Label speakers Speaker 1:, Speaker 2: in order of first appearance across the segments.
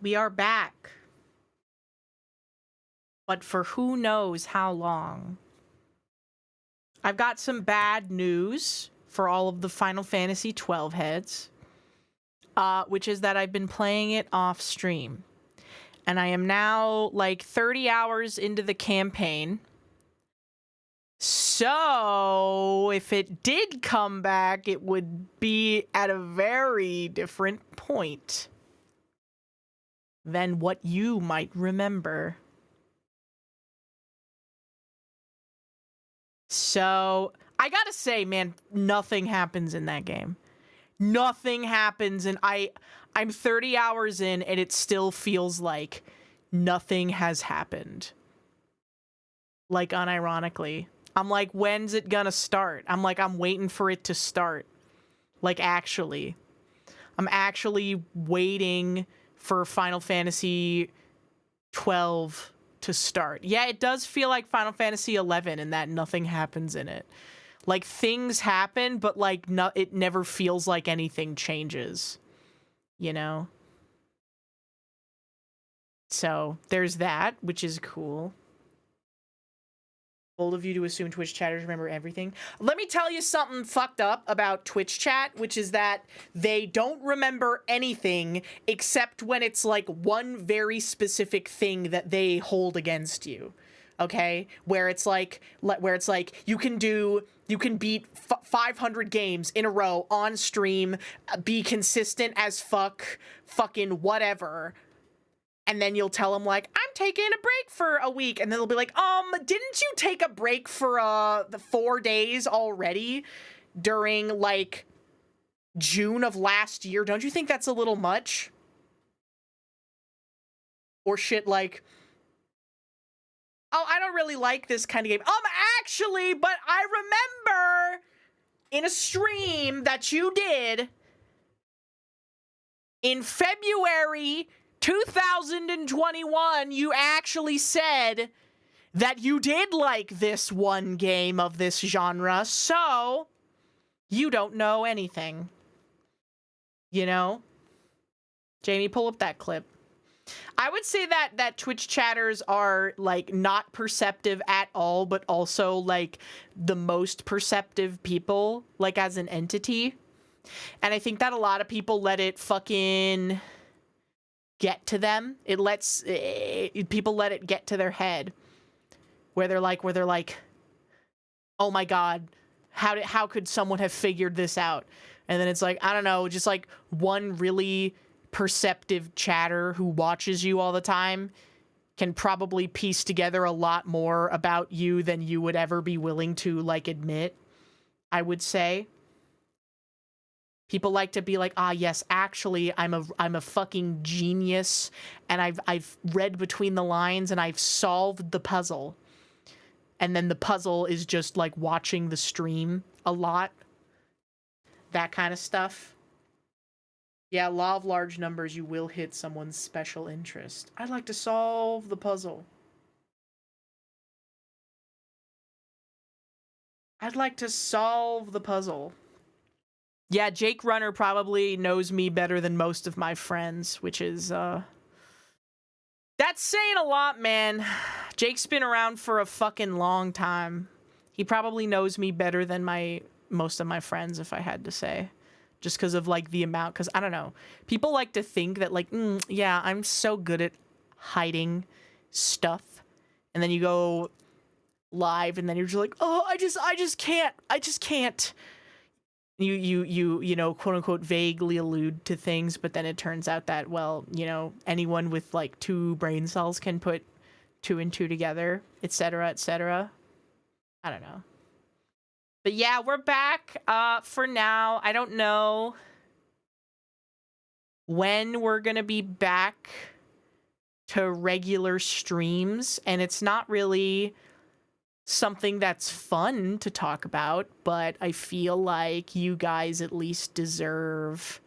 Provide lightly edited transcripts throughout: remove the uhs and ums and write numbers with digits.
Speaker 1: We are back. But for who knows how long. I've got some bad news for all of the Final Fantasy XII heads, which is that I've been playing it off stream. And I am now like 30 hours into the campaign. So if it did come back, it would be at a very different point than what you might remember. So I gotta say, man, nothing happens in that game. Nothing happens, and I'm 30 hours in, and it still feels like nothing has happened. Like, unironically. I'm like, when's it gonna start? I'm like, I'm waiting for it to start. Like, actually. I'm actually waiting for Final Fantasy 12 to start. Yeah, it does feel like Final Fantasy 11 in that nothing happens in it. Like, things happen, but, like, it never feels like anything changes. You know? So, there's that, which is cool. Bold of you to assume Twitch chatters remember everything. Let me tell you something fucked up about Twitch chat, which is that they don't remember anything except when it's like one very specific thing that they hold against you. Okay? Where it's like you can beat 500 games in a row on stream, be consistent as fucking whatever. And then you'll tell them, like, I'm taking a break for a week. And then they'll be like, didn't you take a break for the 4 days already during, like, June of last year? Don't you think that's a little much? Or shit like, oh, I don't really like this kind of game. Actually, but I remember in a stream that you did in February 2021, you actually said that you did like this one game of this genre, so you don't know anything. You know? Jamie, pull up that clip. I would say that Twitch chatters are, like, not perceptive at all, but also, like, the most perceptive people, like, as an entity. And I think that a lot of people let it fucking get to them. People let it get to their head where they're like, oh my god, how could someone have figured this out? And then it's like, I don't know, just like one really perceptive chatter who watches you all the time can probably piece together a lot more about you than you would ever be willing to, like, admit, I would say. People like to be like, ah, yes, actually, I'm a fucking genius, and I've read between the lines, and I've solved the puzzle. And then the puzzle is just, like, watching the stream a lot. That kind of stuff. Yeah, law of large numbers, you will hit someone's special interest. I'd like to solve the puzzle. I'd like to solve the puzzle. Yeah, Jake Runner probably knows me better than most of my friends, which is, that's saying a lot, man. Jake's been around for a fucking long time. He probably knows me better than most of my friends, if I had to say. Just because of, like, the amount, because, I don't know. People like to think that, like, yeah, I'm so good at hiding stuff. And then you go live, and then you're just like, oh, I just can't. You know, quote unquote vaguely allude to things, but then it turns out that, well, you know, anyone with like 2 brain cells can put 2 and 2 together, etc., etc. I don't know. But yeah, we're back for now. I don't know when we're gonna be back to regular streams, and it's not really something that's fun to talk about, but I feel like you guys at least deserve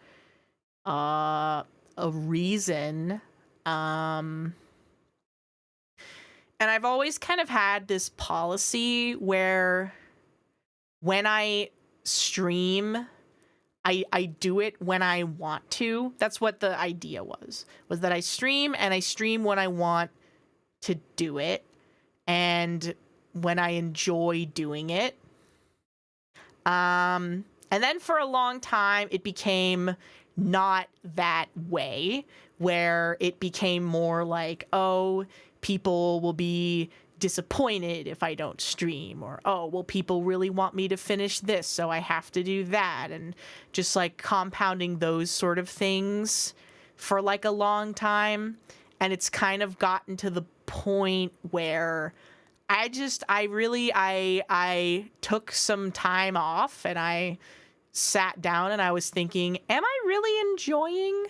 Speaker 1: a reason. And I've always kind of had this policy where when I stream, I do it when I want to. That's what the idea was that I stream, and I stream when I want to do it and when I enjoy doing it. And then for a long time, it became not that way, where it became more like, oh, people will be disappointed if I don't stream, or, oh, well, people really want me to finish this, so I have to do that, and just like compounding those sort of things for like a long time. And it's kind of gotten to the point where I took some time off, and I sat down and I was thinking, am I really enjoying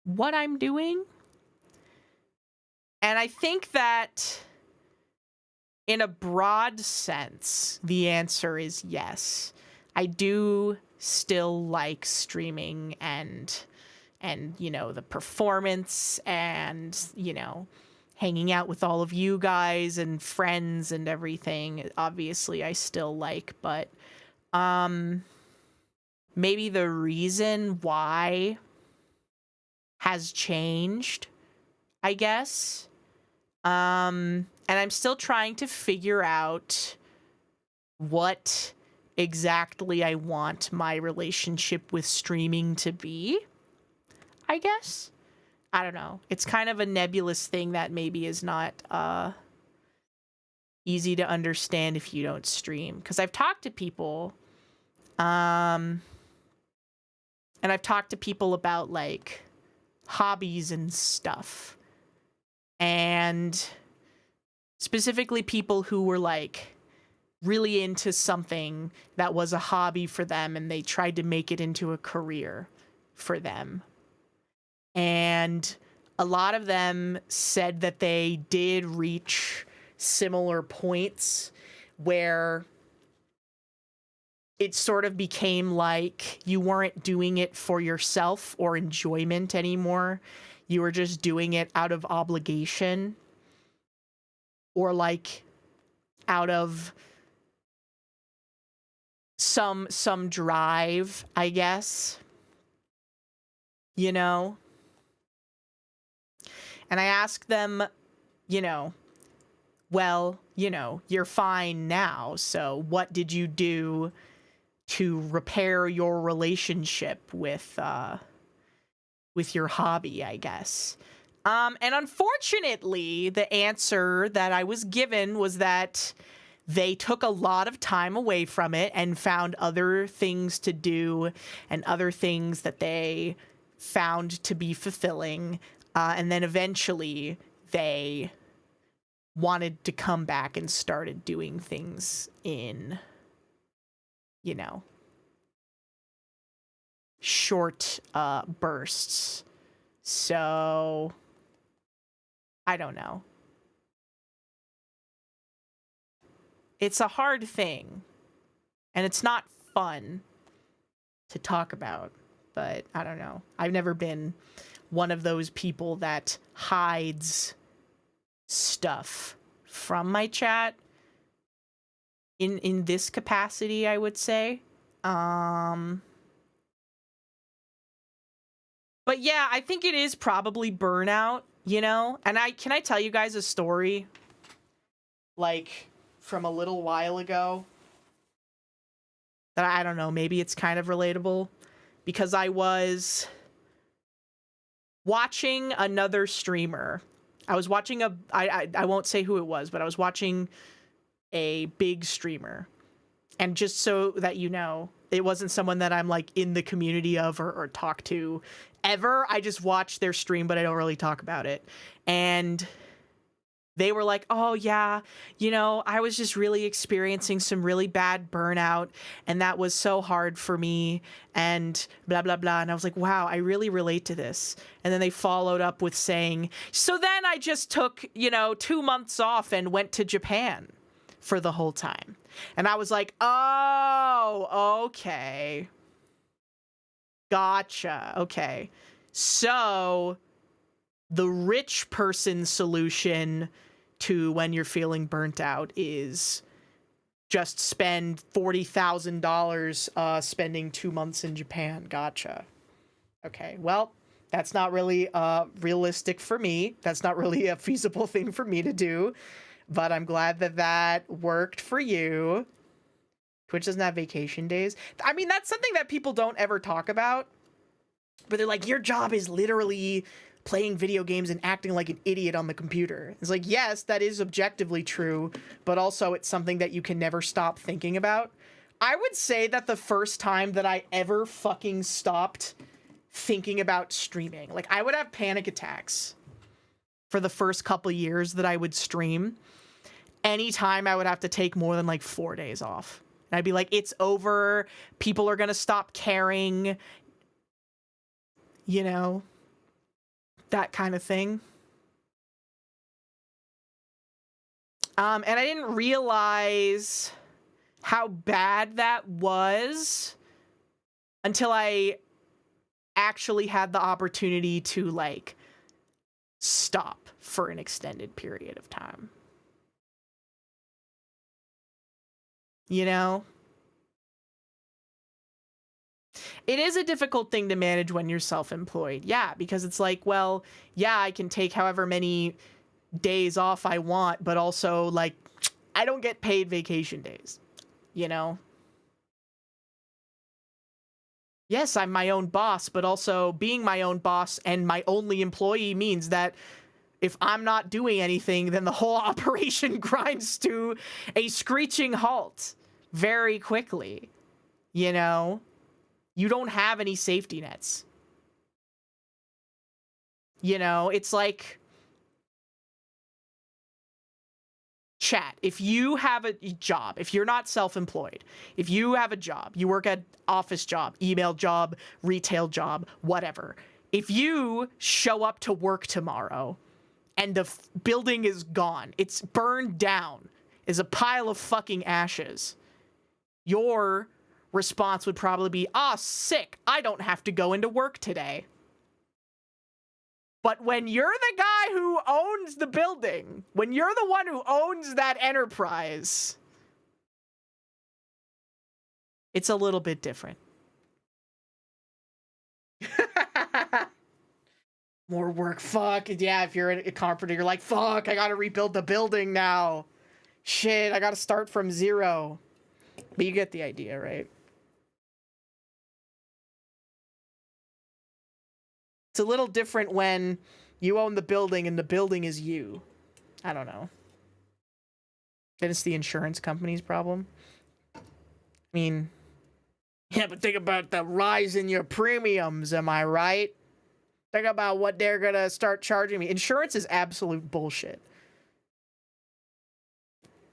Speaker 1: what I'm doing? And I think that in a broad sense, the answer is yes. I do still like streaming and you know, the performance and, you know, hanging out with all of you guys and friends and everything. Obviously, I still like, but maybe the reason why has changed, I guess. And I'm still trying to figure out what exactly I want my relationship with streaming to be, I guess. I don't know. It's kind of a nebulous thing that maybe is not easy to understand if you don't stream. Because I've talked to people, and I've talked to people about, like, hobbies and stuff. And specifically people who were, like, really into something that was a hobby for them, and they tried to make it into a career for them. And a lot of them said that they did reach similar points where it sort of became like you weren't doing it for yourself or enjoyment anymore. You were just doing it out of obligation, or like out of some drive, I guess. You know? And I asked them, you know, well, you know, you're fine now, so what did you do to repair your relationship with your hobby, I guess? And unfortunately, the answer that I was given was that they took a lot of time away from it and found other things to do and other things that they found to be fulfilling. And then eventually they wanted to come back and started doing things in, you know, short bursts. So I don't know. It's a hard thing, and it's not fun to talk about, but I don't know. I've never been one of those people that hides stuff from my chat in this capacity, I would say. But yeah, I think it is probably burnout, you know? And can I tell you guys a story? Like, from a little while ago? That I don't know, maybe it's kind of relatable. Because I was watching another streamer. I was watching I won't say who it was, but I was watching a big streamer. And just so that you know, it wasn't someone that I'm like in the community of or talk to ever. I just watch their stream, but I don't really talk about it. And they were like, oh yeah, you know, I was just really experiencing some really bad burnout, and that was so hard for me, and blah, blah, blah. And I was like, wow, I really relate to this. And then they followed up with saying, so then I just took, you know, 2 months off and went to Japan for the whole time. And I was like, oh, okay. Gotcha. Okay. So the rich person solution to when you're feeling burnt out is just spend $40,000 spending 2 months in Japan. Gotcha. Okay, well, that's not really realistic for me. That's not really a feasible thing for me to do, but I'm glad that that worked for you. Twitch doesn't have vacation days. I mean, that's something that people don't ever talk about, but they're like, your job is literally playing video games and acting like an idiot on the computer. It's like, yes, that is objectively true, but also it's something that you can never stop thinking about. I would say that the first time that I ever fucking stopped thinking about streaming, like, I would have panic attacks for the first couple years that I would stream. Anytime I would have to take more than like 4 days off. And I'd be like, it's over. People are gonna stop caring. You know? That kind of thing. And I didn't realize how bad that was until I actually had the opportunity to, like, stop for an extended period of time. You know? It is a difficult thing to manage when you're self-employed. Yeah, because it's like, well, yeah, I can take however many days off I want, but also, like, I don't get paid vacation days, you know? Yes, I'm my own boss, but also being my own boss and my only employee means that if I'm not doing anything, then the whole operation grinds to a screeching halt very quickly, you know? You don't have any safety nets. You know, it's like, chat, if you have a job, if you're not self-employed, if you have a job, you work at office job, email job, retail job, whatever. If you show up to work tomorrow and the building is gone, it's burned down, is a pile of fucking ashes, your response would probably be, ah, sick, I don't have to go into work today. But when you're the guy who owns the building, when you're the one who owns that enterprise, it's a little bit different. More work, fuck. Yeah, if you're a carpenter, you're like, fuck, I gotta rebuild the building now. Shit, I gotta start from zero. But you get the idea, right? It's a little different when you own the building and the building is you. I don't know. Then it's the insurance company's problem. I mean, yeah, but think about the rise in your premiums, am I right? Think about what they're gonna start charging me. Insurance is absolute bullshit.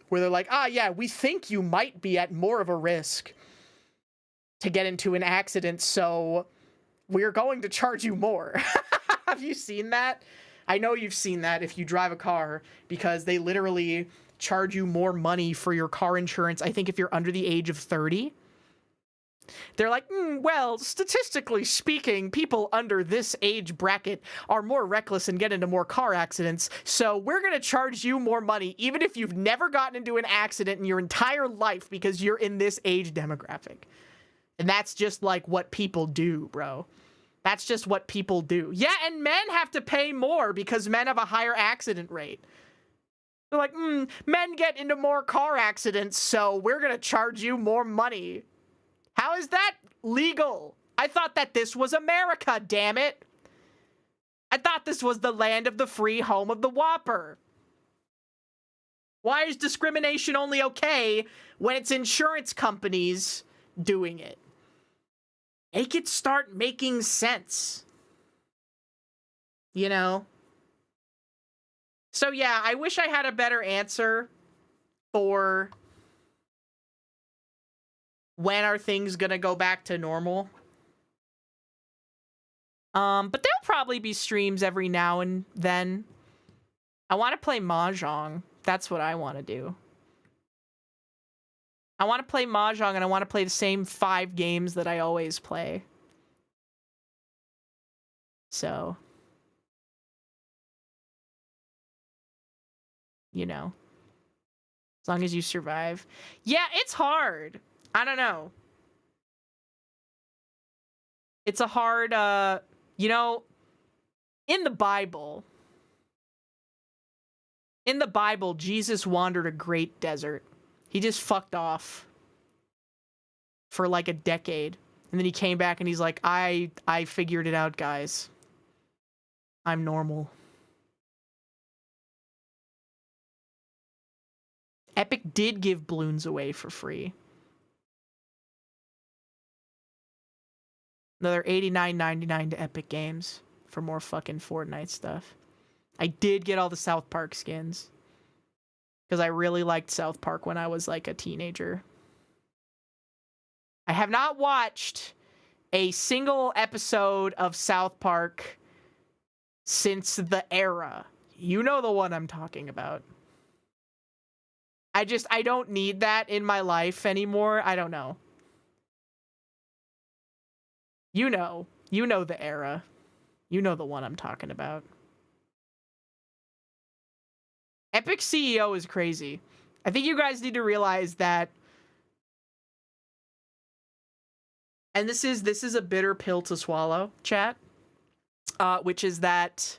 Speaker 1: Where they're like, ah, yeah, we think you might be at more of a risk to get into an accident, so we're going to charge you more. Have you seen that? I know you've seen that if you drive a car, because they literally charge you more money for your car insurance. I think if you're under the age of 30, they're like, well, statistically speaking, people under this age bracket are more reckless and get into more car accidents. So we're going to charge you more money, even if you've never gotten into an accident in your entire life, because you're in this age demographic. And that's just like what people do, bro. That's just what people do. Yeah, and men have to pay more because men have a higher accident rate. They're like, men get into more car accidents, so we're gonna charge you more money. How is that legal? I thought that this was America, damn it. I thought this was the land of the free, home of the Whopper. Why is discrimination only okay when it's insurance companies doing it? Make it start making sense. You know? So yeah, I wish I had a better answer for when are things gonna go back to normal. But there'll probably be streams every now and then. I want to play Mahjong. That's what I want to do. I want to play Mahjong, and I want to play the same 5 games that I always play. So, you know. As long as you survive. Yeah, it's hard. I don't know. It's a hard, you know, in the Bible, Jesus wandered a great desert. He just fucked off for like a decade. And then he came back and he's like, I figured it out, guys. I'm normal. Epic did give balloons away for free. Another $89.99 to Epic Games for more fucking Fortnite stuff. I did get all the South Park skins. Because I really liked South Park when I was like a teenager. I have not watched a single episode of South Park since the era. You know the one I'm talking about. I don't need that in my life anymore. I don't know. You know the era. You know the one I'm talking about. Epic CEO is crazy. I think you guys need to realize that, and this is a bitter pill to swallow, chat, which is that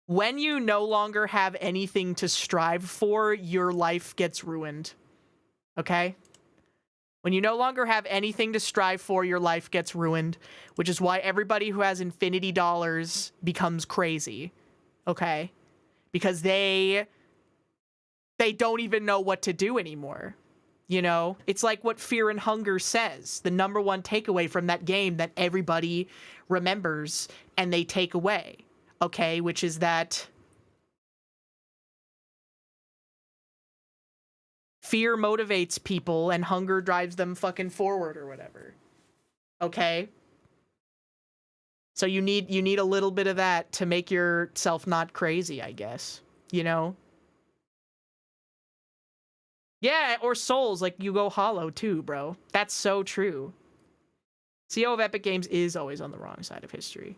Speaker 1: when you no longer have anything to strive for, your life gets ruined. Okay? When you no longer have anything to strive for, your life gets ruined, which is why everybody who has infinity dollars becomes crazy. Okay? Because they don't even know what to do anymore. You know? It's like what Fear and Hunger says. The number one takeaway from that game that everybody remembers and they take away. Okay? Which is that fear motivates people and hunger drives them fucking forward or whatever. Okay? So you need a little bit of that to make yourself not crazy, I guess. You know? Yeah, or Souls, like you go hollow too, bro. That's so true. CEO of Epic Games is always on the wrong side of history.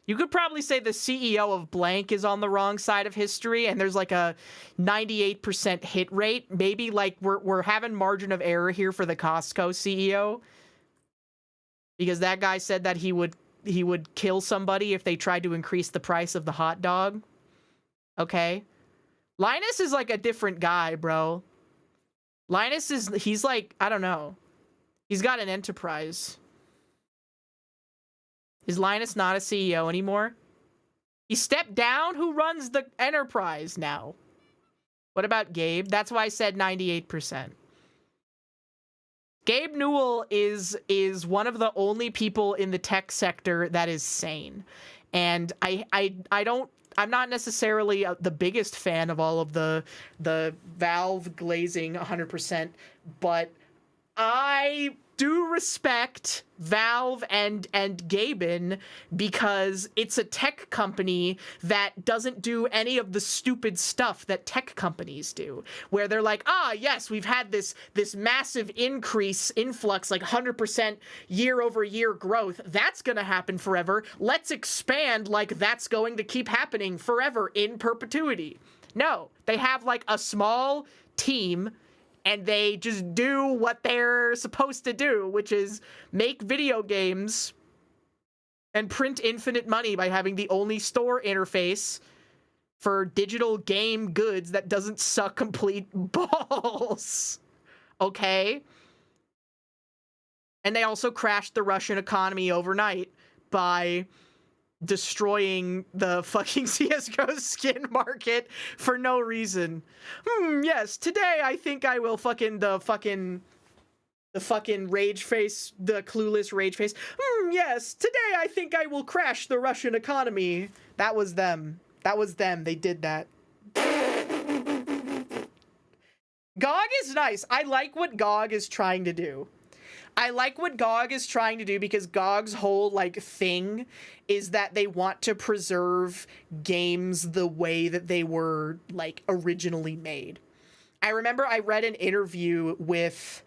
Speaker 1: You could probably say the CEO of blank is on the wrong side of history, and there's like a 98% hit rate. Maybe like we're having margin of error here for the Costco CEO. Because that guy said that he would kill somebody if they tried to increase the price of the hot dog. Okay. Linus is like a different guy, bro. Linus he's like, I don't know. He's got an enterprise. Is Linus not a CEO anymore? He stepped down? Who runs the enterprise now? What about Gabe? That's why I said 98%. Gabe Newell is one of the only people in the tech sector that is sane. And I'm not necessarily the biggest fan of all of the Valve glazing 100%, but I do respect Valve and Gaben because it's a tech company that doesn't do any of the stupid stuff that tech companies do, where they're like, yes, we've had this massive influx, like 100% year over year growth. That's gonna happen forever. Let's expand like that's going to keep happening forever in perpetuity. No, they have like a small team and they just do what they're supposed to do, which is make video games and print infinite money by having the only store interface for digital game goods that doesn't suck complete balls. Okay? And they also crashed the Russian economy overnight by destroying the fucking CSGO skin market for no reason. Yes, today I think I will the fucking rage face, the clueless rage face. Yes, today I think I will crash the Russian economy. That was them. They did that. GOG is nice. I like what GOG is trying to do. Because GOG's whole, like, thing is that they want to preserve games the way that they were, like, originally made. I remember I read an interview with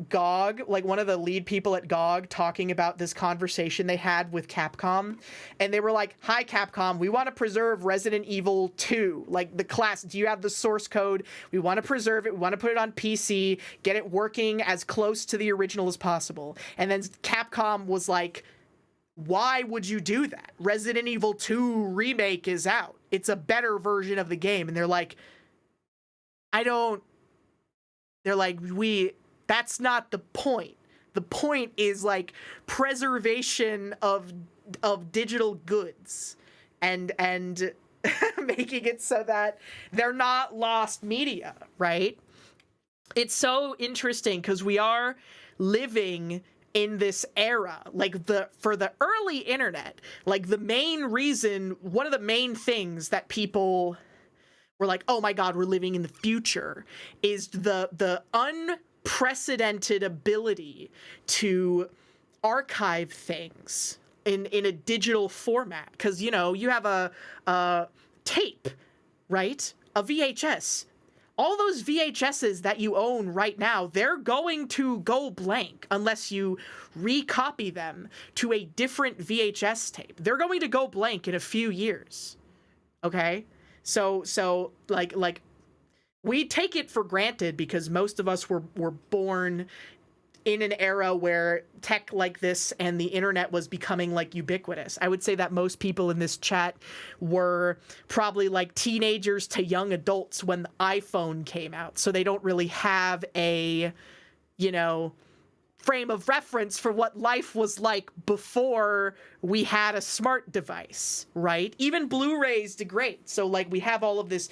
Speaker 1: GOG, like one of the lead people at GOG, talking about this conversation they had with Capcom, and they were like, "Hi Capcom, we want to preserve Resident Evil 2, like the class. Do you have the source code? We want to preserve it. We want to put it on PC, get it working as close to the original as possible." And then Capcom was like, "Why would you do that? Resident Evil 2 remake is out. It's a better version of the game." And they're like, that's not the point. The point is like preservation of digital goods and making it so that they're not lost media, right? It's so interesting because we are living in this era, like for the early internet, like the main reason, one of the main things that people were like, "Oh my God, we're living in the future," is the unprecedented ability to archive things in a digital format. Because, you know, you have a tape, right? A VHS. All those VHSs that you own right now, they're going to go blank unless you recopy them to a different VHS tape. They're going to go blank in a few years, okay? So like we take it for granted because most of us were born in an era where tech like this and the internet was becoming like ubiquitous. I would say that most people in this chat were probably like teenagers to young adults when the iPhone came out. So they don't really have a, you know, frame of reference for what life was like before we had a smart device, right? Even Blu-rays degrade. So like we have all of this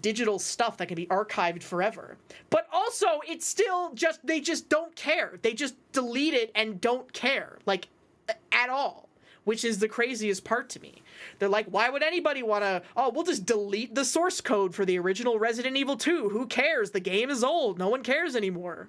Speaker 1: digital stuff that can be archived forever. But also it's still just, they just don't care. They just delete it and don't care, like at all, which is the craziest part to me. They're like, why would anybody want to, oh, we'll just delete the source code for the original Resident Evil 2. Who cares? The game is old. No one cares anymore.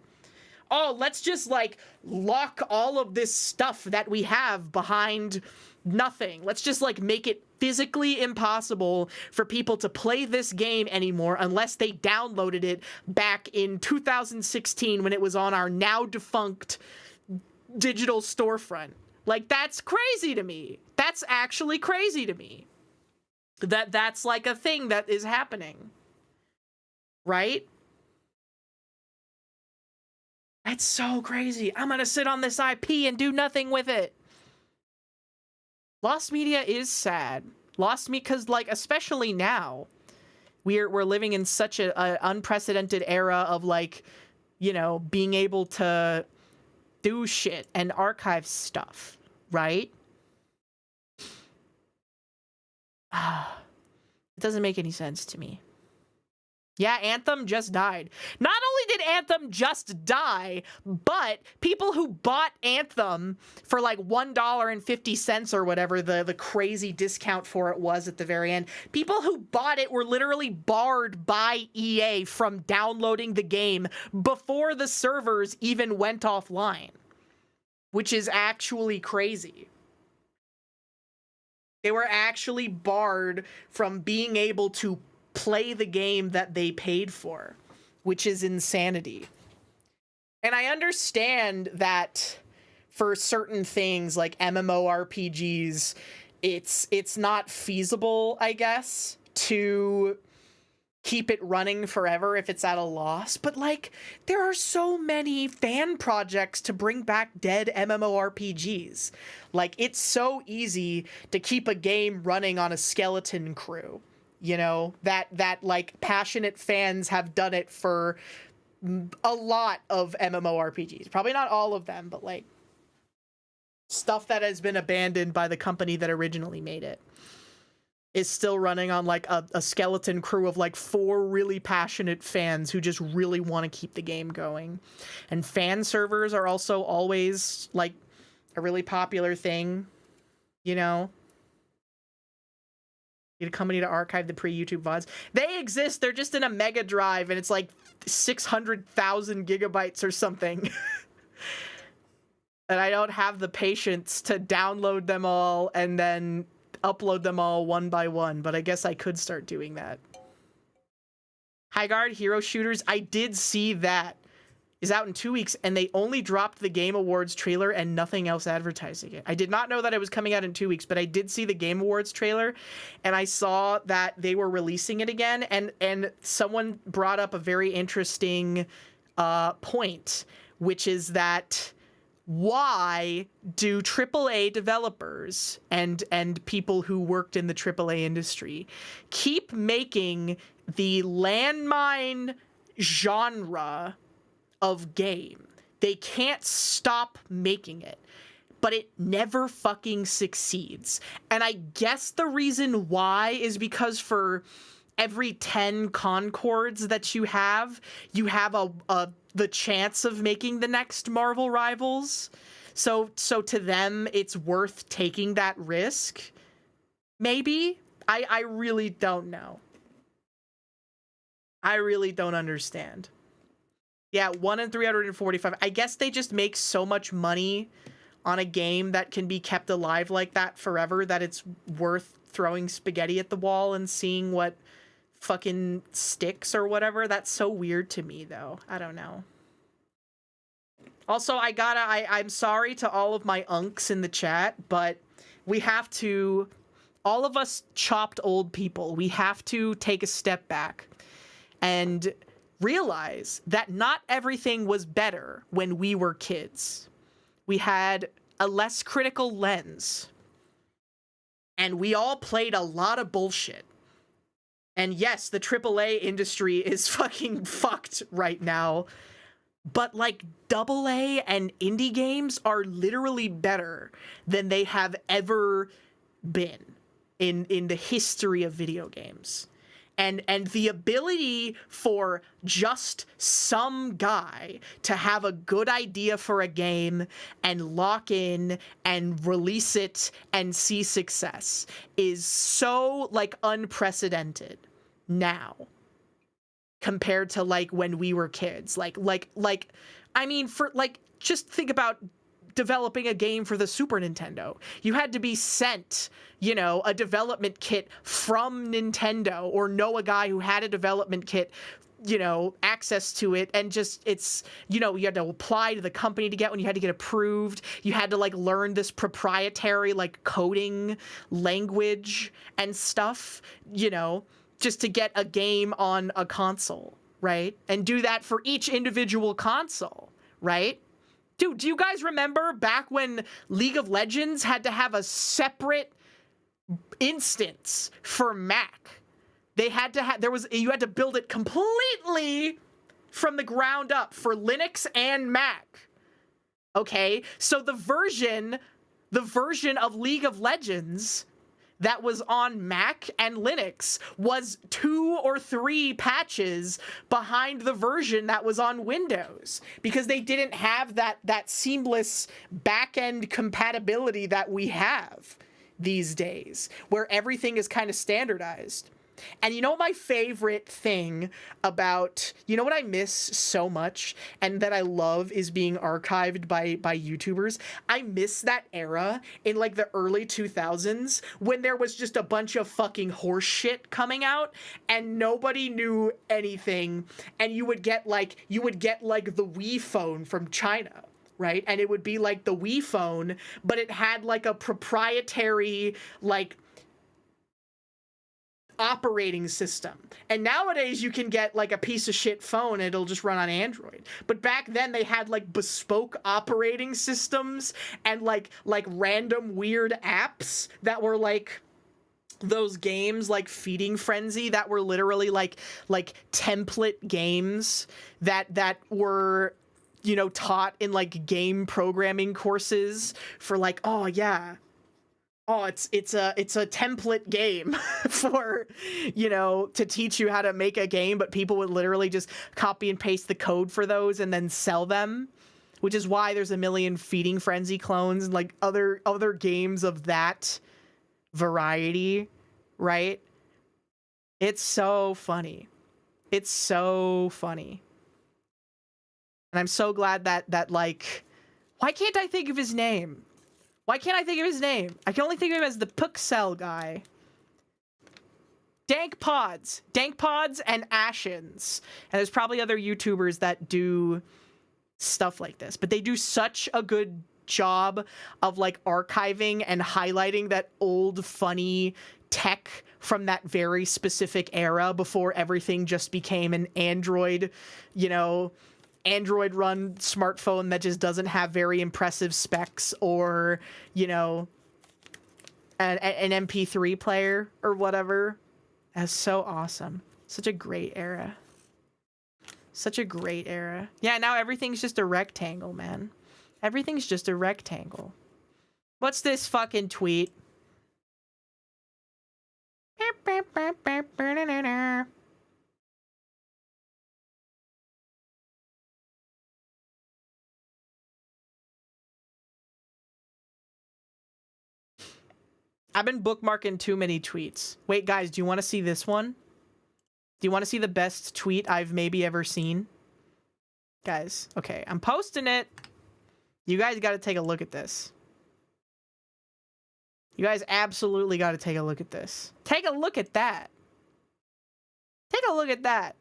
Speaker 1: Oh, let's just like lock all of this stuff that we have behind nothing. Let's just like make it physically impossible for people to play this game anymore unless they downloaded it back in 2016 when it was on our now defunct digital storefront. Like, that's crazy to me. That's actually crazy to me. That's like a thing that is happening. Right? That's so crazy. I'm gonna sit on this IP and do nothing with it. Lost media is sad. Lost me, because like, especially now, we're living in such a unprecedented era of like, you know, being able to do shit and archive stuff, right? It doesn't make any sense to me. Yeah, Anthem just died. Not only did Anthem just die, but people who bought Anthem for like $1.50 or whatever the crazy discount for it was at the very end, people who bought it were literally barred by EA from downloading the game before the servers even went offline, which is actually crazy. They were actually barred from being able to play the game that they paid for, which is insanity. And I understand that for certain things like MMORPGs, it's not feasible, I guess, to keep it running forever if it's at a loss. But like, there are so many fan projects to bring back dead MMORPGs. Like, it's so easy to keep a game running on a skeleton crew. You know, that like passionate fans have done it for a lot of MMORPGs. Probably not all of them, but like stuff that has been abandoned by the company that originally made it is still running on like a skeleton crew of like 4 really passionate fans who just really want to keep the game going. And fan servers are also always like a really popular thing, you know? Get a company to archive the pre-YouTube VODs. They exist. They're just in a mega drive, and it's like 600,000 gigabytes or something. And I don't have the patience to download them all and then upload them all one by one, but I guess I could start doing that. Highguard, Hero Shooters. I did see that. is out in 2 weeks, and they only dropped the Game Awards trailer and nothing else advertising it. I did not know that it was coming out in 2 weeks, but I did see the Game Awards trailer, and I saw that they were releasing it again, and someone brought up a very interesting point, which is that why do AAA developers and people who worked in the AAA industry keep making the landmine genre of game? They can't stop making it, but it never fucking succeeds. And I guess the reason why is because for every 10 Concords that you have the chance of making the next Marvel Rivals. So to them, it's worth taking that risk. Maybe? I really don't know. I really don't understand. Yeah, 1 in 345. I guess they just make so much money on a game that can be kept alive like that forever that it's worth throwing spaghetti at the wall and seeing what fucking sticks or whatever. That's so weird to me, though. I don't know. Also, I'm sorry to all of my unks in the chat, but we have to, all of us chopped old people, we have to take a step back and realize that not everything was better when we were kids. We had a less critical lens, and we all played a lot of bullshit. And yes, the AAA industry is fucking fucked right now, but like AA and indie games are literally better than they have ever been in the history of video games. And the ability for just some guy to have a good idea for a game and lock in and release it and see success is so like unprecedented now compared to like when we were kids. Like I mean, for like, just think about developing a game for the Super Nintendo. You had to be sent, you know, a development kit from Nintendo, or know a guy who had a development kit, you know, access to it, and just, it's, you know, you had to apply to the company to get one, you had to get approved, you had to like learn this proprietary like coding language and stuff, you know, just to get a game on a console, right? And do that for each individual console, right? Dude, do you guys remember back when League of Legends had to have a separate instance for Mac? They had to have, you had to build it completely from the ground up for Linux and Mac. Okay? So the version of League of Legends that was on Mac and Linux was 2 or 3 patches behind the version that was on Windows, because they didn't have that seamless back-end compatibility that we have these days, where everything is kind of standardized. And you know my favorite thing about, you know what I miss so much and that I love is being archived by YouTubers? I miss that era in like the early 2000s when there was just a bunch of fucking horse shit coming out and nobody knew anything, and you would get like the Wii phone from China. Right? And it would be like the Wii phone, but it had like a proprietary like operating system. And nowadays you can get like a piece of shit phone and it'll just run on Android. But back then they had like bespoke operating systems and like random weird apps that were like those games like Feeding Frenzy that were literally like template games that were, you know, taught in like game programming courses for like, oh yeah, oh, it's a template game for, you know, to teach you how to make a game, but people would literally just copy and paste the code for those and then sell them, which is why there's a million Feeding Frenzy clones and like other games of that variety, right? It's so funny. It's so funny. And I'm so glad that like, why can't I think of his name? Why can't I think of his name? I can only think of him as the Pixel guy. Dank Pods and Ashens. And there's probably other YouTubers that do stuff like this. But they do such a good job of like archiving and highlighting that old funny tech from that very specific era before everything just became an Android, you know, Android run smartphone that just doesn't have very impressive specs, or, you know, an MP3 player or whatever. That's so awesome. Such a great era. Such a great era. Yeah, now everything's just a rectangle, man. Everything's just a rectangle. What's this fucking tweet? I've been bookmarking too many tweets. Wait, guys, do you want to see this one? Do you want to see the best tweet I've maybe ever seen? Guys, okay, I'm posting it. You guys got to take a look at this. You guys absolutely got to take a look at this. Take a look at that. Take a look at that.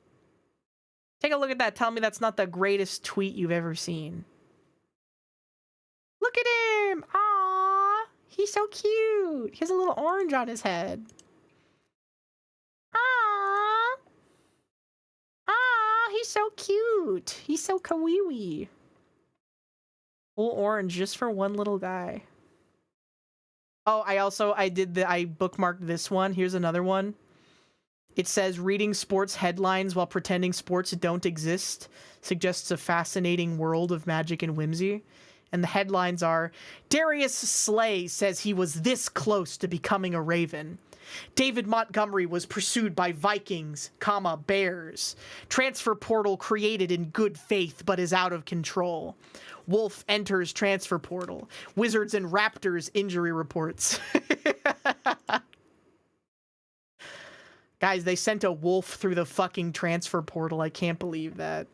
Speaker 1: Take a look at that. Tell me that's not the greatest tweet you've ever seen. Look at him. Aww. He's so cute. He has a little orange on his head. Aww. Aww. He's so cute. He's so kawaii. Full orange just for one little guy. Oh, I bookmarked this one. Here's another one. It says, reading sports headlines while pretending sports don't exist suggests a fascinating world of magic and whimsy. And the headlines are, Darius Slay says he was this close to becoming a Raven. David Montgomery was pursued by Vikings, Bears. Transfer portal created in good faith but is out of control. Wolf enters transfer portal. Wizards and Raptors injury reports. Guys, they sent a wolf through the fucking transfer portal. I can't believe that.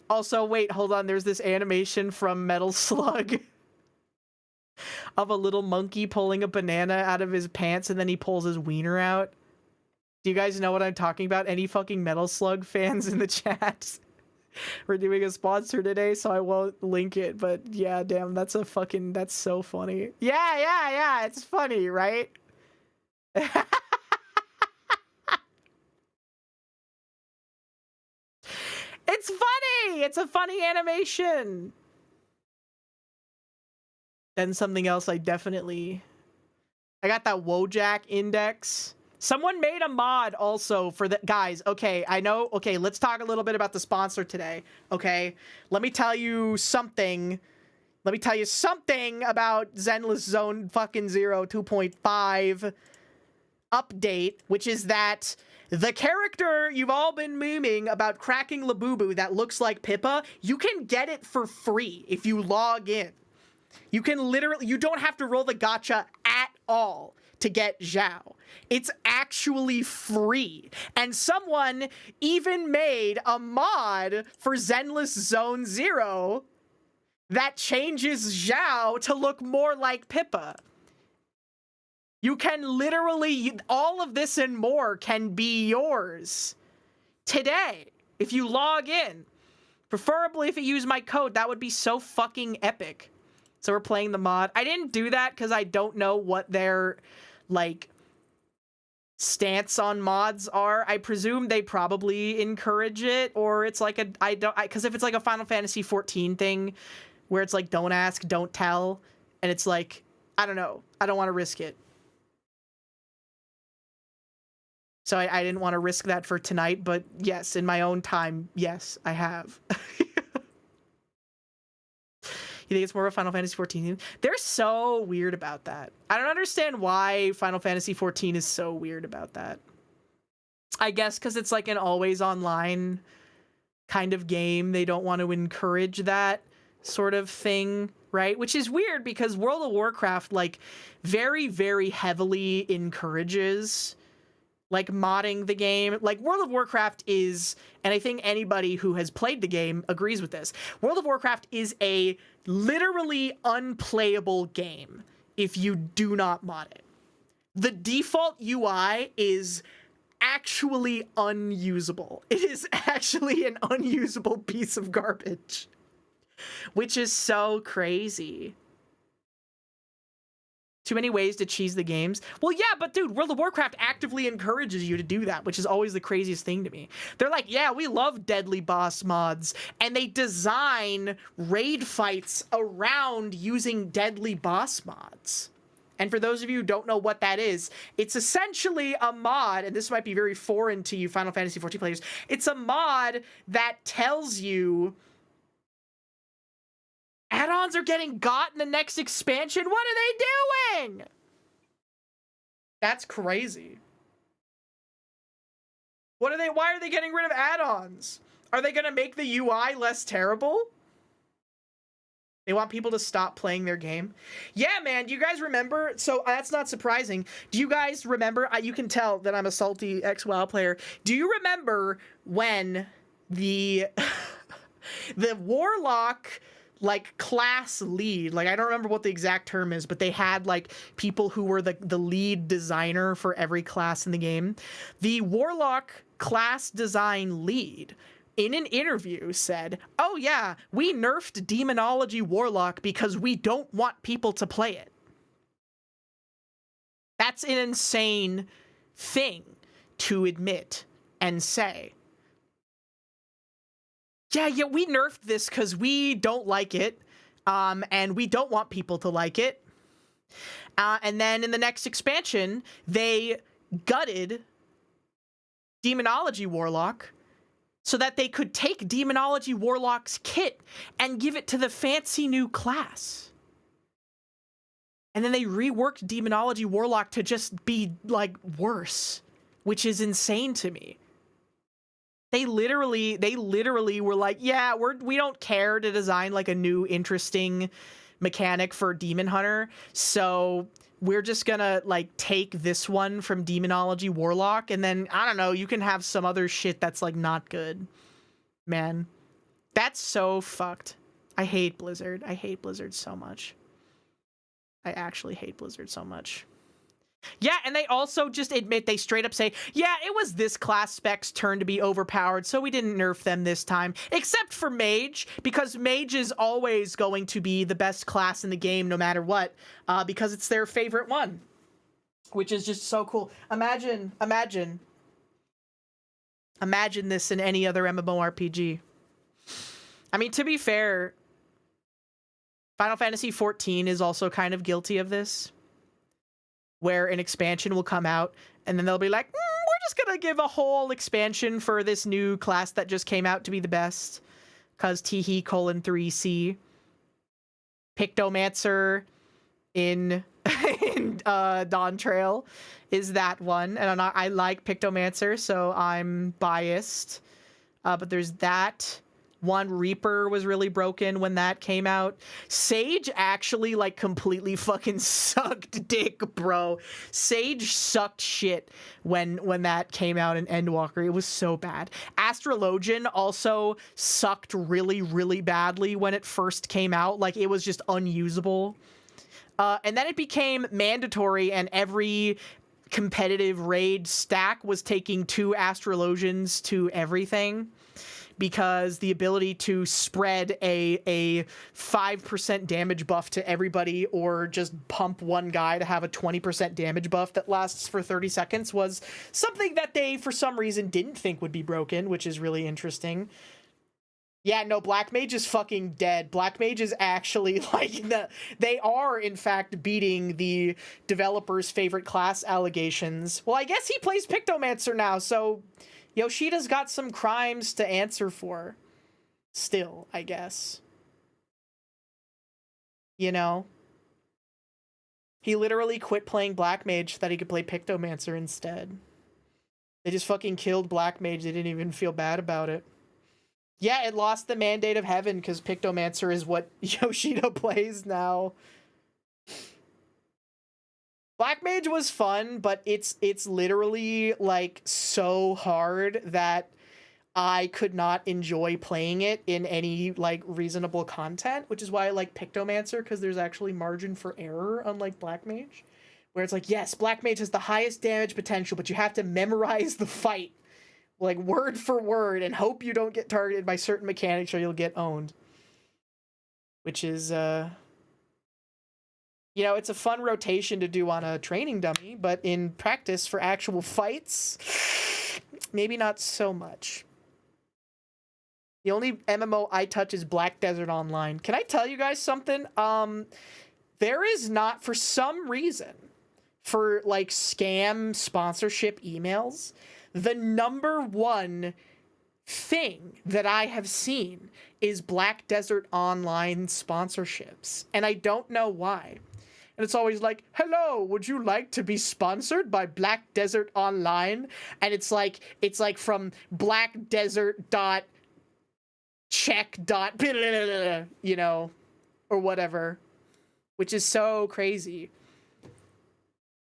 Speaker 1: Also, wait, hold on. There's this animation from Metal Slug of a little monkey pulling a banana out of his pants and then he pulls his wiener out. Do you guys know what I'm talking about? Any fucking Metal Slug fans in the chat? We're doing a sponsor today, so I won't link it, but yeah, damn, that's so funny. Yeah, it's funny, right? It's funny! It's a funny animation! Then something else I got that Wojak index. Someone made a mod also for the guys. Okay, I know. Okay, let's talk a little bit about the sponsor today. Okay, let me tell you something. Let me tell you something about Zenless Zone fucking 0 2.5 update, which is that the character you've all been memeing about cracking Labubu that looks like Pippa, you can get it for free if you log in. You can literally, you don't have to roll the gacha at all to get Zhao. It's actually free. And someone even made a mod for Zenless Zone 0 that changes Zhao to look more like Pippa. You can literally, all of this and more can be yours today if you log in. Preferably if you use my code, that would be so fucking epic. So we're playing the mod. I didn't do that because I don't know what their, like, stance on mods are. I presume they probably encourage it, or it's like because if it's like a Final Fantasy 14 thing where it's like, don't ask, don't tell, and it's like, I don't know. I don't want to risk it. So I didn't want to risk that for tonight, but yes, in my own time, yes, I have. You think it's more of a Final Fantasy 14? They're so weird about that. I don't understand why Final Fantasy 14 is so weird about that. I guess because it's like an always online kind of game. They don't want to encourage that sort of thing, right? Which is weird because World of Warcraft, like, very, very heavily encourages, like, modding the game. Like, World of Warcraft is, and I think anybody who has played the game agrees with this, World of Warcraft is a literally unplayable game if you do not mod it. The default UI is actually unusable. It is actually an unusable piece of garbage. which is so crazy. Too many ways to cheese the games. Well, yeah, but dude, World of Warcraft actively encourages you to do that, which is always the craziest thing to me. They're like, yeah, we love deadly boss mods, and they design raid fights around using deadly boss mods. And for those of you who don't know what that is, it's essentially a mod, and this might be very foreign to you Final Fantasy XIV players, it's a mod that tells you add-ons are getting got in the next expansion. What are they doing? That's crazy. Why are they getting rid of add-ons? Are they gonna make the UI less terrible? They want people to stop playing their game. Yeah, man, do you guys remember? So that's not surprising. Do you guys remember? You can tell that I'm a salty ex-WoW player. Do you remember when the the Warlock like class lead, like I don't remember what the exact term is, but they had like people who were the lead designer for every class in the game. The Warlock class design lead in an interview said, oh yeah, we nerfed Demonology Warlock because we don't want people to play it. That's an insane thing to admit and say. Yeah, we nerfed this because we don't like it, and we don't want people to like it. And then in the next expansion, they gutted Demonology Warlock so that they could take Demonology Warlock's kit and give it to the fancy new class. And then they reworked Demonology Warlock to just be, like, worse, which is insane to me. They literally were like, yeah, we don't care to design like a new interesting mechanic for Demon Hunter, so we're just gonna like take this one from Demonology Warlock, and then I don't know, you can have some other shit that's like not good. Man, that's so fucked. I hate Blizzard. I hate Blizzard so much. I actually hate Blizzard so much. Yeah, and they also just admit, they straight up say, yeah, it was this class spec's turn to be overpowered, so we didn't nerf them this time. Except for Mage, because Mage is always going to be the best class in the game no matter what, because it's their favorite one. Which is just so cool. Imagine this in any other MMORPG. I mean, to be fair, Final Fantasy XIV is also kind of guilty of this, where an expansion will come out and then they'll be like, we're just gonna give a whole expansion for this new class that just came out to be the best, because Teehee:3C. Pictomancer in Dawn Trail is that one, and I like Pictomancer, so I'm biased, but there's that one. Reaper was really broken when that came out. Sage actually like completely fucking sucked dick, bro. Sage sucked shit when that came out in Endwalker. It was so bad. Astrologian also sucked really, really badly when it first came out. Like, it was just unusable. And then it became mandatory, and every competitive raid stack was taking 2 Astrologians to everything, because the ability to spread a 5% damage buff to everybody, or just pump one guy to have a 20% damage buff that lasts for 30 seconds was something that they, for some reason, didn't think would be broken, which is really interesting. Yeah, no, Black Mage is fucking dead. Black Mage is actually, like, they are, in fact, beating the developer's favorite class allegations. Well, I guess he plays Pictomancer now, so Yoshida's got some crimes to answer for. Still, I guess. You know? He literally quit playing Black Mage so that he could play Pictomancer instead. They just fucking killed Black Mage. They didn't even feel bad about it. Yeah, it lost the mandate of heaven because Pictomancer is what Yoshida plays now. Black Mage was fun, but it's literally like so hard that I could not enjoy playing it in any like reasonable content, which is why I like Pictomancer, because there's actually margin for error, unlike Black Mage, where it's like, yes, Black Mage has the highest damage potential, but you have to memorize the fight like word for word and hope you don't get targeted by certain mechanics or you'll get owned. which is, you know, it's a fun rotation to do on a training dummy, but in practice for actual fights, maybe not so much. The only MMO I touch is Black Desert Online. Can I tell you guys something? There is not, for some reason, for like scam sponsorship emails, the #1 thing that I have seen is Black Desert Online sponsorships. And I don't know why. And it's always like, hello, would you like to be sponsored by Black Desert Online? And it's like from blackdesert.check. You know, or whatever. Which is so crazy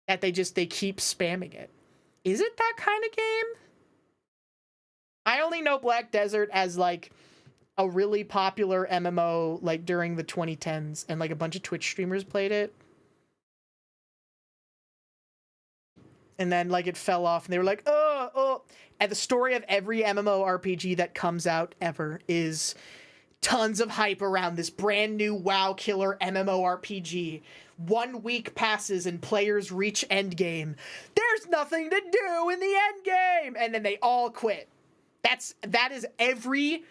Speaker 1: that they keep spamming it. Is it that kind of game? I only know Black Desert as like a really popular MMO like during the 2010s, and like a bunch of Twitch streamers played it. And then like it fell off and they were like, oh. And the story of every MMORPG that comes out ever is tons of hype around this brand new WoW killer MMORPG. 1 week passes and players reach endgame. There's nothing to do in the endgame! And then they all quit. That is every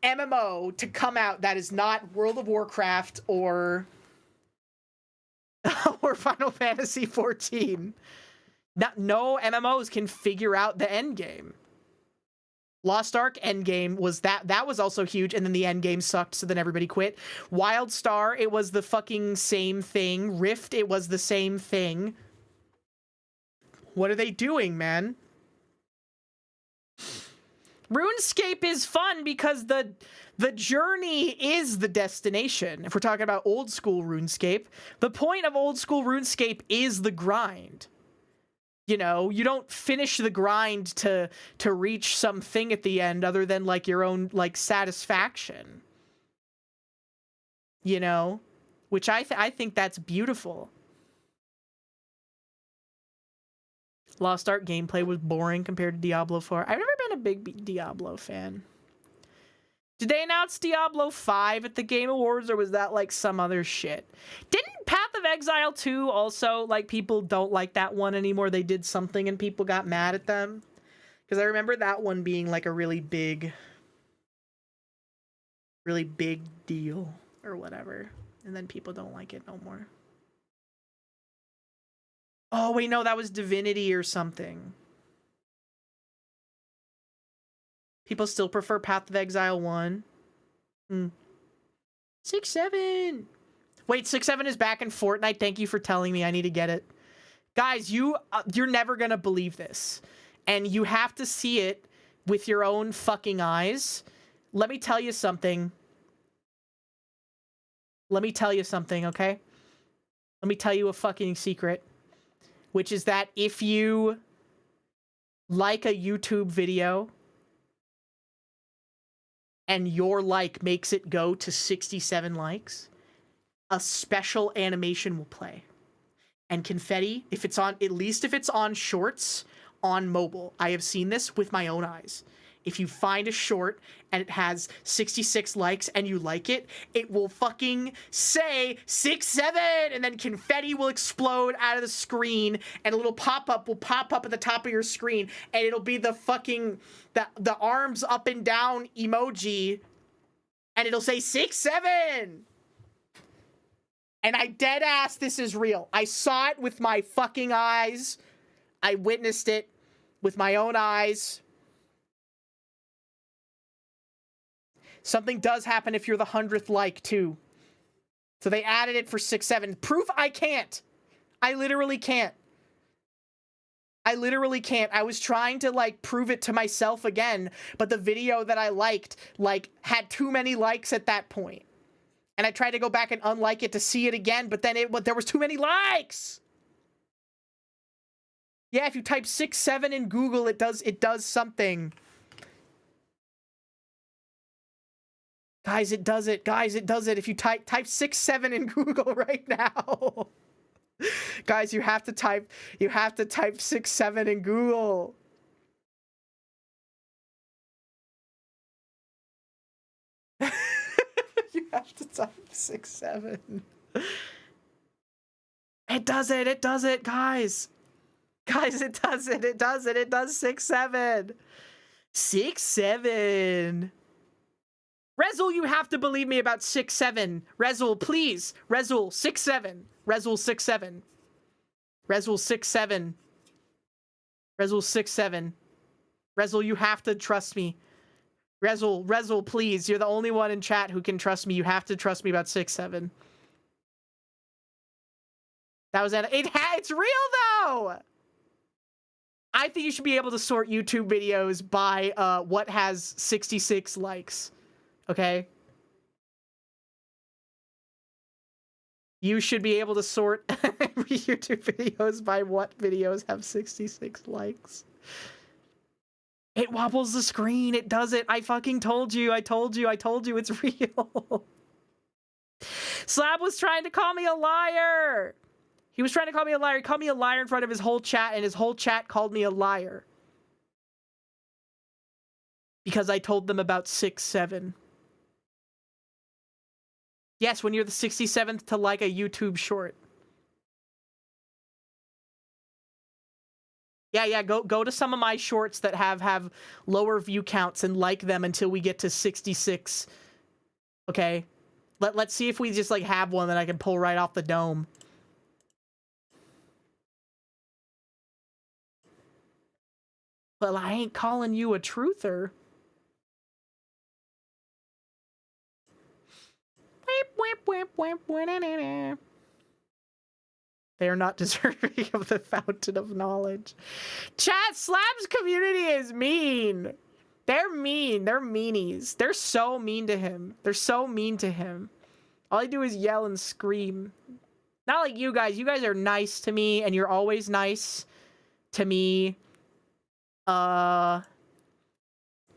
Speaker 1: MMO to come out that is not World of Warcraft or Final Fantasy XIV. No MMOs can figure out the endgame. Lost Ark endgame was that was also huge, and then the endgame sucked, so then everybody quit. WildStar, it was the fucking same thing. Rift, it was the same thing. What are they doing, man? RuneScape is fun because the journey is the destination. If we're talking about old school RuneScape, the point of old school RuneScape is the grind. You know, you don't finish the grind to reach something at the end other than like your own like satisfaction. You know, which I think that's beautiful. Lost Ark gameplay was boring compared to Diablo 4. I've never been a big Diablo fan. Did they announce Diablo 5 at the Game Awards, or was that like some other shit? Didn't Path of Exile 2 also, like, people don't like that one anymore? They did something and people got mad at them? Because I remember that one being like a really big deal or whatever. And then people don't like it no more. Oh, wait, no, that was Divinity or something. People still prefer Path of Exile 1. 6-7. Wait, 6-7 is back in Fortnite. Thank you for telling me. I need to get it. Guys, you're never going to believe this. And you have to see it with your own fucking eyes. Let me tell you something. Let me tell you something, okay? Let me tell you a fucking secret. Which is that if you like a YouTube video and your like makes it go to 67 likes, a special animation will play. And confetti, if it's on, at least if it's on shorts on mobile, I have seen this with my own eyes. If you find a short and it has 66 likes and you like it, it will fucking say 6-7, and then confetti will explode out of the screen, and a little pop-up will pop up at the top of your screen, and it'll be the fucking, the arms up and down emoji, and it'll say 6-7. And I dead ass, this is real. I saw it with my fucking eyes. I witnessed it with my own eyes. Something does happen if you're the 100th like, too. So they added it for 6-7. Proof I can't. I literally can't. I literally can't. I was trying to, like, prove it to myself again, but the video that I liked, like, had too many likes at that point. And I tried to go back and unlike it to see it again, but then there was too many likes! Yeah, if you type 6-7 in Google, it does something. Guys, it does it. Guys, it does it. If you type 6-7 in Google right now. Guys, you have to type 6-7 in Google. You have to type 6-7. It does it. It does it, guys. Guys, it does it. It does it. It does 6-7. 6-7. Rezul, you have to believe me about 6-7. Rezul, please. Rezul, 6-7. Rezul, 6-7. Rezul, 6-7. Rezul, 6-7. Rezul, you have to trust me. Rezul, please. You're the only one in chat who can trust me. You have to trust me about 6-7. That was it. It's real, though! I think you should be able to sort YouTube videos by what has 66 likes. Okay? You should be able to sort YouTube videos by what videos have 66 likes. It wobbles the screen. It does it. I fucking told you. I told you. I told you it's real. Slab was trying to call me a liar. He was trying to call me a liar. He called me a liar in front of his whole chat, and his whole chat called me a liar. Because I told them about 6-7. Yes, when you're the 67th to like a YouTube short. Yeah, go to some of my shorts that have lower view counts and like them until we get to 66. Okay? Let's see if we just, like, have one that I can pull right off the dome. Well, I ain't calling you a truther. They are not deserving of the fountain of knowledge. Chat, Slab's community is mean. They're mean. They're meanies. They're so mean to him. They're so mean to him. All I do is yell and scream. Not like you guys. You guys are nice to me, and you're always nice to me. And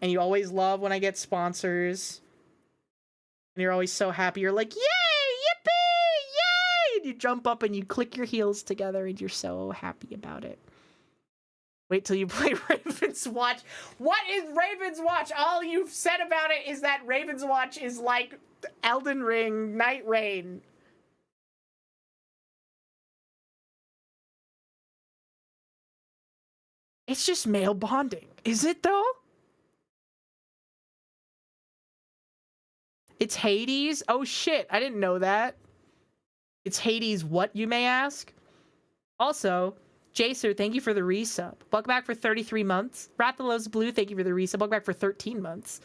Speaker 1: you always love when I get sponsors. And you're always so happy. You're like, yay, yippee, yay! And you jump up and you click your heels together and you're so happy about it. Wait till you play Raven's Watch. What is Raven's Watch? All you've said about it is that Raven's Watch is like Elden Ring, Night Rain. It's just male bonding. Is it though? It's Hades? Oh shit, I didn't know that. It's Hades what, you may ask? Also, Jacer, thank you for the resub. Welcome back for 33 months. Rathalos Blue, thank you for the resub. Welcome back for 13 months.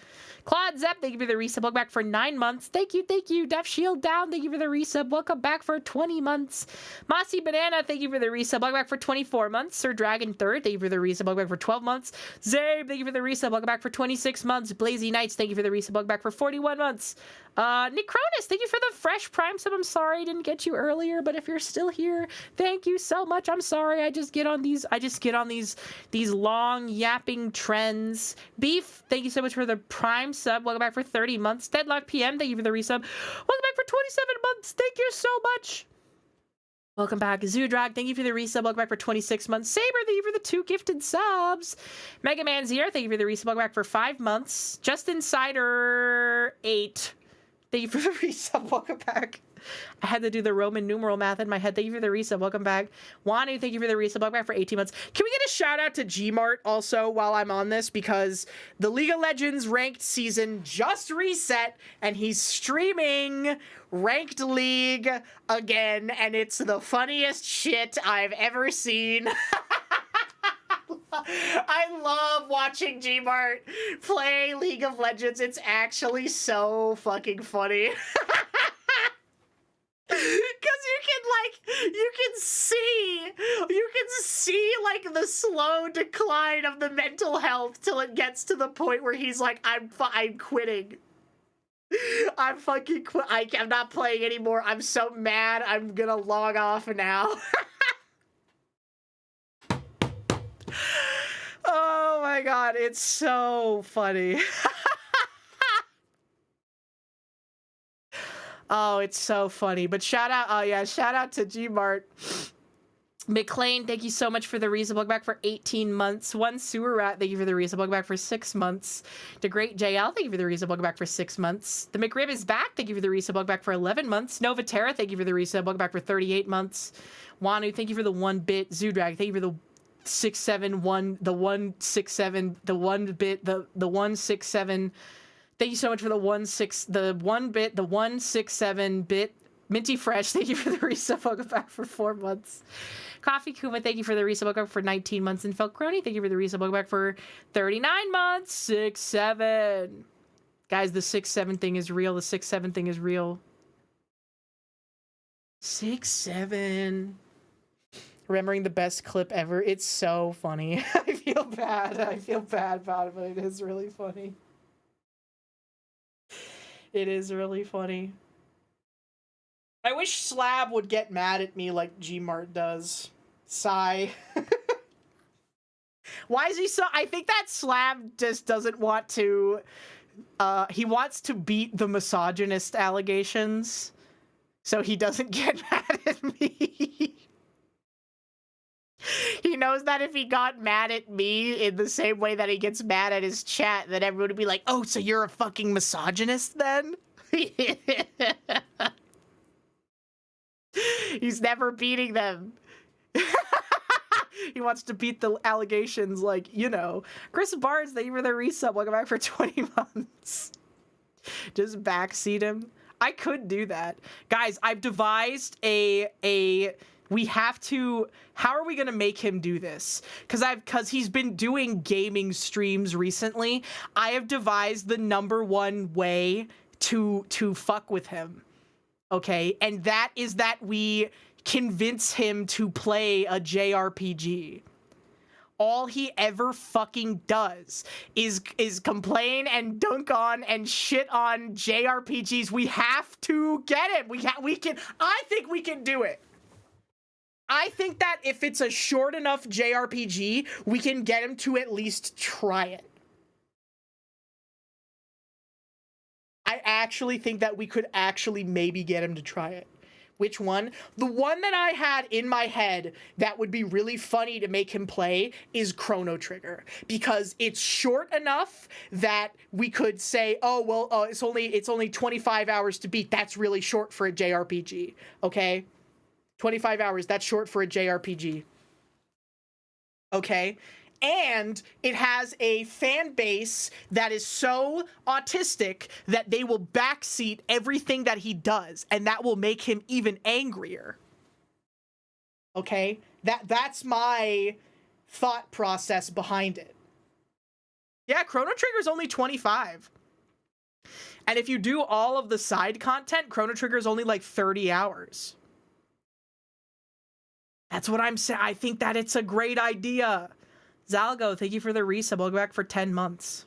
Speaker 1: Claude Zepp, thank you for the resub. Welcome back for 9 months. Thank you, thank you. Def Shield Down, thank you for the resub. Welcome back for 20 months. Mossy Banana, thank you for the resub. Welcome back for 24 months. Sir Dragon Third, thank you for the resub. Welcome back for 12 months. Zabe, thank you for the resub. Welcome back for 26 months. Blazy Knights, thank you for the resub. Welcome back for 41 months. Nick Cronus, thank you for the fresh Prime sub. I'm sorry I didn't get you earlier, but if you're still here, thank you so much. I'm sorry. I just get on these long yapping trends. Beef, thank you so much for the Prime sub. Welcome back for 30 months. Deadlock PM, thank you for the resub. Welcome back for 27 months. Thank you so much. Welcome back. Zoodrag, thank you for the resub. Welcome back for 26 months. Saber, thank you for the 2 gifted subs. Mega Man Zero, thank you for the resub. Welcome back for 5 months. Just Insider 8. Thank you for the resub. Welcome back. I had to do the Roman numeral math in my head. Thank you for the resub. Welcome back. Wanu, thank you for the resub. Welcome back for 18 months. Can we get a shout out to Gmart also while I'm on this? Because the League of Legends ranked season just reset and he's streaming Ranked League again. And it's the funniest shit I've ever seen. I love watching Gmart play League of Legends. It's actually so fucking funny. Because you can see like the slow decline of the mental health till it gets to the point where he's like, I'm quitting. I'm fucking I'm not playing anymore. I'm so mad. I'm gonna log off now. Oh my god, it's so funny. Oh, it's so funny. But shout out, oh yeah, shout out to Gmart. McLean, thank you so much for the resub back for 18 months. One Sewer Rat, thank you for the resub back for 6 months. The Great JL, thank you for the resub back for 6 months. The McRib is back, thank you for the resub back for 11 months. Nova Terra, thank you for the resub back for 38 months. Wanu, thank you for the 1-bit. Zoodrag, thank you for the 671, the 167, the 1-bit, the 167. Thank you so much for the 1-bit, the 167-bit. Minty Fresh, thank you for the resub back for 4 months. Coffee Kuma, thank you for the resub back for 19 months. And Felcrony, thank you for the resub back for 39 months. 6-7. Guys, the 6-7 thing is real. The 6-7 thing is real. 6-7. Remembering the best clip ever. It's so funny. I feel bad. I feel bad about it, but it is really funny. It is really funny. I wish Slab would get mad at me like Gmart does. Sigh. Why is he so... I think that Slab just doesn't want to... he wants to beat the misogynist allegations, so he doesn't get mad at me. He knows that if he got mad at me in the same way that he gets mad at his chat, then everyone would be like, oh, so you're a fucking misogynist then? He's never beating them. He wants to beat the allegations, like, you know. Chris Barnes, thank you for the resub. Welcome back for 20 months. Just backseat him. I could do that. Guys, I've devised we have to... How are we gonna make him do this? Because he's been doing gaming streams recently. I have devised the #1 way to fuck with him. Okay? And that is that we convince him to play a JRPG. All he ever fucking does is complain and dunk on and shit on JRPGs. We have to get him. We can... I think we can do it. I think that if it's a short enough JRPG, we can get him to at least try it. I actually think that we could actually maybe get him to try it. Which one? The one that I had in my head that would be really funny to make him play is Chrono Trigger, because it's short enough that we could say, oh, well, it's only 25 hours to beat. That's really short for a JRPG, okay? 25 hours, that's short for a JRPG. Okay? And it has a fan base that is so autistic that they will backseat everything that he does, and that will make him even angrier. Okay? That's my thought process behind it. Yeah, Chrono Trigger is only 25. And if you do all of the side content, Chrono Trigger is only like 30 hours. That's what I'm saying. I think that it's a great idea. Zalgo, thank you for the resub. I'll go back for 10 months.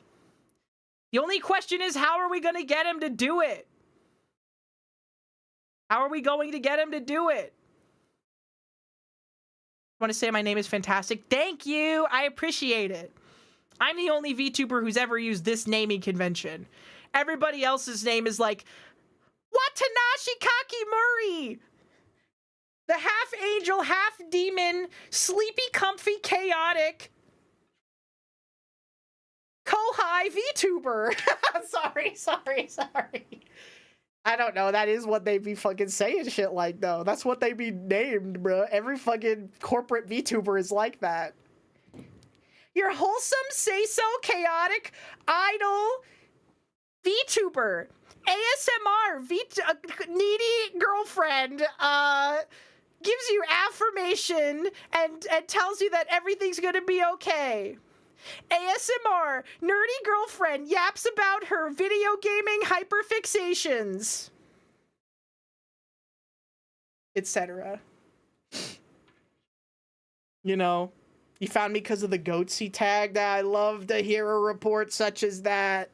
Speaker 1: The only question is, how are we going to get him to do it? How are we going to get him to do it? I want to say my name is fantastic. Thank you. I appreciate it. I'm the only VTuber who's ever used this naming convention. Everybody else's name is like, Watanashi Kakimori! The half-angel, half-demon, sleepy, comfy, chaotic, Kohai VTuber. Sorry. I don't know. That is what they be fucking saying shit like, though. That's what they be named, bro. Every fucking corporate VTuber is like that. You're wholesome, say-so, chaotic, idle VTuber. ASMR, needy girlfriend, gives you affirmation and tells you that everything's gonna be okay. ASMR, nerdy girlfriend, yaps about her video gaming hyperfixations, etc. You know, you found me because of the goatsy tag. That I love to hear a report such as that.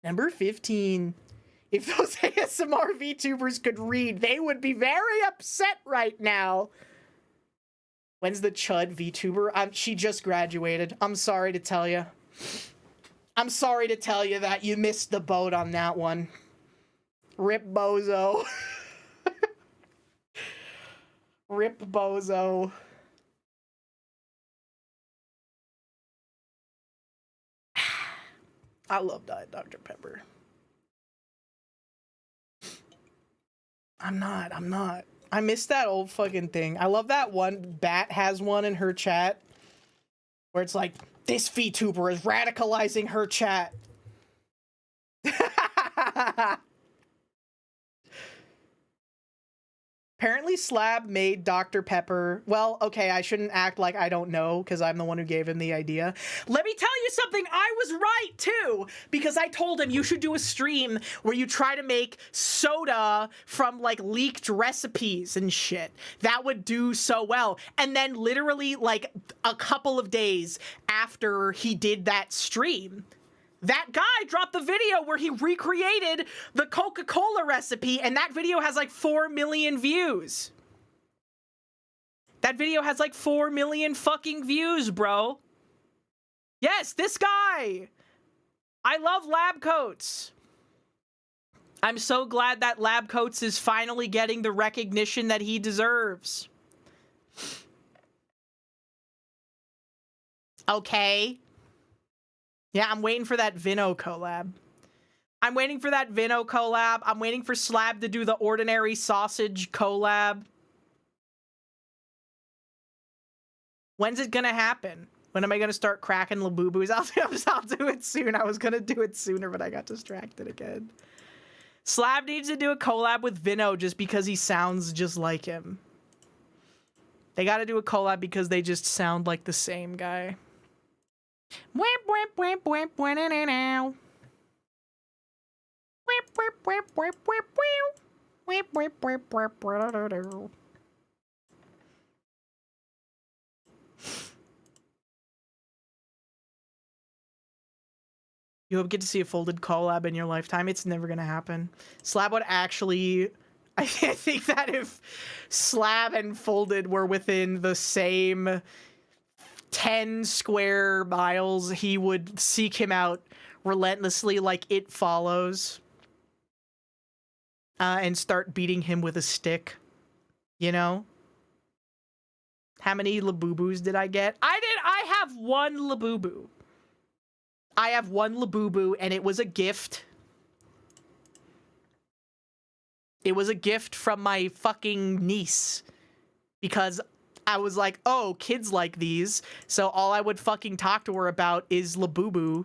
Speaker 1: Number 15. If those ASMR VTubers could read, they would be very upset right now. When's the Chud VTuber? She just graduated. I'm sorry to tell you. I'm sorry to tell you that you missed the boat on that one. Rip Bozo. Rip Bozo. I love Diet Dr. Pepper. I'm not. I miss that old fucking thing. I love that one. Bat has one in her chat where it's like, this VTuber is radicalizing her chat. Apparently Slab made Dr. Pepper. Well, okay, I shouldn't act like I don't know because I'm the one who gave him the idea. Let me tell you something. I was right too, because I told him you should do a stream where you try to make soda from like leaked recipes and shit. That would do so well. And then literally like a couple of days after he did that stream, that guy dropped the video where he recreated the Coca-Cola recipe, and that video has like 4 million views. That video has like 4 million fucking views, bro. Yes, this guy. I love Lab Coats. I'm so glad that Lab Coats is finally getting the recognition that he deserves. Okay. Yeah, I'm waiting for that Vino collab. I'm waiting for Slab to do the ordinary sausage collab. When's it gonna happen? When am I gonna start cracking Labubu's? I'll do it soon. I was gonna do it sooner, but I got distracted again. Slab needs to do a collab with Vino just because he sounds just like him. They gotta do a collab because they just sound like the same guy. You hope get to see a folded collab in your lifetime. It's never gonna happen. Slab would actually... I think that if Slab and Folded were within the same 10 square miles, he would seek him out relentlessly like It Follows. And start beating him with a stick. You know? How many Labubus did I get? I have one Labubu. I have one Labubu, and it was a gift. It was a gift from my fucking niece. Because I was like, oh, kids like these. So all I would fucking talk to her about is Labubu.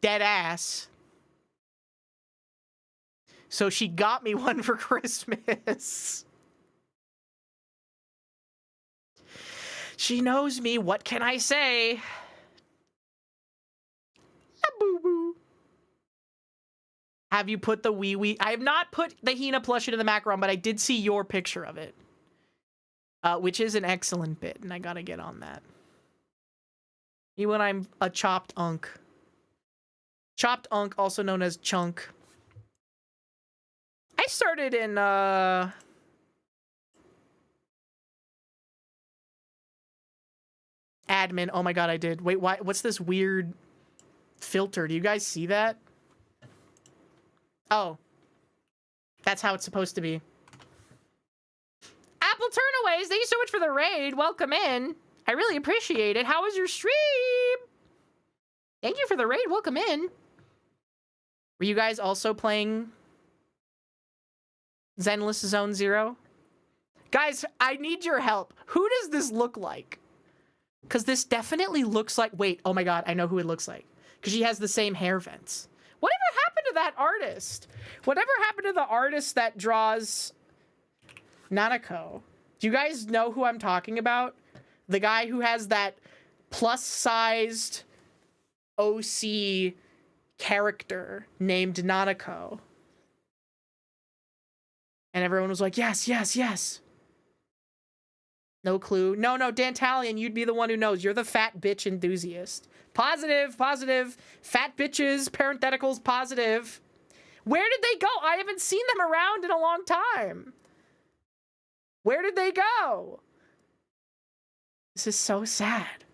Speaker 1: Dead ass. So she got me one for Christmas. She knows me. What can I say? Labubu. Have you put the wee wee? I have not put the Hina plushie to the macaron, but I did see your picture of it. Which is an excellent bit, and I gotta get on that. Me when I'm a chopped unk. Chopped unk, also known as chunk. I started in, admin. Oh my god, I did. Wait, why? What's this weird filter? Do you guys see that? Oh. That's how it's supposed to be. Apple Turnaways, thank you so much for the raid. Welcome in. I really appreciate it. How was your stream? Thank you for the raid. Welcome in. Were you guys also playing Zenless Zone Zero? Guys, I need your help. Who does this look like? Because this definitely looks like... Wait, oh my god, I know who it looks like. Because she has the same hair vents. Whatever happened to that artist? Whatever happened to the artist that draws Nanako? Do you guys know who I'm talking about? The guy who has that plus-sized OC character named Nanako. And everyone was like, yes, yes, yes. No clue. No, Dantalion, you'd be the one who knows. You're the fat bitch enthusiast. Positive, positive. Fat bitches, parentheticals, positive. Where did they go? I haven't seen them around in a long time. Where did they go? This is so sad.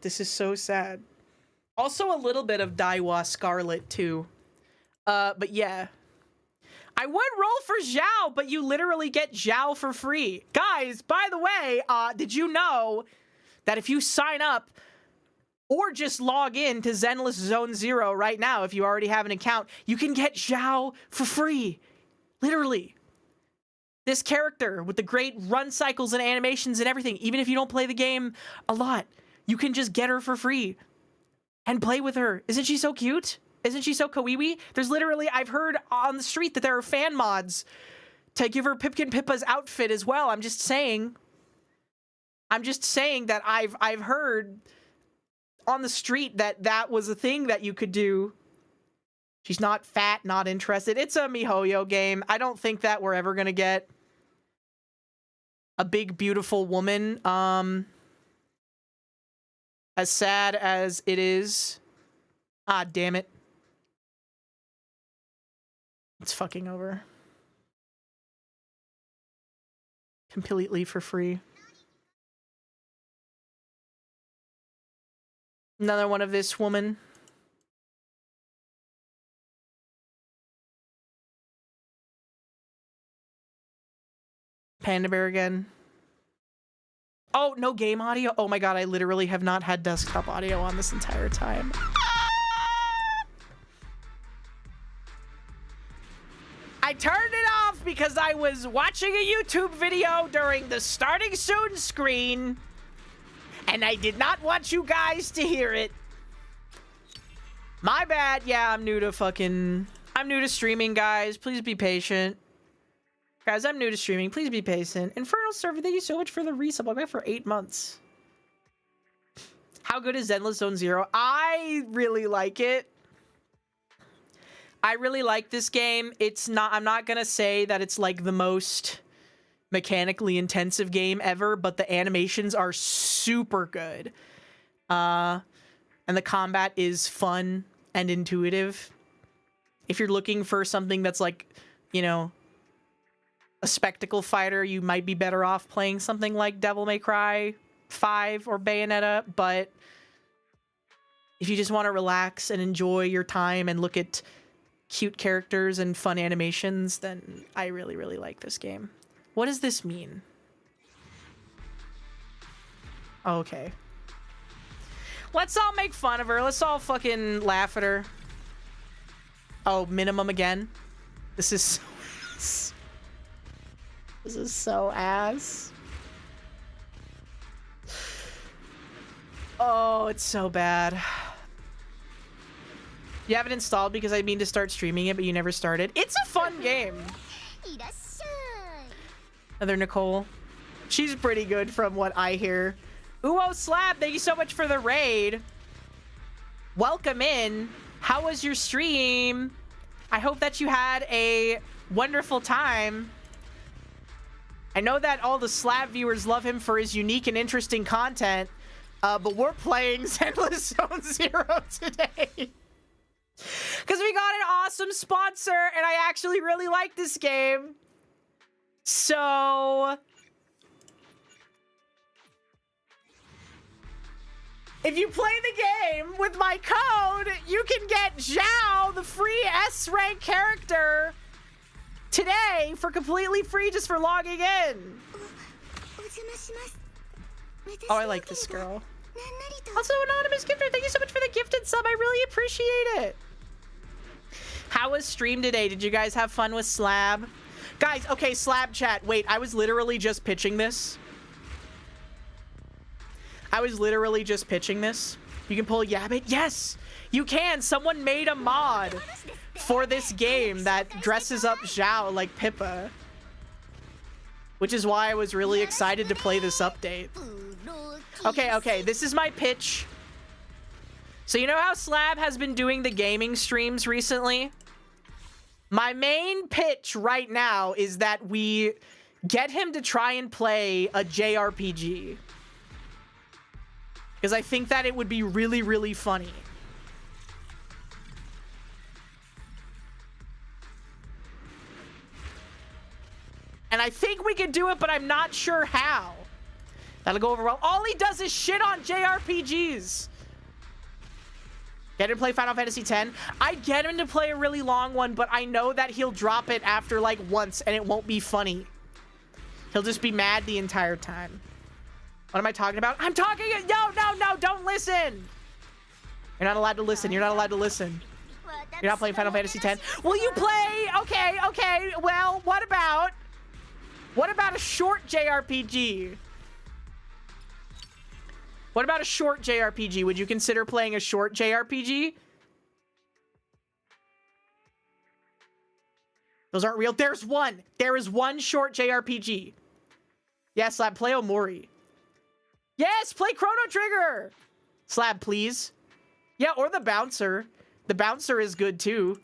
Speaker 1: This is so sad. Also a little bit of Daiwa Scarlet, too. But yeah. I would roll for Zhao, but you literally get Zhao for free. Guys, by the way, did you know that if you sign up or just log in to Zenless Zone Zero right now, if you already have an account, you can get Zhao for free. Literally. This character with the great run cycles and animations and everything, even if you don't play the game a lot, you can just get her for free and play with her. Isn't she so cute? Isn't she so kawaii? There's literally, I've heard on the street that there are fan mods to give her Pipkin Pippa's outfit as well. I'm just saying that I've heard on the street that that was a thing that you could do. She's not fat, not interested. It's a MiHoYo game. I don't think that we're ever gonna get a big, beautiful woman. As sad as it is. Ah, damn it. It's fucking over. Completely for free. Another one of this woman. Panda Bear again. Oh, no game audio? Oh my god, I literally have not had desktop audio on this entire time. I turned it off because I was watching a YouTube video during the starting soon screen, and I did not want you guys to hear it. My bad. Yeah, I'm new to streaming, guys. Please be patient. Guys, I'm new to streaming. Please be patient. Infernal Server, thank you so much for the resub. I'm back for 8 months. How good is Zenless Zone Zero? I really like it. I really like this game. I'm not gonna say that it's like the most mechanically intensive game ever, but the animations are super good. And the combat is fun and intuitive. If you're looking for something that's like, you know, a spectacle fighter, you might be better off playing something like Devil May Cry 5 or Bayonetta, but if you just want to relax and enjoy your time and look at cute characters and fun animations, then I really, really like this game. What does this mean? Oh, okay. Let's all make fun of her. Let's all fucking laugh at her. Oh, minimum again? This is so... This is so ass. Oh, it's so bad. You have it installed because I mean to start streaming it, but you never started. It's a fun game. Another Nicole. She's pretty good from what I hear. Uwo Slab, thank you so much for the raid. Welcome in. How was your stream? I hope that you had a wonderful time. I know that all the Slab viewers love him for his unique and interesting content, but we're playing Zenless Zone Zero today. Because we got an awesome sponsor, and I actually really like this game. So... if you play the game with my code, you can get Zhao, the free S-rank character, today for completely free just for logging in. Oh, I like this girl. Also, Anonymous Gifter, thank you so much for the gifted sub. I really appreciate it. How was stream today? Did you guys have fun with Slab? Guys, okay, Slab chat. Wait, I was literally just pitching this. You can pull Yabbit. Yes, you can. Someone made a mod for this game that dresses up Zhao like Pippa, which is why I was really excited to play this update. Okay, this is my pitch. So you know how Slab has been doing the gaming streams recently? My main pitch right now is that we get him to try and play a JRPG. Because I think that it would be really, really funny. And I think we can do it, but I'm not sure how. That'll go over well. All he does is shit on JRPGs. Get him to play Final Fantasy X. I'd get him to play a really long one, but I know that he'll drop it after like once and it won't be funny. He'll just be mad the entire time. What am I talking about? I'm talking. No, don't listen. You're not allowed to listen. You're not allowed to listen. You're not playing Final Fantasy X. Will you play? Okay. Well, what about a short JRPG? What about a short JRPG? Would you consider playing a short JRPG? Those aren't real. There's one. There is one short JRPG. Yes, Slab, play Omori. Yes, play Chrono Trigger. Slab, please. Yeah, or the Bouncer. The Bouncer is good too.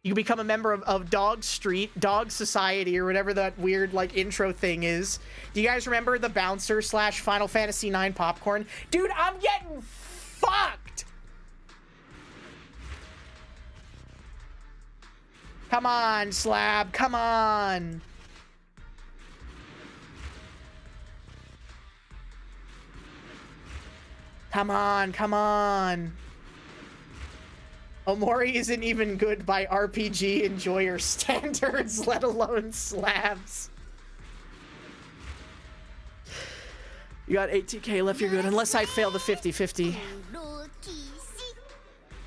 Speaker 1: You can become a member of Dog Street, Dog Society, or whatever that weird like intro thing is. Do you guys remember the Bouncer / Final Fantasy IX popcorn? Dude, I'm getting fucked. Come on, Slab. Come on. Come on, come on. Omori isn't even good by RPG enjoyer standards, let alone Slabs. You got 18k left, you're good. Unless I fail the 50-50.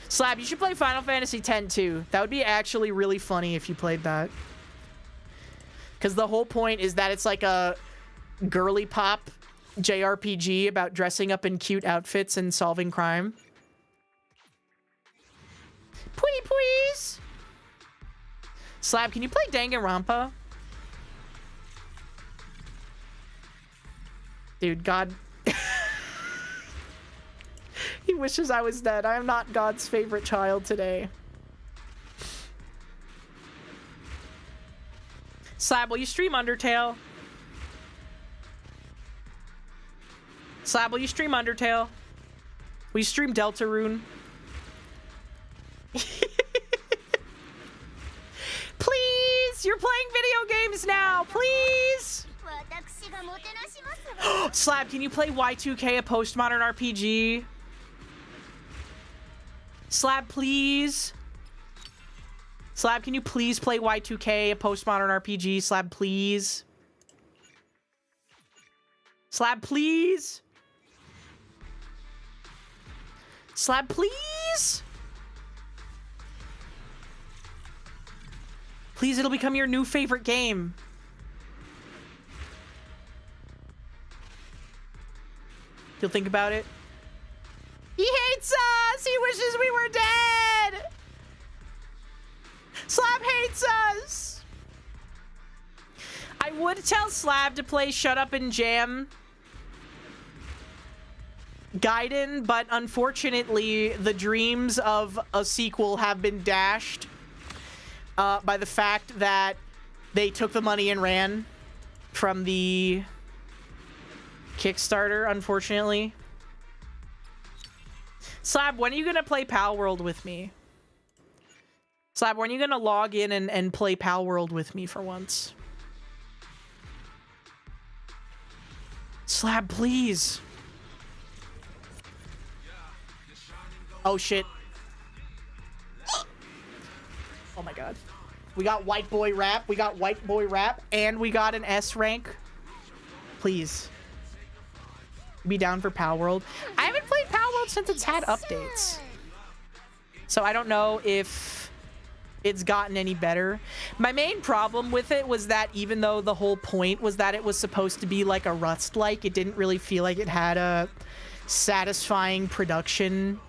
Speaker 1: Slab, you should play Final Fantasy X too. That would be actually really funny if you played that. Because the whole point is that it's like a girly pop JRPG about dressing up in cute outfits and solving crime. Please. Slab, can you play Danganronpa? Dude, God. He wishes I was dead. I am not God's favorite child today. Slab, will you stream Undertale? Slab, will you stream Undertale? Will you stream Deltarune? Please! You're playing video games now! Please! Slab, can you play Y2K, a postmodern RPG? Slab, please? Slab, can you please play Y2K, a postmodern RPG? Slab, please? Slab, please? Slab, please? Please, it'll become your new favorite game. You'll think about it. He hates us! He wishes we were dead! Slab hates us! I would tell Slab to play Shut Up and Jam Gaiden, but unfortunately, the dreams of a sequel have been dashed by the fact that they took the money and ran from the Kickstarter, unfortunately. Slab, when are you gonna play Pal World with me? Slab, when are you gonna log in and play Pal World with me for once? Slab, please. Oh, shit. Oh my god. We got White Boy Rap, we got White Boy Rap, and we got an S rank. Please. Be down for Pal World. I haven't played Pal World since it's had updates. So I don't know if it's gotten any better. My main problem with it was that even though the whole point was that it was supposed to be like a Rust-like, it didn't really feel like it had a satisfying production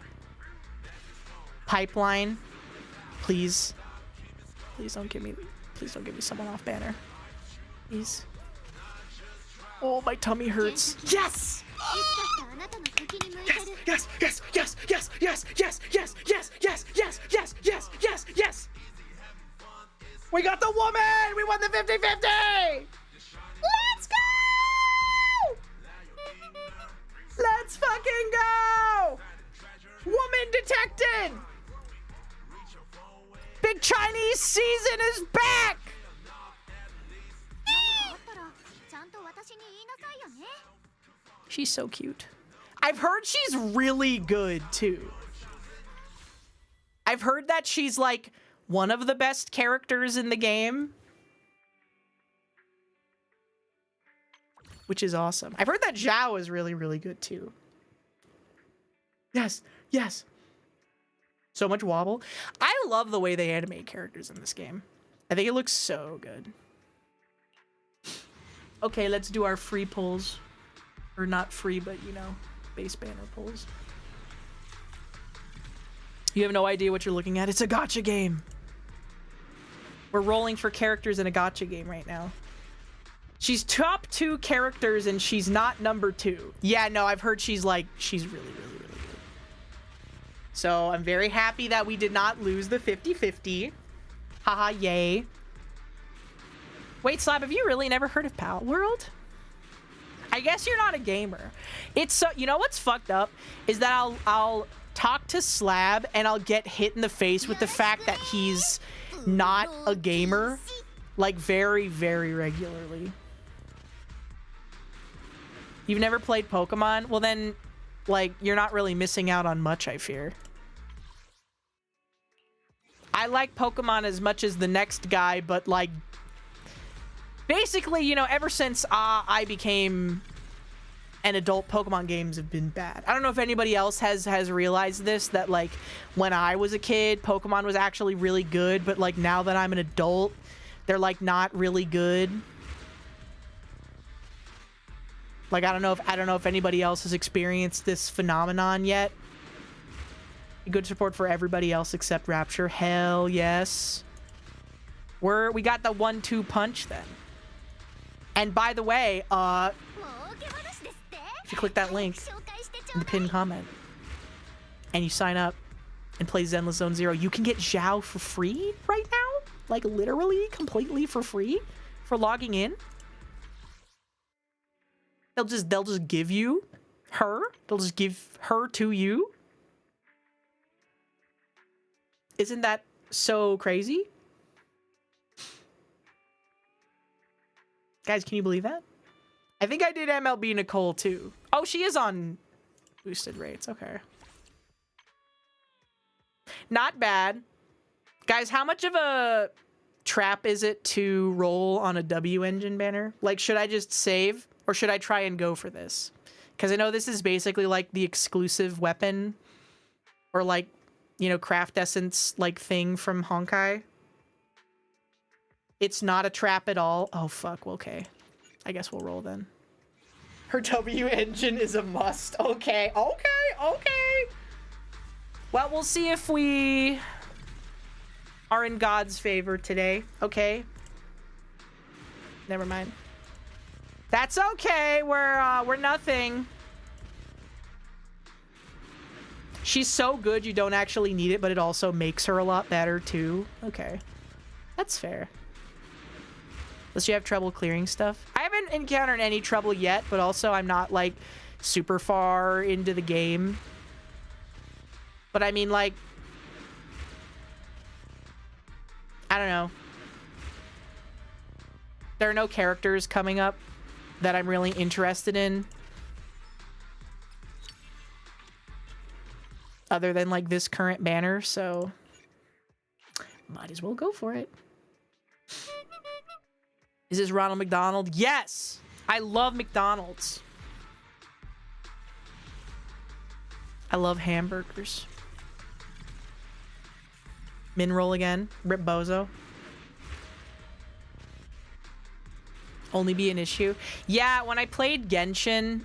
Speaker 1: pipeline. Please. Please don't give me someone off banner. Please. Oh, my tummy hurts. Yes! Yes, yes, yes, yes, yes, yes, yes, yes, yes, yes, yes, yes, yes, yes. We got the woman! We won the 50-50! Let's go! Let's fucking go! Woman detected! Big Chinese season is back! She's so cute. I've heard she's really good, too. I've heard that she's, like, one of the best characters in the game. which is awesome. I've heard that Zhao is really, really good too. Yes, yes. So much wobble. I love the way they animate characters in this game. I think it looks so good. Okay, let's do our free pulls. Or not free, but you know, base banner pulls. You have no idea what you're looking at. It's a gacha game. We're rolling for characters in a gacha game right now. She's top 2 characters and she's not number 2. Yeah, no, I've heard she's really, really, really good. So I'm very happy that we did not lose the 50-50. Haha, yay. Wait, Slab, have you really never heard of Pal World? I guess you're not a gamer. It's so, you know what's fucked up is that I'll talk to Slab and I'll get hit in the face with the fact that he's not a gamer, like very, very regularly. You've never played Pokemon? Well then, like, you're not really missing out on much, I fear. I like Pokemon as much as the next guy, but like, basically, you know, ever since I became an adult, Pokemon games have been bad. I don't know if anybody else has realized this, that like when I was a kid, Pokemon was actually really good, but like now that I'm an adult, they're like not really good. Like I don't know if anybody else has experienced this phenomenon yet. Good support for everybody else except Rapture. Hell yes. We got the 1-2 punch then. And by the way, if you click that link in the pinned comment and you sign up and play Zenless Zone Zero, you can get Zhao for free right now. Like literally completely for free for logging in. They'll just give you her. They'll just give her to you. Isn't that so crazy? Guys, can you believe that? I think I did MLB Nicole too. Oh, she is on boosted rates. Okay. Not bad. Guys, how much of a trap is it to roll on a W engine banner? Like, should I just save or should I try and go for this? Because I know this is basically like the exclusive weapon or like, you know, craft essence like thing from Honkai. It's not a trap at all. Oh, fuck. Okay. I guess we'll roll then. Her W engine is a must. Okay. Okay. Well, we'll see if we are in God's favor today. Okay. Never mind. That's okay. We're nothing. She's so good you don't actually need it, but it also makes her a lot better too. Okay. That's fair. Unless you have trouble clearing stuff. I haven't encountered any trouble yet, but also I'm not like super far into the game. But I mean, like, I don't know. There are no characters coming up that I'm really interested in. Other than like this current banner, so might as well go for it. Is this Ronald McDonald? Yes! I love McDonald's. I love hamburgers. Min roll again. Rip Bozo. Only be an issue. Yeah, when I played Genshin,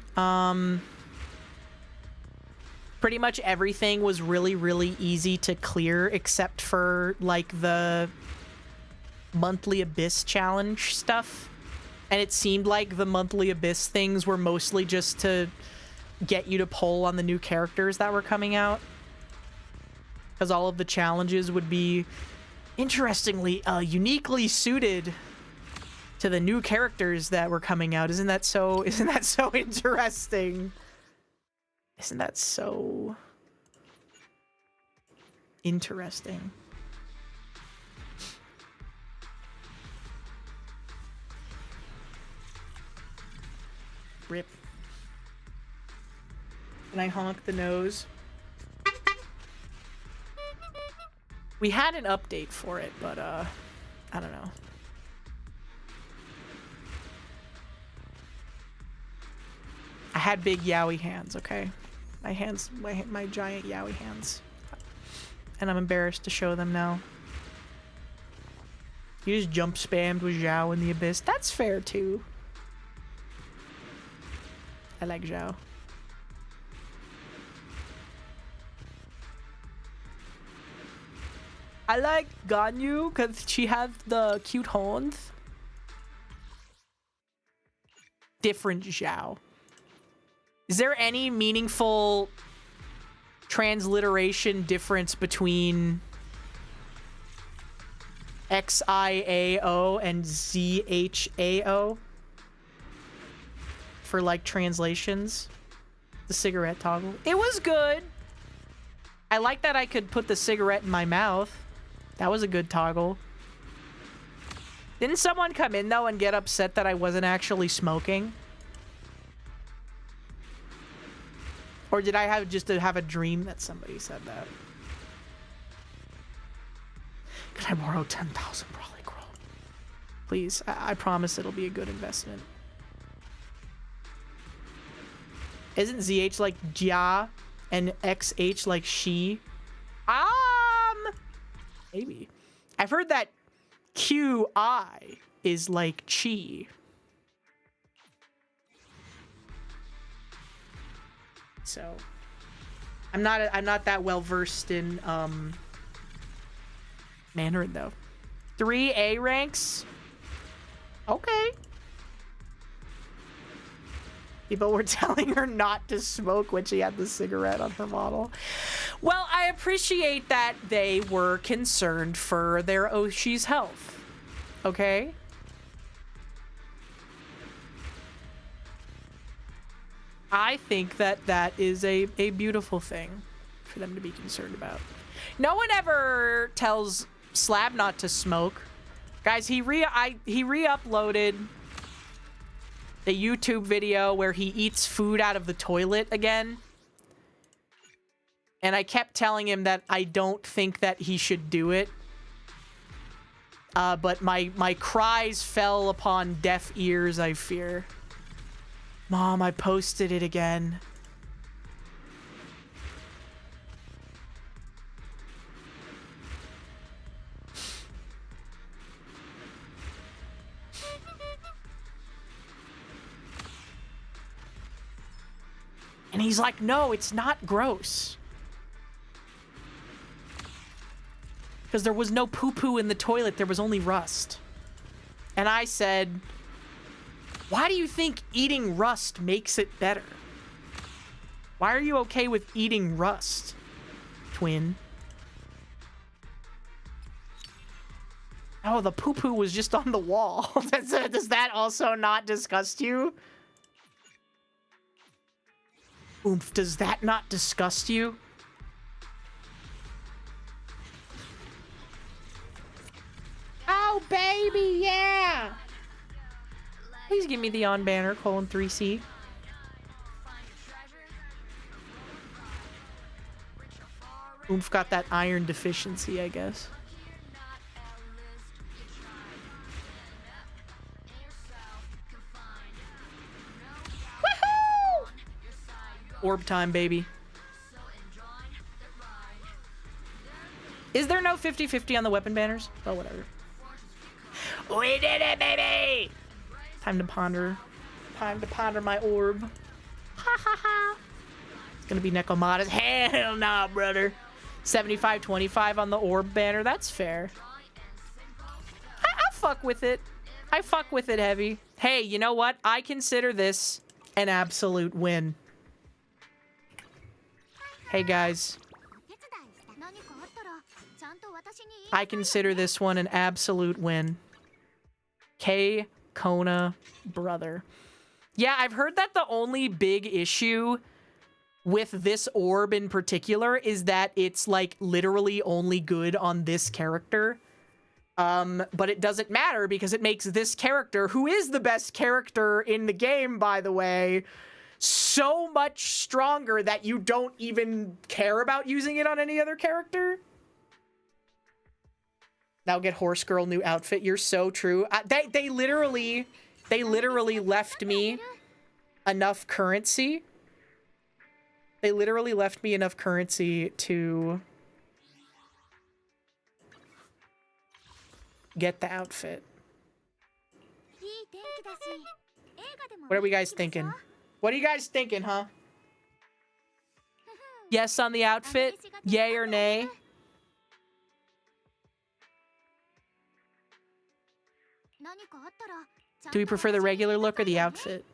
Speaker 1: pretty much everything was really, really easy to clear except for like the monthly Abyss challenge stuff. And it seemed like the monthly Abyss things were mostly just to get you to poll on the new characters that were coming out. Because all of the challenges would be, interestingly, uniquely suited to the new characters that were coming out. Isn't that so interesting? Isn't that so interesting? Rip. Can I honk the nose? We had an update for it, but I don't know. had big yaoi hands, okay? My hands, my giant yaoi hands. And I'm embarrassed to show them now. You just jump spammed with Zhao in the abyss. That's fair too. I like Zhao. I like Ganyu because she has the cute horns. Different Zhao. Is there any meaningful transliteration difference between XIAO and ZHAO for like translations? The cigarette toggle. It was good. I like that I could put the cigarette in my mouth. That was a good toggle. Didn't someone come in though and get upset that I wasn't actually smoking? Or did I have a dream that somebody said that? Can I borrow 10,000 Brawly Crow? Please, I promise it'll be a good investment. Isn't ZH like Jia and XH like she? Maybe. I've heard that QI is like chi. So I'm not that well versed in Mandarin though. 3 A ranks. Okay. People were telling her not to smoke when she had the cigarette on her model. Well, I appreciate that they were concerned for their Oshi's health. Okay? I think that that is a beautiful thing for them to be concerned about. No one ever tells Slab not to smoke. Guys, he re-uploaded the YouTube video where he eats food out of the toilet again. And I kept telling him that I don't think that he should do it. But my cries fell upon deaf ears, I fear. Mom, I posted it again. And he's like, no, it's not gross. Because there was no poo-poo in the toilet, there was only rust. And I said, why do you think eating rust makes it better? Why are you okay with eating rust, twin? Oh, the poo-poo was just on the wall. Does that also not disgust you? Oomph, does that not disgust you? Oh, baby, yeah! Please give me the on banner, :3C. Oomph got that iron deficiency, I guess. Woohoo! Orb time, baby. Is there no 50-50 on the weapon banners? Oh, whatever. We did it, baby! Time to ponder. Time to ponder my orb. Ha ha ha. It's gonna be Nekomadas. Hell nah, brother. 75-25 on the orb banner. That's fair. I fuck with it. I fuck with it heavy. Hey, you know what? I consider this an absolute win. Hey, guys. I consider this one an absolute win. K. Kona brother. Yeah, I've heard that the only big issue with this orb in particular is that it's like literally only good on this character. But it doesn't matter because it makes this character, who is the best character in the game, by the way, so much stronger that you don't even care about using it on any other character. Now get Horse Girl new outfit. You're so true. They literally left me enough currency. They literally left me enough currency to get the outfit. What are we guys thinking? What are you guys thinking, huh? Yes on the outfit? Yay or nay? Do we prefer the regular look or the outfit?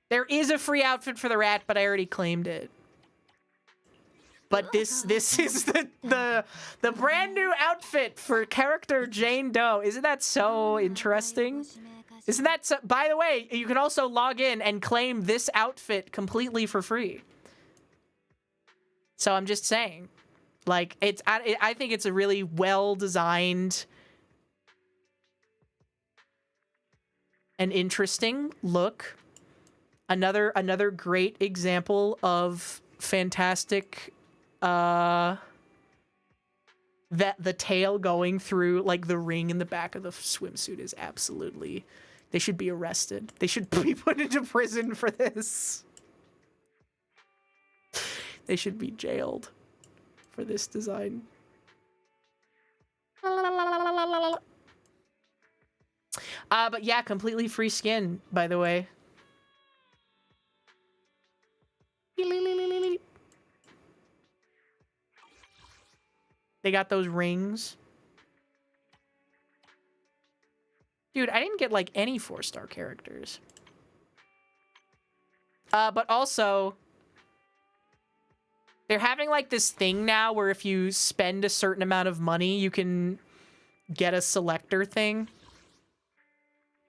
Speaker 1: There is a free outfit for the rat, but I already claimed it. But this is the brand new outfit for character Jane Doe. Isn't that so interesting? Isn't that so, by the way, you can also log in and claim this outfit completely for free. So I'm just saying, like, I think it's a really well designed and interesting look. Another great example of fantastic that the tail going through like the ring in the back of the swimsuit is absolutely, they should be arrested. They should be put into prison for this. They should be jailed for this design. But yeah, completely free skin, by the way. They got those rings. Dude, I didn't get like any 4-star characters. But also, they're having like this thing now where if you spend a certain amount of money, you can get a selector thing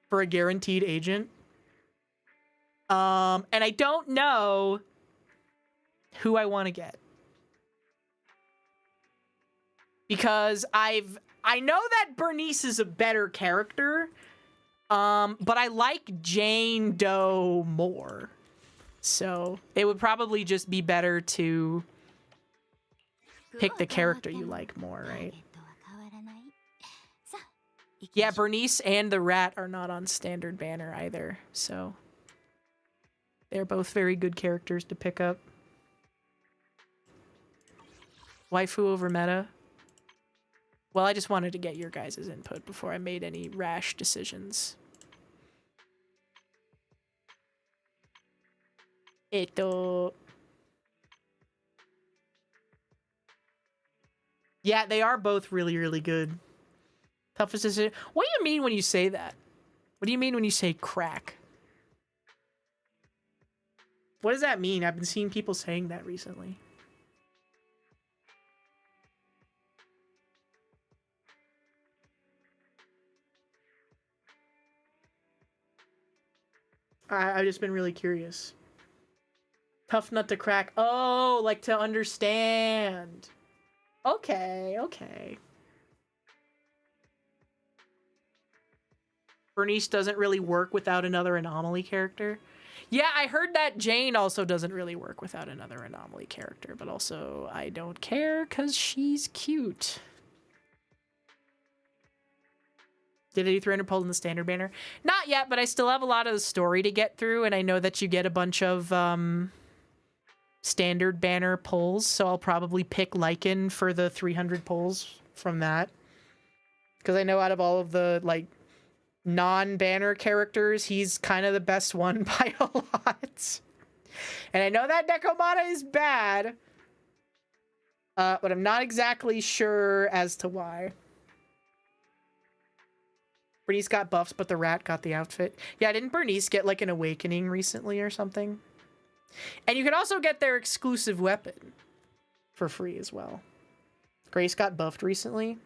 Speaker 1: for a guaranteed agent. And I don't know who I want to get. Because I know that Bernice is a better character, but I like Jane Doe more. So it would probably just be better to pick the character you like more, right? Yeah, Bernice and the rat are not on standard banner either, so they're both very good characters to pick up. Waifu over meta? Well, I just wanted to get your guys' input before I made any rash decisions. Yeah, they are both really, really good. Toughest decision. What do you mean when you say that? What do you mean when you say crack? What does that mean? I've been seeing people saying that recently. I've just been really curious. Tough nut to crack. Oh, like to understand. Okay, okay. Bernice doesn't really work without another anomaly character. Yeah, I heard that Jane also doesn't really work without another anomaly character, but also I don't care because she's cute. Did I do 300 pulls in the standard banner? Not yet, but I still have a lot of the story to get through, and I know that you get a bunch of standard banner pulls, so I'll probably pick Lycan for the 300 pulls from that. Because I know out of all of the, like, non-banner characters, he's kind of the best one by a lot. And I know that Nekomata is bad, but I'm not exactly sure as to why. Bernice got buffs, but the rat got the outfit. Yeah, didn't Bernice get like an awakening recently or something? And you can also get their exclusive weapon for free as well. Grace got buffed recently.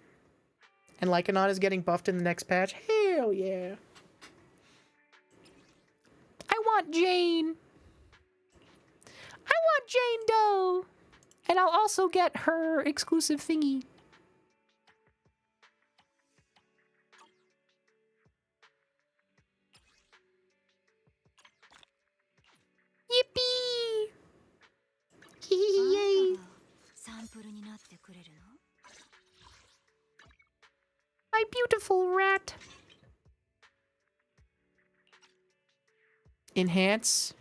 Speaker 1: And Lycanon is getting buffed in the next patch. Hell yeah. I want Jane. I want Jane Doe. And I'll also get her exclusive thingy. Yippee! Yay! My beautiful rat. Enhance.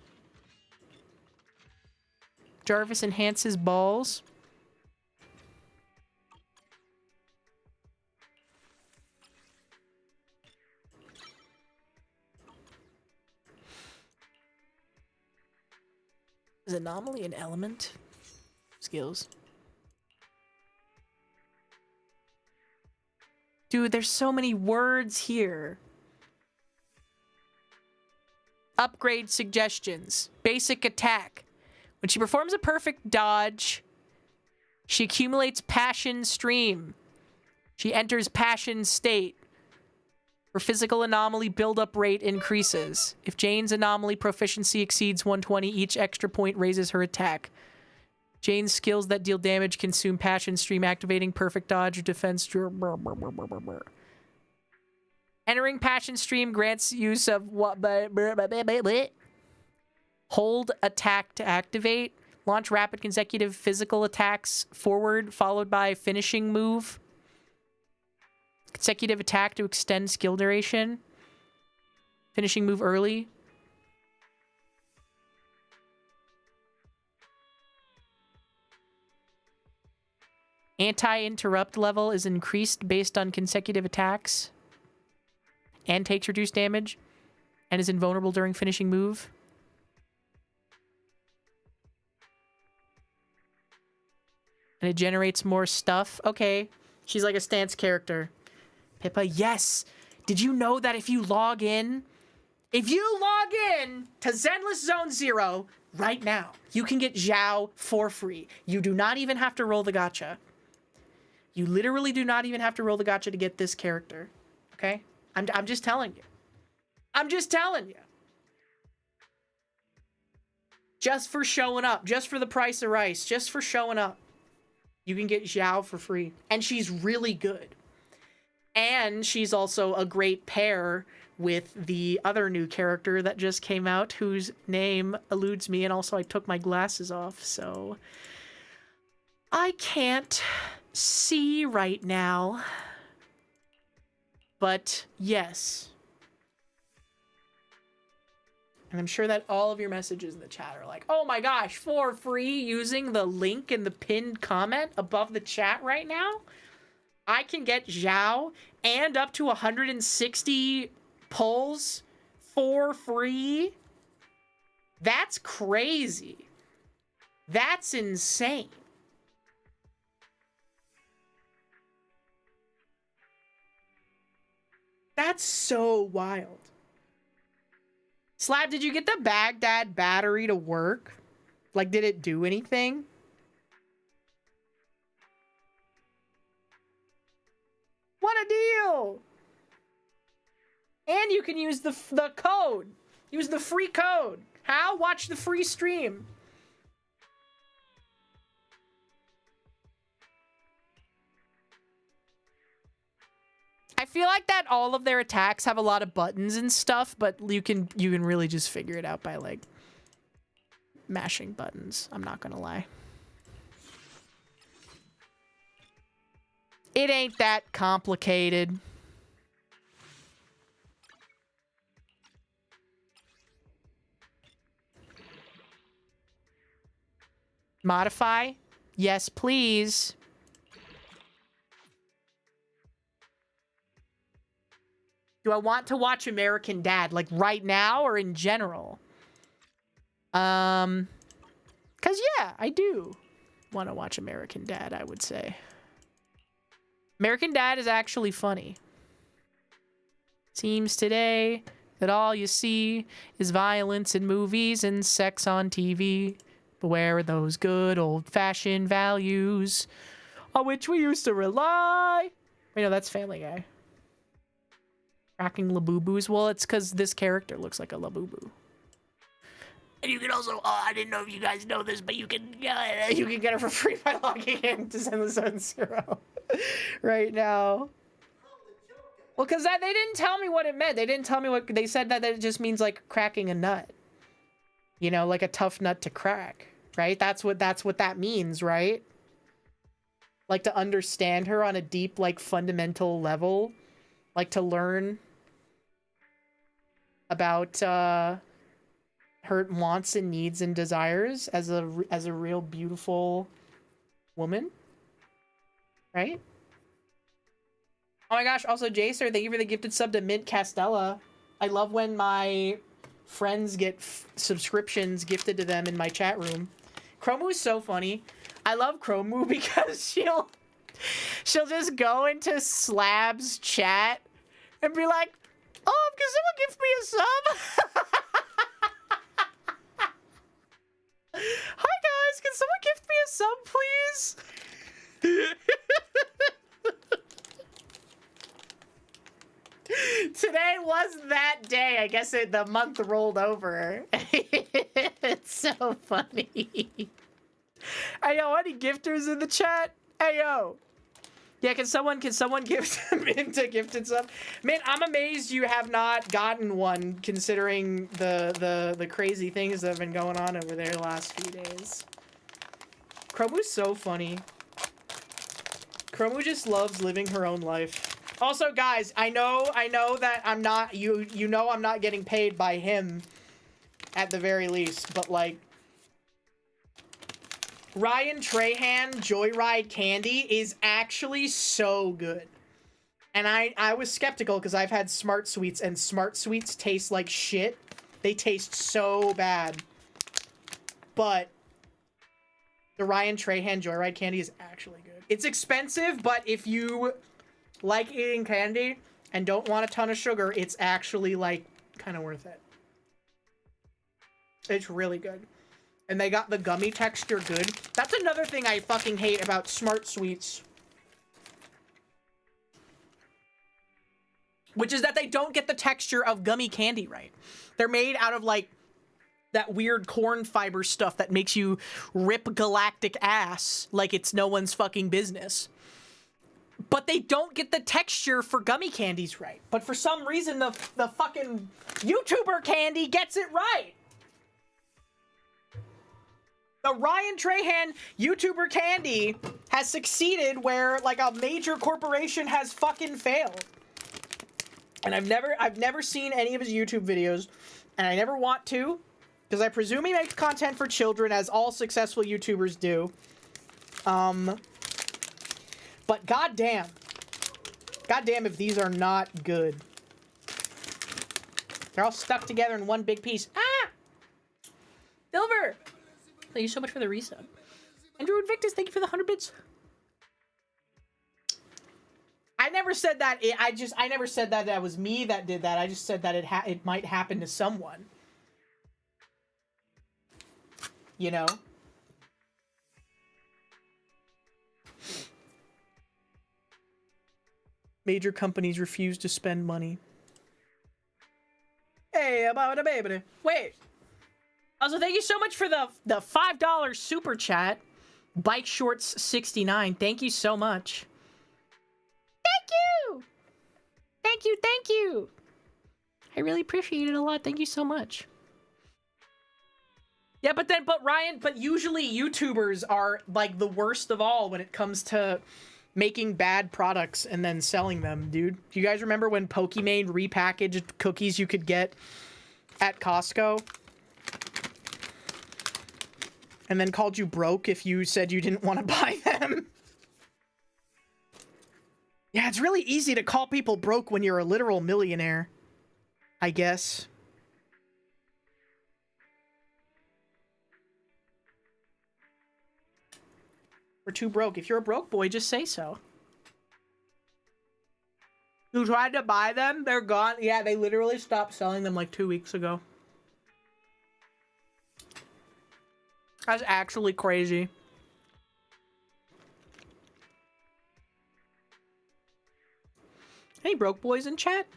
Speaker 1: Jarvis enhances balls. Is anomaly an element? Skills. Dude, there's so many words here. Upgrade suggestions. Basic attack. When she performs a perfect dodge, she accumulates passion stream. She enters passion state. Her physical anomaly buildup rate increases. If Jane's anomaly proficiency exceeds 120, each extra point raises her attack. Jane's skills that deal damage consume passion stream, activating perfect dodge or defense. Entering passion stream grants use of what? Hold attack to activate. Launch rapid consecutive physical attacks forward, followed by finishing move. Consecutive attack to extend skill duration. Finishing move early. Anti-interrupt level is increased based on consecutive attacks. And takes reduced damage. And is invulnerable during finishing move. And it generates more stuff. Okay. She's like a stance character. Pippa, yes. Did you know that if you log in to Zenless Zone Zero right now, you can get Zhao for free. You do not even have to roll the gacha. You literally do not even have to roll the gacha to get this character. Okay? I'm just telling you. I'm just telling you. Just for showing up. Just for the price of rice. Just for showing up. You can get Zhao for free. And she's really good. And she's also a great pair with the other new character that just came out, whose name eludes me, and also I took my glasses off, so I can't see right now. But yes. And I'm sure that all of your messages in the chat are like, oh my gosh, for free using the link in the pinned comment above the chat right now? I can get Zhao and up to 160 pulls for free? That's crazy. That's insane. That's so wild. Slab, did you get the Baghdad battery to work? Like, did it do anything? What a deal! And you can use the code. Use the free code. How? Watch the free stream. I feel like that all of their attacks have a lot of buttons and stuff, but you can really just figure it out by like mashing buttons. I'm not gonna lie. It ain't that complicated. Modify? Yes, please. Do I want to watch American Dad, like right now or in general? Cause yeah, I do want to watch American Dad, I would say. American Dad is actually funny. Seems today that all you see is violence in movies and sex on TV. But where are those good old-fashioned values on which we used to rely? Wait, no, that's Family Guy. Cracking Labubu's? Well, it's because this character looks like a Labubu. And you can also, I didn't know if you guys know this, but you can get it for free by logging in to Zenless Zone Zero right now. Well, because they didn't tell me what it meant. They didn't tell me what, they said that it just means like cracking a nut. You know, like a tough nut to crack, right? That's what that means, right? Like to understand her on a deep, like fundamental level. Like to learn about her wants and needs and desires as a real beautiful woman, right? Oh my gosh, also Jacer, thank you for the gifted sub to Mint Castella. I love when my friends get subscriptions gifted to them in my chat room. Chromu's so funny. I love Chromu because she'll just go into Slab's chat and be like, oh, can someone gift me a sub? Hi guys, can someone gift me a sub, please? Today was that day. I guess the month rolled over. It's so funny. Hey yo, any gifters in the chat? Hey yo. Yeah, can someone gift into gifted sub? Man, I'm amazed you have not gotten one, considering the crazy things that have been going on over there the last few days. Chromu's so funny. Chromu just loves living her own life. Also, guys, I know that I'm not you know I'm not getting paid by him at the very least, but like Ryan Trahan Joyride Candy is actually so good. And I was skeptical because I've had Smart Sweets and Smart Sweets taste like shit. They taste so bad. But the Ryan Trahan Joyride Candy is actually good. It's expensive, but if you like eating candy and don't want a ton of sugar, it's actually like kind of worth it. It's really good. And they got the gummy texture good. That's another thing I fucking hate about Smart Sweets. Which is that they don't get the texture of gummy candy right. They're made out of like that weird corn fiber stuff that makes you rip galactic ass like it's no one's fucking business. But they don't get the texture for gummy candies right. But for some reason, the fucking YouTuber candy gets it right. The Ryan Trahan YouTuber candy has succeeded where like a major corporation has fucking failed. And I've never seen any of his YouTube videos, and I never want to, because I presume he makes content for children, as all successful YouTubers do. But goddamn if these are not good. They're all stuck together in one big piece. Ah! Silver! Thank you so much for the resub. Andrew Invictus, thank you for the 100 bits. I never said that. I never said that that was me that did that. I just said that it might happen to someone. You know? Major companies refuse to spend money. Hey, about a baby. Wait. Also, thank you so much for the $5 super chat. Bike Shorts 69. Thank you so much. Thank you. Thank you. Thank you. I really appreciate it a lot. Thank you so much. Yeah, but usually YouTubers are like the worst of all when it comes to making bad products and then selling them, dude. Do you guys remember when Pokimane repackaged cookies you could get at Costco? And then called you broke if you said you didn't want to buy them? Yeah, it's really easy to call people broke when you're a literal millionaire, I guess. We're too broke. If you're a broke boy, just say so. You tried to buy them? They're gone. Yeah, they literally stopped selling them like 2 weeks ago. That's actually crazy. Any broke boys in chat?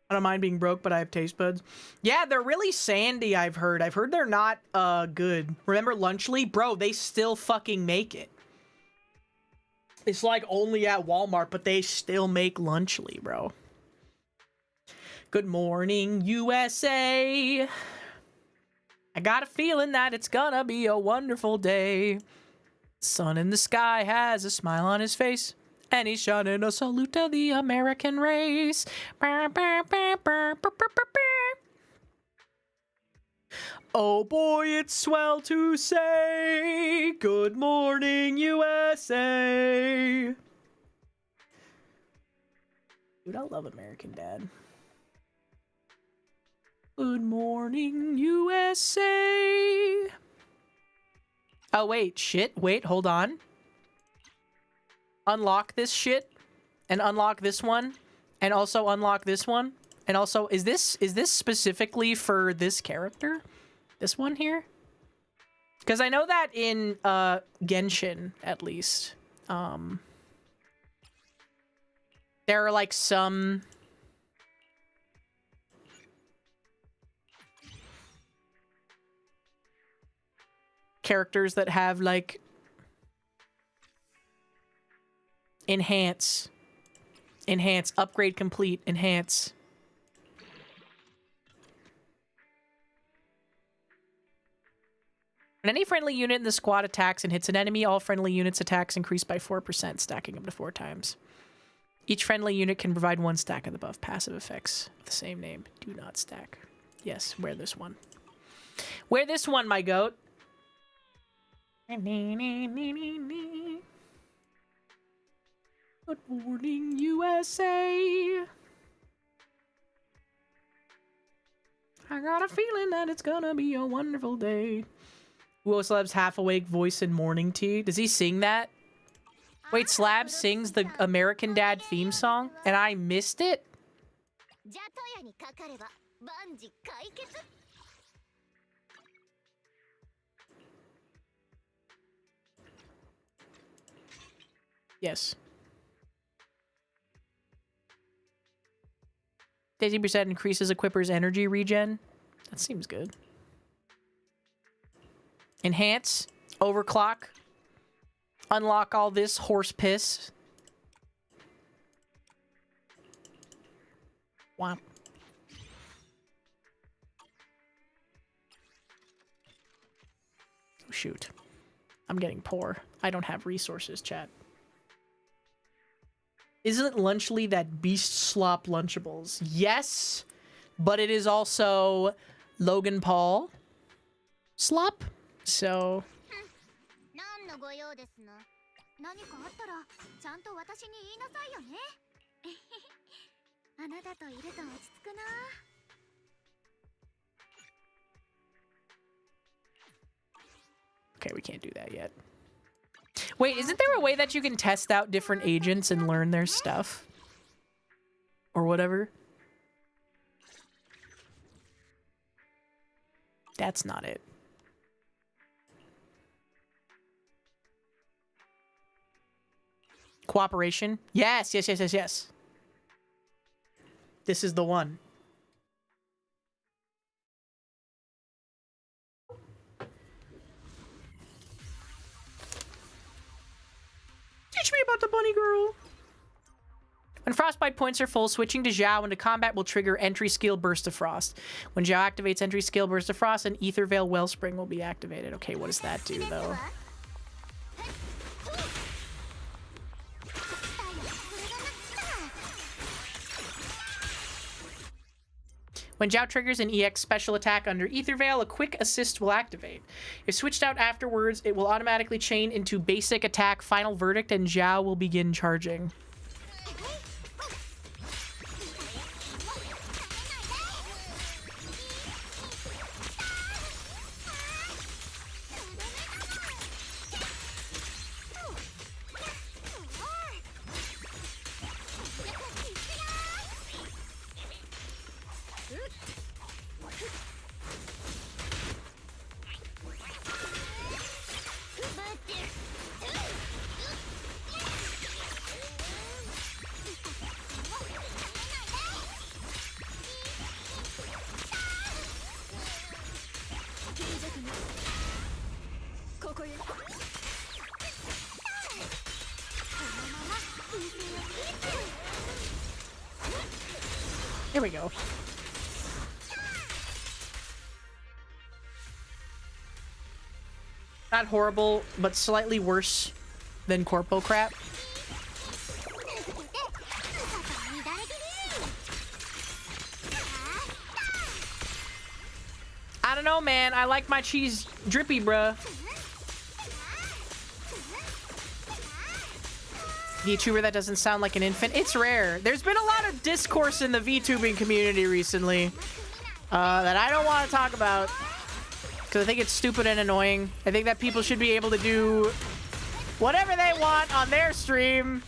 Speaker 1: I don't mind being broke, but I have taste buds. Yeah, they're really sandy, I've heard. I've heard they're not good. Remember Lunchly? Bro, they still fucking make it. It's like only at Walmart, but they still make Lunchly, bro. Good morning, USA. I got a feeling that it's gonna be a wonderful day. Sun in the sky has a smile on his face, and he's shouting a salute to the American race. Oh boy, it's swell to say, good morning, USA. Dude, I love American Dad. Good morning, USA. Oh, wait, shit. Wait, hold on. Unlock this shit. And unlock this one. And also unlock this one. And also, is this specifically for this character? This one here? Because I know that in Genshin, at least, there are like some characters that have like enhance, upgrade complete, enhance. When any friendly unit in the squad attacks and hits an enemy, all friendly units' attacks increase by 4%, stacking up to 4 times. Each friendly unit can provide 1 stack of the above passive effects of the same name. Do not stack. Yes, wear this one. Wear this one, my goat. Good morning, USA. I got a feeling that it's gonna be a wonderful day. Who Slab's half awake voice in morning tea. Does he sing that? Wait, Slab sings the American Dad theme song and I missed it? Yes. 80% increases equipper's energy regen. That seems good. Enhance. Overclock. Unlock all this horse piss. Womp. Oh, shoot. I'm getting poor. I don't have resources, chat. Isn't Lunchly that Beast Slop Lunchables? Yes, but it is also Logan Paul Slop. So... Okay, we can't do that yet. Wait, isn't there a way that you can test out different agents and learn their stuff? Or whatever? That's not it. Cooperation? Yes, yes, yes, yes, yes. This is the one. Teach me about the bunny girl. When frostbite points are full, switching to Zhao into combat will trigger entry skill Burst of Frost. When Zhao activates entry skill Burst of Frost, an Ether Veil Wellspring will be activated. Okay, what does that do, though? When Zhao triggers an EX special attack under Ether Veil, a quick assist will activate. If switched out afterwards, it will automatically chain into basic attack Final Verdict and Zhao will begin charging. Here we go. Not horrible, but slightly worse than Corpo crap. I don't don't know, man. I like my cheese drippy, bruh. VTuber that doesn't sound like an infant. It's rare. There's been a lot of discourse in the VTubing community recently that I don't want to talk about because I think it's stupid and annoying. I think that people should be able to do whatever they want on their stream,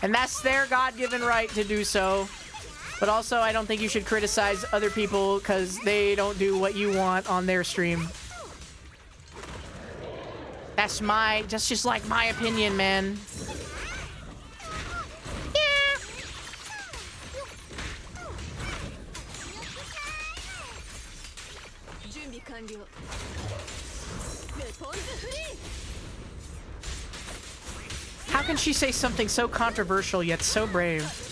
Speaker 1: and that's their God-given right to do so. But also, I don't think you should criticize other people because they don't do what you want on their stream. That's just like my opinion, man. How can she say something so controversial yet so brave?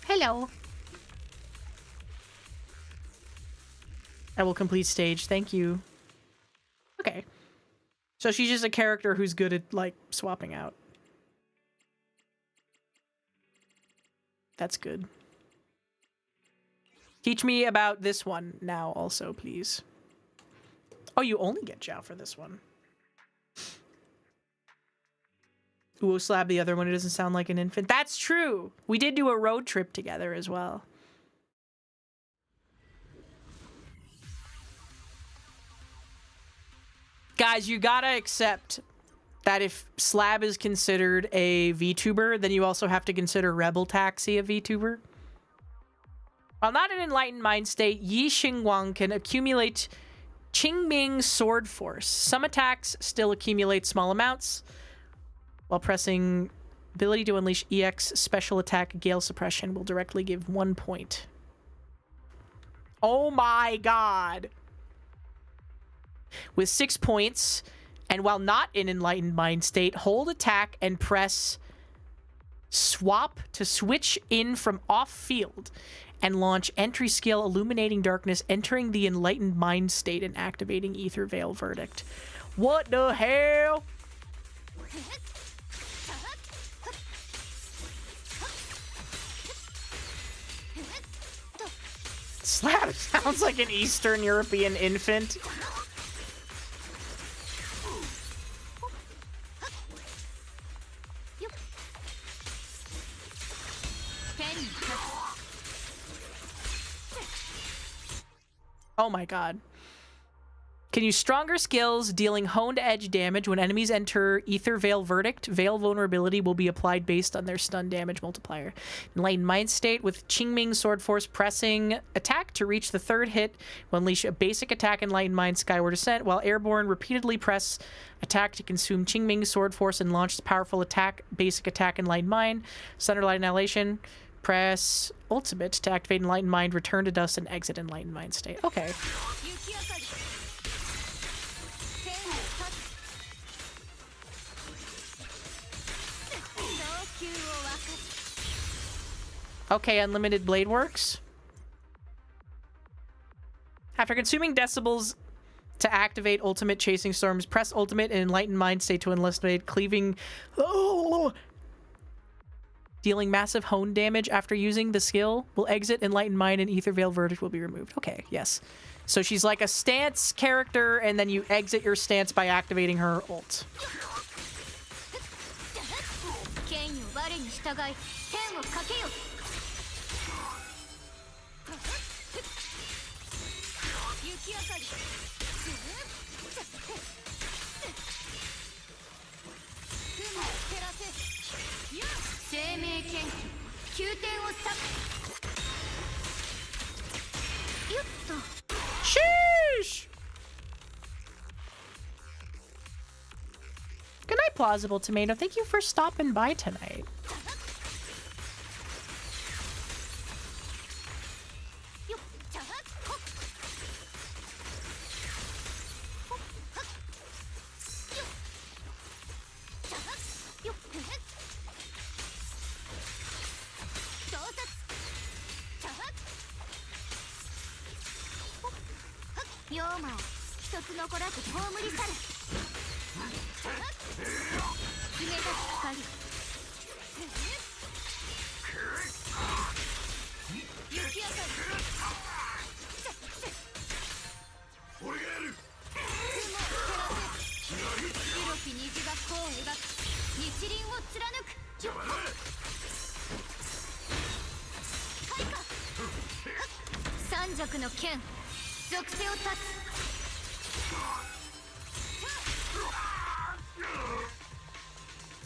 Speaker 1: Hello. I will complete stage. Thank you. Okay. So she's just a character who's good at, like, swapping out. That's good. Teach me about this one now also, please. Oh, you only get Zhao for this one. Ooh, slab the other one. It doesn't sound like an infant. That's true. We did do a road trip together as well. Guys, you gotta accept that if Slab is considered a VTuber, then you also have to consider Rebel Taxi a VTuber. While not an enlightened mind state, Yi Xingguang can accumulate Qingming sword force. Some attacks still accumulate small amounts, while pressing ability to unleash EX special attack Gale Suppression will directly give 1 point. Oh my god. With 6 points, and while not in enlightened mind state, hold attack and press swap to switch in from off field and launch entry skill Illuminating Darkness, entering the enlightened mind state and activating Ether Veil Verdict. What the hell? Slab sounds like an Eastern European infant. Oh my god. Can use stronger skills, dealing honed edge damage. When enemies enter Ether Veil Verdict, Veil Vulnerability will be applied based on their stun damage multiplier. Enlightened Mind State with Qingming Sword Force, pressing attack to reach the third hit will unleash a basic attack Enlightened Mind Skyward Ascent, while Airborne repeatedly press attack to consume Qingming Sword Force and launch the powerful attack, basic attack Enlightened Mind. Sunderlight Annihilation. Press Ultimate to activate Enlightened Mind, return to dust, and exit Enlightened Mind State. Okay. Okay, Unlimited Blade works. After consuming decibels to activate Ultimate Chasing Storms, press Ultimate in Enlightened Mind State to enlisted cleaving... Oh! Dealing massive hone damage after using the skill will exit Enlightened Mind and Ether Veil Verdict will be removed. Okay, yes. So she's like a stance character, and then you exit your stance by activating her ult. Sheesh! Good night, Plausible Tomato. Thank you for stopping by tonight.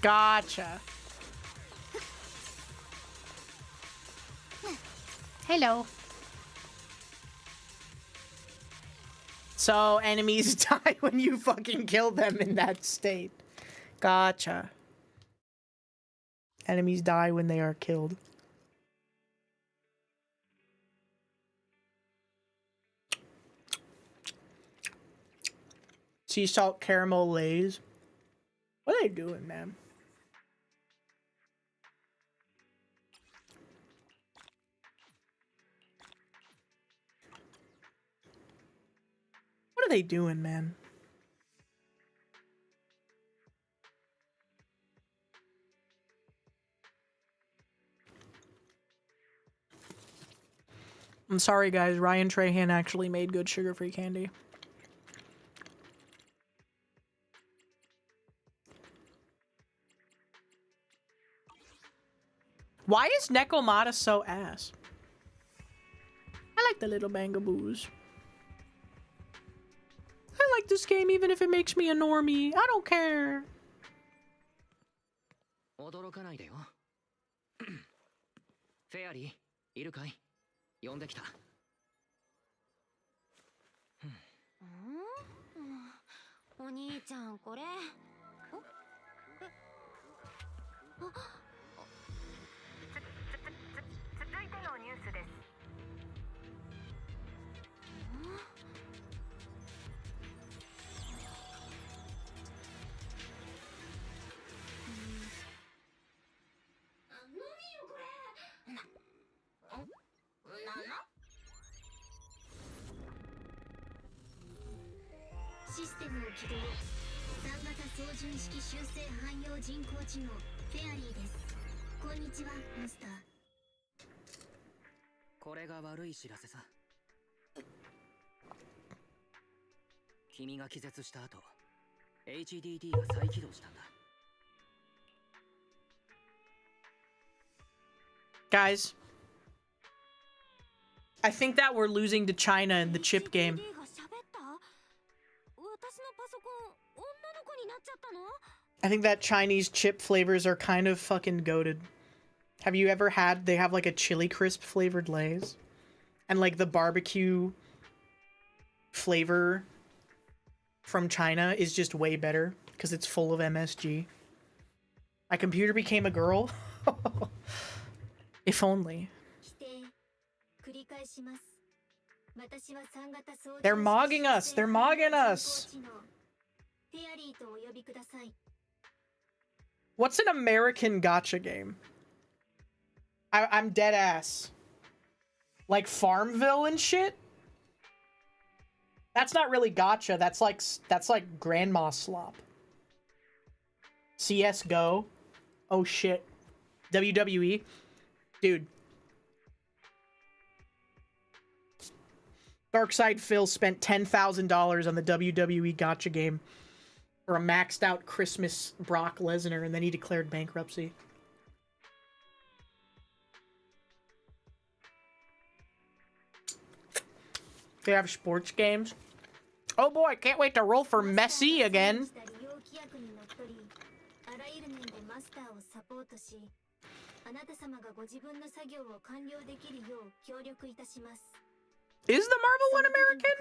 Speaker 1: Gotcha. Hello. So enemies die when you fucking kill them in that state. Gotcha. Enemies die when they are killed. Sea salt caramel lays. What are they doing, man? What are they doing, man? I'm sorry, guys. Ryan Trahan actually made good sugar-free candy. Why is Nekomata so ass? I like the little bangaboos. I like this game even if it makes me a normie. I don't care.
Speaker 2: 驚かないでよ。フェアリー、いるかい？呼んできた。
Speaker 3: お兄ちゃん、これ。続いてのニュースです。
Speaker 4: システムを起動。3型操縦式修正汎用人工知能フェアリーです。こんにちは、マスター。
Speaker 2: これが悪い知らせさ。君が気絶した後、HDD が再起動したんだ。
Speaker 1: Guys, I think that we're losing to China in the chip game. I think that Chinese chip flavors are kind of fucking goated. Have you ever had, they have like a chili crisp flavored Lay's? And like the barbecue flavor from China is just way better because it's full of MSG. My computer became a girl? If only. They're mogging us! They're mogging us! What's an American gacha game? I'm dead ass. Like Farmville and shit? That's not really gacha. That's like grandma slop. CS:GO. Oh shit. WWE. Dude. Darkside Phil spent $10,000 on the WWE gacha game for a maxed out Christmas Brock Lesnar, and then he declared bankruptcy. They have sports games. Oh boy, I can't wait to roll for Messi again. Is the Marvel one American?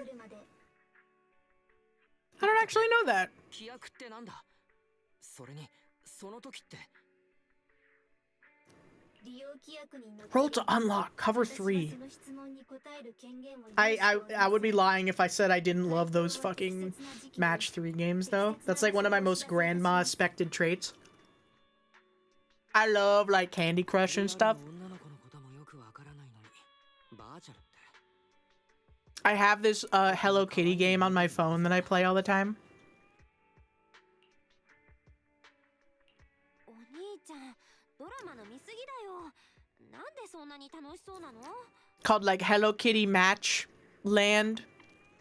Speaker 1: I don't actually know that. Roll to unlock cover 3. I would be lying if I said I didn't love those fucking match 3 games though. That's like one of my most grandma expected traits. I love like Candy Crush and stuff. I have this Hello Kitty game on my phone that I play all the time.
Speaker 3: お兄ちゃん、ドラマの見すぎだよ。なんでそんなに楽しそうなの？
Speaker 1: Called like Hello Kitty Match Land.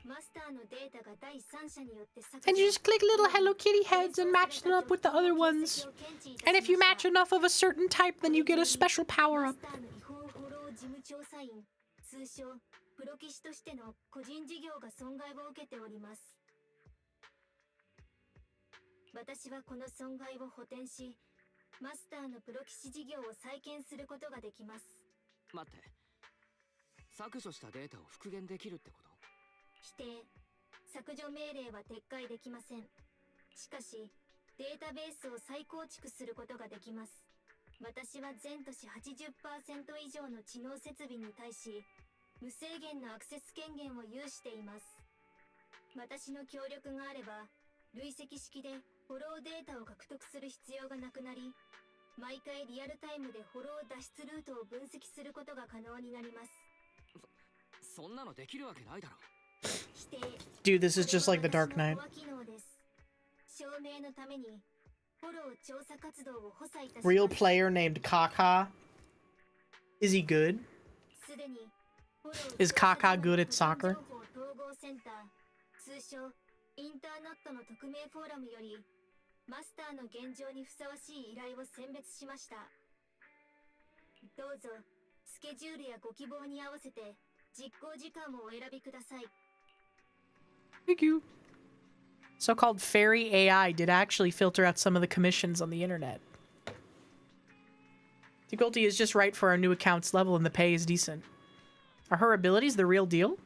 Speaker 4: マスターのデータが第三者によって削
Speaker 1: And you just click little Hello Kitty heads and match them up with the other ones. And if you match enough of a certain type, then you get a special power up.
Speaker 4: マスターの違法フォロー事務調査員、通称プロ棋士としての個人事業が損害を受けております。私はこの損害を補填し、マスターのプロ棋士事業を再建することができます。
Speaker 2: 待って、削除したデータを復元できるってこと？
Speaker 4: 否定、削除命令は撤回できません。しかし、データベースを再構築することができます。私は全都市 80% 以上の知能設備に対し、無制限のアクセス権限を有しています。私の協力があれば、累積式でフォローデータを獲得する必要がなくなり、毎回リアルタイムでフォロー脱出ルートを分析することが可能になります。
Speaker 2: そんなのできるわけないだろ。
Speaker 1: Dude, this is just like the Dark Knight. Real player named Kaka. Is he good? Is Kaka good at soccer?
Speaker 4: 通称インターナットの匿名フォーラムよりマスターの現状にふさわしい依頼を選別しました。どうぞスケジュールやご希望に合わせて実行時間をお選びください。
Speaker 1: Thank you. So-called fairy AI did actually filter out some of the commissions on the internet. Difficulty is just right for our new account's level and the pay is decent. Are her abilities the real deal?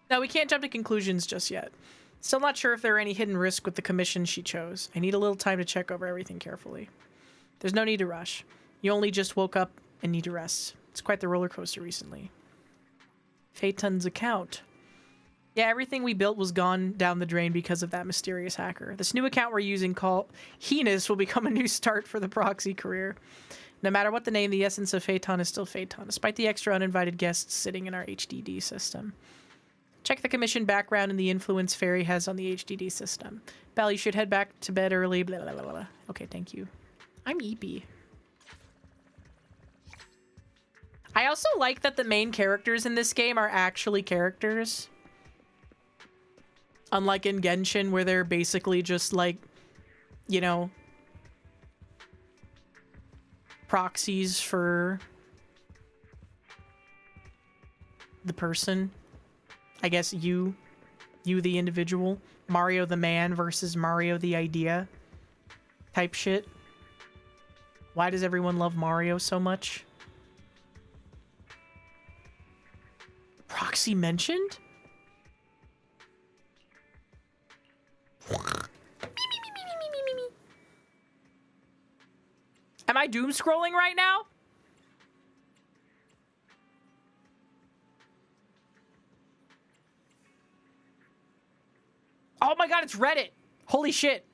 Speaker 1: No, we can't jump to conclusions just yet. Still not sure if there are any hidden risks with the commission she chose. I need a little time to check over everything carefully. There's no need to rush. You only just woke up and need to rest. It's quite the roller coaster recently. Phaeton's account. Yeah, everything we built was gone down the drain because of that mysterious hacker. This new account we're using called Heinous will become a new start for the proxy career. No matter what the name, the essence of Phaeton is still Phaeton, despite the extra uninvited guests sitting in our HDD system. Check the commission background and the influence Fairy has on the HDD system. Belle, you should head back to bed early. Blah, blah, blah, blah. Okay, thank you. I'm Eepy. I also like that the main characters in this game are actually characters. Unlike in Genshin, where they're basically just like, you know, proxies for the person. I guess you the individual. Mario the man versus Mario the idea type shit. Why does everyone love Mario so much? Proxy mentioned? Am I doom scrolling right now? Oh my god, it's Reddit. Holy shit.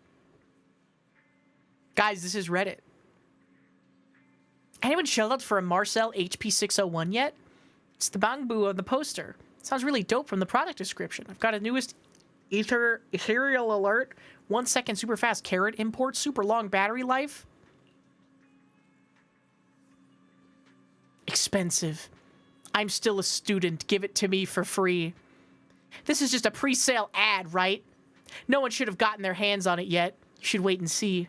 Speaker 1: Guys, this is Reddit. Anyone shelled out for a Marcel HP601 yet? It's the Bangbu on the poster. Sounds really dope from the product description. I've got a newest ethereal alert. 1 second super fast carrot import, super long battery life. Expensive. I'm still a student. Give it to me for free. This is just a pre-sale ad, right? No one should have gotten their hands on it yet. You should wait and see.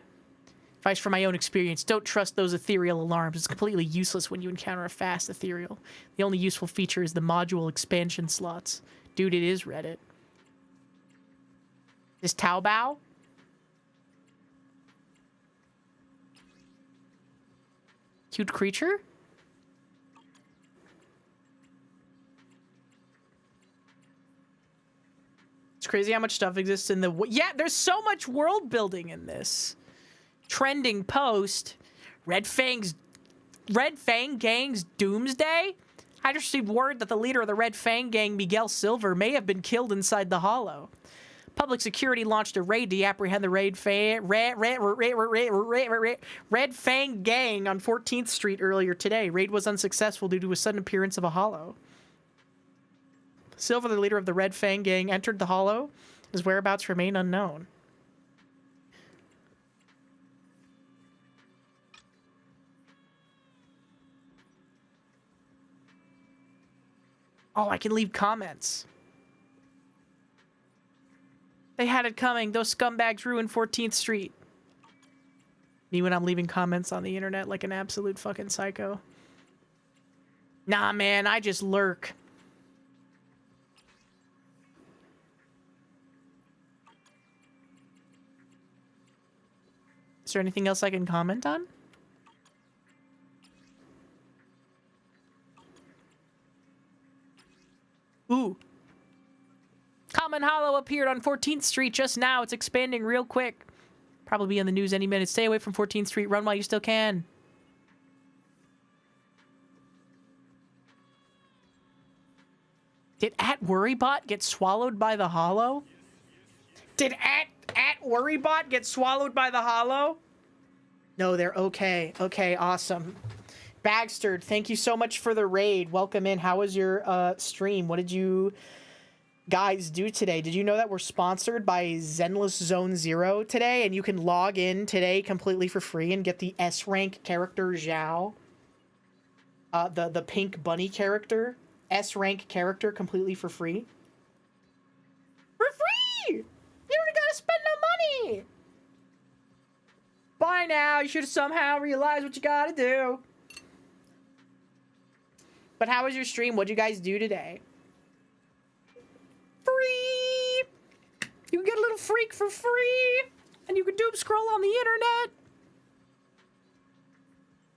Speaker 1: Advice from my own experience. Don't trust those ethereal alarms. It's completely useless when you encounter a fast ethereal. The only useful feature is the module expansion slots. Dude, it is Reddit. Is Taobao? Cute creature? It's crazy how much stuff exists in the... Yeah, there's so much world building in this. Trending post. Red Fang Gang's Doomsday? I just received word that the leader of the Red Fang Gang, Miguel Silver, may have been killed inside the Hollow. Public security launched a raid to apprehend the Red Fang Gang on 14th Street earlier today. Raid was unsuccessful due to a sudden appearance of a Hollow. Silver, the leader of the Red Fang gang, entered the Hollow. His whereabouts remain unknown. Oh, I can leave comments. They had it coming. Those scumbags ruined 14th Street. Me when I'm leaving comments on the internet like an absolute fucking psycho. Nah, man, I just lurk. Is there anything else I can comment on? Ooh. Common Hollow appeared on 14th Street just now. It's expanding real quick. Probably be on the news any minute. Stay away from 14th Street. Run while you still can. Did @Worrybot get swallowed by the Hollow? Did @Worrybot get swallowed by the Hollow? No, they're okay. Okay, awesome. Bagster, thank you so much for the raid. Welcome in. How was your stream? What did you guys do today? Did you know that we're sponsored by Zenless Zone Zero today? And you can log in today completely for free and get the S rank character Zhao. The pink bunny character. S rank character completely for free. For free! You don't gotta spend no money! By now, you should have somehow realized what you gotta do. But how was your stream? What'd you guys do today? Free! You can get a little freak for free! And you can doom scroll on the internet!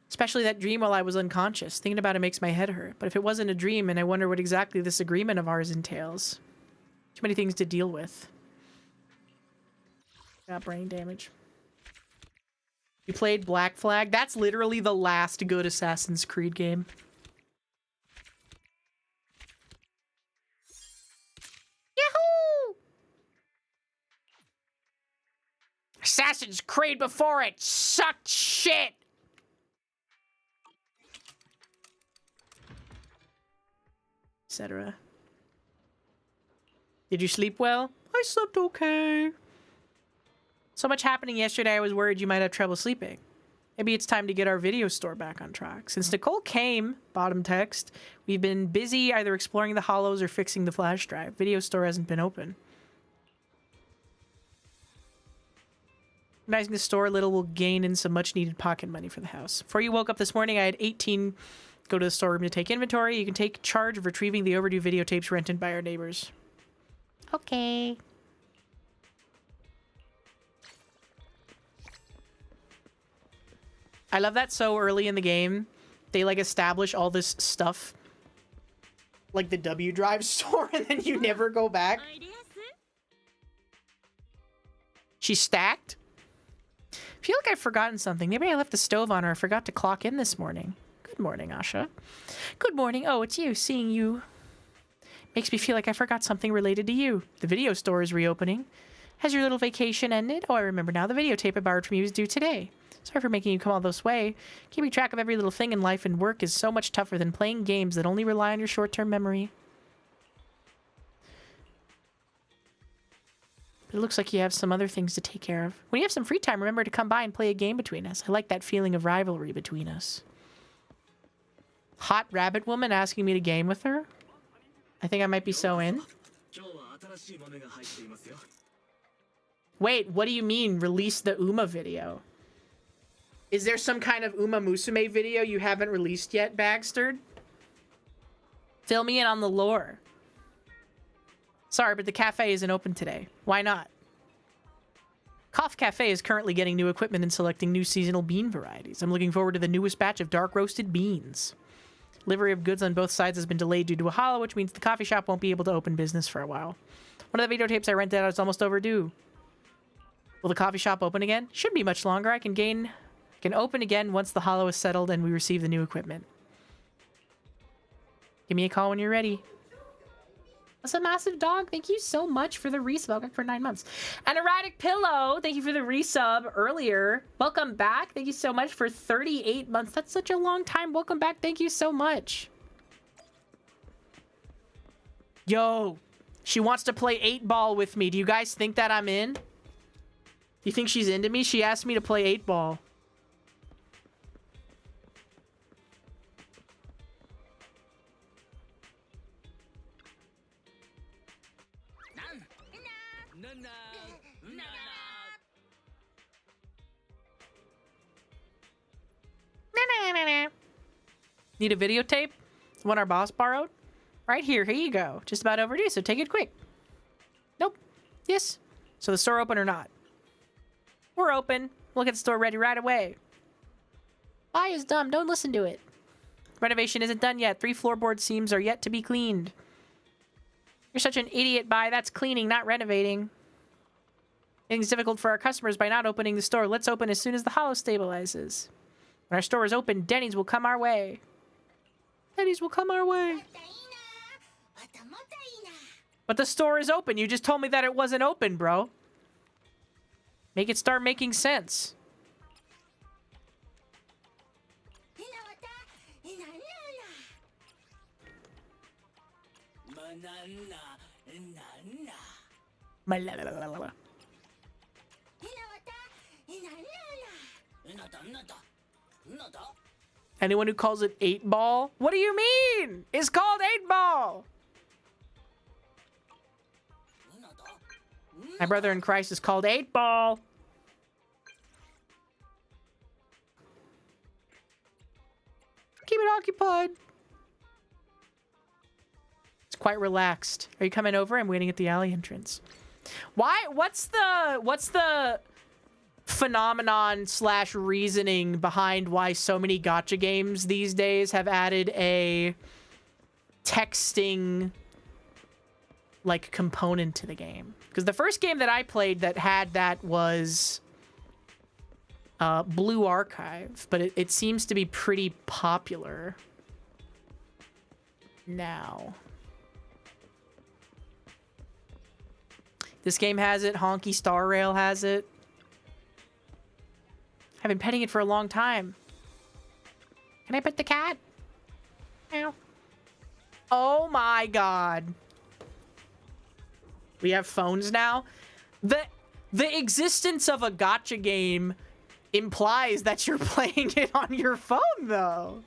Speaker 1: Especially that dream while I was unconscious. Thinking about it makes my head hurt. But if it wasn't a dream, and I wonder what exactly this agreement of ours entails. Too many things to deal with. Got brain damage. You played Black Flag? That's literally the last good Assassin's Creed game. Yahoo! Assassin's Creed before it sucked shit! Etc. Did you sleep well? I slept okay. So much happening yesterday, I was worried you might have trouble sleeping. Maybe it's time to get our video store back on track. Since Nicole came, bottom text, we've been busy either exploring the hollows or fixing the flash drive. Video store hasn't been open. Organizing the store a little will gain in some much needed pocket money for the house. Before you woke up this morning, I had 18 go to the storeroom to take inventory. You can take charge of retrieving the overdue videotapes rented by our neighbors. Okay. I love that so early in the game, they like establish all this stuff, like the W Drive store, and then you never go back. She's stacked. I feel like I've forgotten something. Maybe I left the stove on or I forgot to clock in this morning. Good morning, Asha. Good morning. Oh, it's you. Seeing you makes me feel like I forgot something related to you. The video store is reopening. Has your little vacation ended? Oh, I remember now. The videotape I borrowed from you is due today. Sorry for making you come all this way. Keeping track of every little thing in life and work is so much tougher than playing games that only rely on your short-term memory. But it looks like you have some other things to take care of. When you have some free time, remember to come by and play a game between us. I like that feeling of rivalry between us. Hot rabbit woman asking me to game with her? I think I might be so in. Wait, what do you mean, release the Uma video? Is there some kind of Uma Musume video you haven't released yet, Bagster? Fill me in on the lore. Sorry, but the cafe isn't open today. Why not? Cough Cafe is currently getting new equipment and selecting new seasonal bean varieties. I'm looking forward to the newest batch of dark roasted beans. Delivery of goods on both sides has been delayed due to a hollow, which means the coffee shop won't be able to open business for a while. One of the videotapes I rented out is almost overdue. Will the coffee shop open again? Shouldn't be much longer. I can open again once the hollow is settled and we receive the new equipment. Give me a call when you're ready. That's a massive dog. Thank you so much for the resub for 9 months. An erratic pillow. Thank you for the resub earlier. Welcome back. Thank you so much for 38 months. That's such a long time. Welcome back. Thank you so much. Yo, she wants to play 8-ball with me. Do you guys think that I'm in? You think she's into me? She asked me to play 8-ball. Need a videotape? One our boss borrowed? Right here. Here you go. Just about overdue, so take it quick. Nope. Yes. So the store open or not? We're open. We'll get the store ready right away. Bye is dumb. Don't listen to it. Renovation isn't done yet. 3 floorboard seams are yet to be cleaned. You're such an idiot, Bye. That's cleaning, not renovating. Things difficult for our customers by not opening the store. Let's open as soon as the hollow stabilizes. When our store is open, Denny's will come our way. Denny's will come our way. But the store is open. You just told me that it wasn't open, bro. Make it start making sense. Anyone who calls it 8-ball? What do you mean? It's called 8-ball. My brother in Christ is called 8-ball. Keep it occupied. It's quite relaxed. Are you coming over? I'm waiting at the alley entrance. Why? What's the phenomenon / reasoning behind why so many gacha games these days have added a texting like component to the game? Because the first game that I played that had that was Blue Archive, but it seems to be pretty popular now. This game has it. Honky Star Rail has it. I've been petting it for a long time. Can I pet the cat? Ow. Oh my god. We have phones now. The existence of a gacha game implies that you're playing it on your phone, though.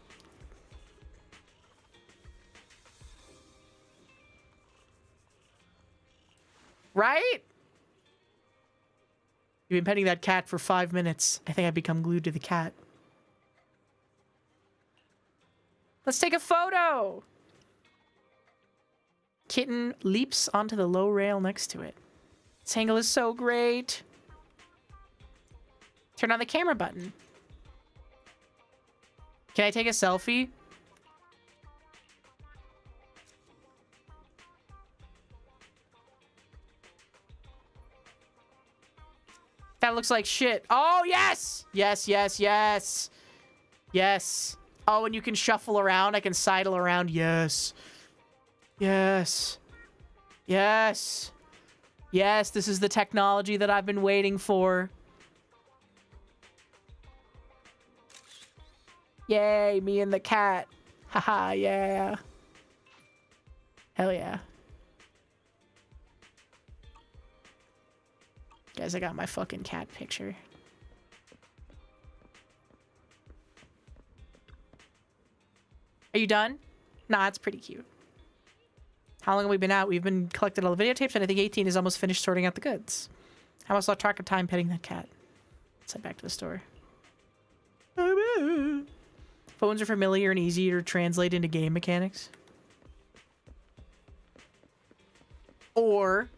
Speaker 1: Right? You've been petting that cat for 5 minutes. I think I've become glued to the cat. Let's take a photo. Kitten leaps onto the low rail next to it. This angle is so great. Turn on the camera button. Can I take a selfie? That looks like shit. Oh, yes! Yes, yes, yes. Yes. Oh, and you can shuffle around. I can sidle around. Yes. Yes. Yes. Yes, this is the technology that I've been waiting for. Yay, me and the cat. Haha, yeah. Hell yeah. Guys, I got my fucking cat picture. Are you done? Nah, it's pretty cute. How long have we been out? We've been collecting all the videotapes, and I think 18 is almost finished sorting out the goods. I almost lost track of time petting that cat. Let's head back to the store. Phones are familiar and easier to translate into game mechanics. Or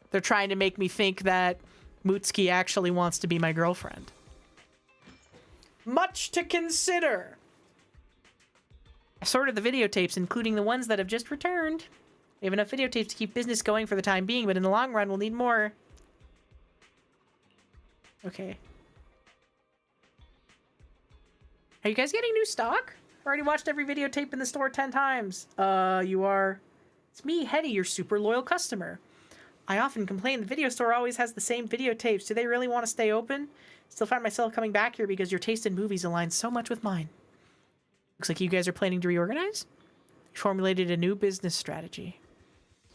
Speaker 1: they're trying to make me think that Mutsuki actually wants to be my girlfriend. Much to consider. I sorted the videotapes, including the ones that have just returned. We have enough videotapes to keep business going for the time being, but in the long run, we'll need more. Okay. Are you guys getting new stock? I already watched every videotape in the store 10 times. You are... It's me, Hetty, your super loyal customer. I often complain the video store always has the same videotapes. Do they really want to stay open? Still find myself coming back here because your taste in movies aligns so much with mine. Looks like you guys are planning to reorganize? You formulated a new business strategy.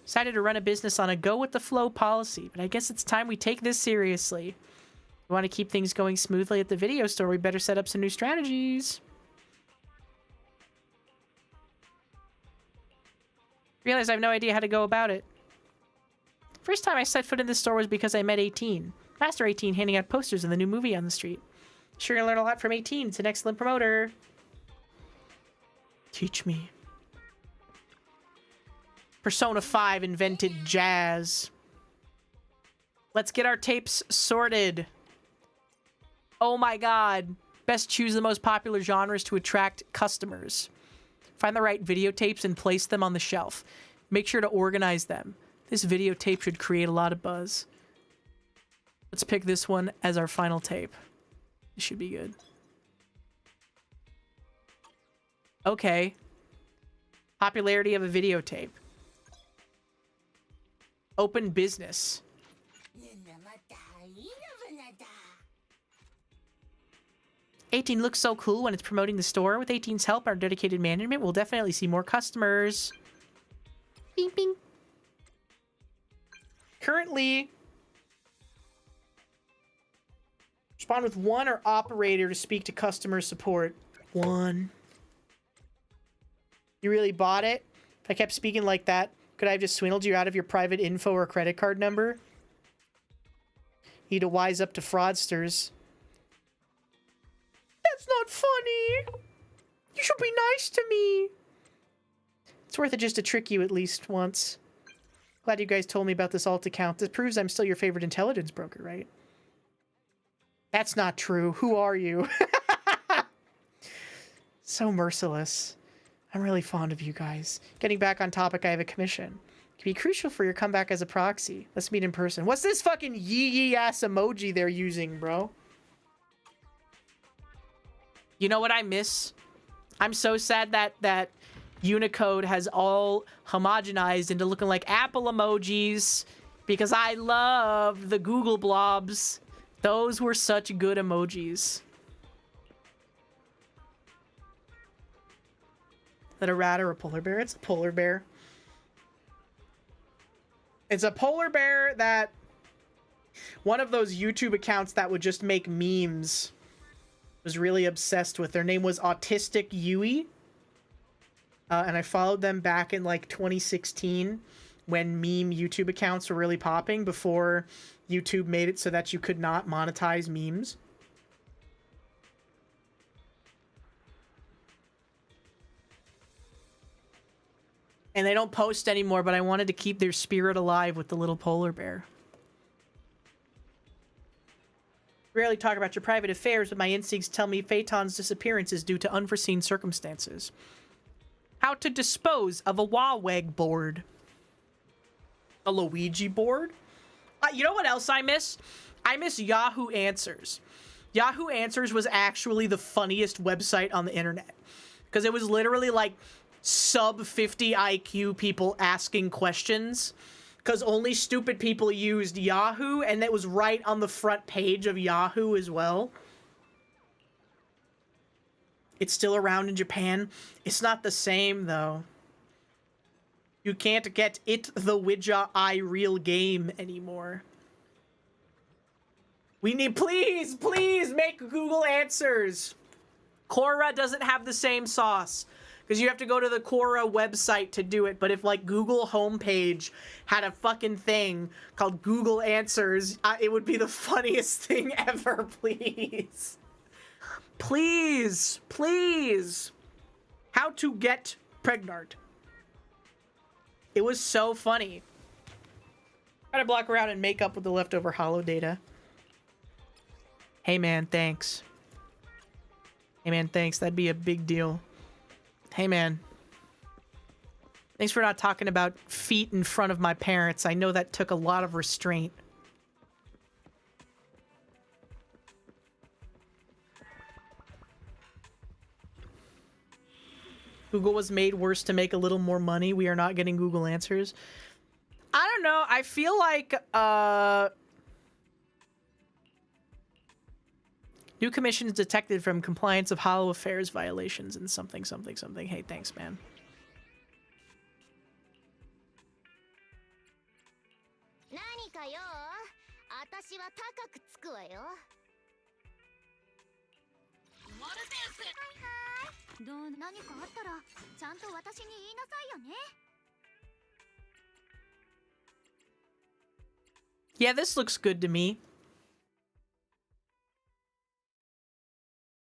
Speaker 1: Decided to run a business on a go-with-the-flow policy, but I guess it's time we take this seriously. If we want to keep things going smoothly at the video store, we better set up some new strategies. Realize I have no idea how to go about it. First time I set foot in this store was because I met 18. Master 18 handing out posters of the new movie on the street. Sure gonna learn a lot from 18. It's an excellent promoter. Teach me. Persona 5 invented jazz. Let's get our tapes sorted. Oh my god. Best choose the most popular genres to attract customers. Find the right videotapes and place them on the shelf. Make sure to organize them. This videotape should create a lot of buzz. Let's pick this one as our final tape. This should be good. Okay. Popularity of a videotape. Open business. 18 looks so cool when it's promoting the store. With 18's help, our dedicated management will definitely see more customers. Bing, bing. Currently, respond with 1 or operator to speak to customer support. 1. You really bought it? If I kept speaking like that, could I have just swindled you out of your private info or credit card number? Need to wise up to fraudsters. That's not funny. You should be nice to me. It's worth it just to trick you at least once. Glad you guys told me about this alt account. This proves I'm still your favorite intelligence broker, right? That's not true. Who are you? So merciless. I'm really fond of you guys. Getting back on topic, I have a commission. It can be crucial for your comeback as a proxy. Let's meet in person. What's this fucking yee ass emoji they're using, bro? You know what I miss? I'm so sad that Unicode has all homogenized into looking like Apple emojis because I love the Google blobs. Those were such good emojis. Is that a rat or a polar bear? It's a polar bear. It's a polar bear that one of those YouTube accounts that would just make memes was really obsessed with. Their name was Autistic Yui. And I followed them back in like 2016 when meme YouTube accounts were really popping before YouTube made it so that you could not monetize memes. And they don't post anymore, but I wanted to keep their spirit alive with the little polar bear. Rarely talk about your private affairs, but my instincts tell me Phaeton's disappearance is due to unforeseen circumstances. How to dispose of a Waweg board. A Luigi board? You know what else I miss? I miss Yahoo Answers. Yahoo Answers was actually the funniest website on the internet. Because it was literally like sub 50 IQ people asking questions. Because only stupid people used Yahoo, and it was right on the front page of Yahoo as well. It's still around in Japan. It's not the same, though. You can't get it the Widja I real game anymore. We need, please make Google Answers. Quora doesn't have the same sauce. Because you have to go to the Quora website to do it. But if, like, Google homepage had a fucking thing called Google Answers, it would be the funniest thing ever, please. Please. Please. How to get pregnant. It was so funny. Try to block around and make up with the leftover holo data. Hey, man, thanks. Hey, man, thanks. That'd be a big deal. Hey, man. Thanks for not talking about feet in front of my parents. I know that took a lot of restraint. Google was made worse to make a little more money. We are not getting Google Answers. I don't know. I feel like, new commissions detected from compliance of Hollow Affairs violations and something. Hey, thanks, man.
Speaker 3: かよ。私は高くつくわよ。どう何かあったらちゃんと私に言いなさいよね。
Speaker 1: Yeah, this looks good to me.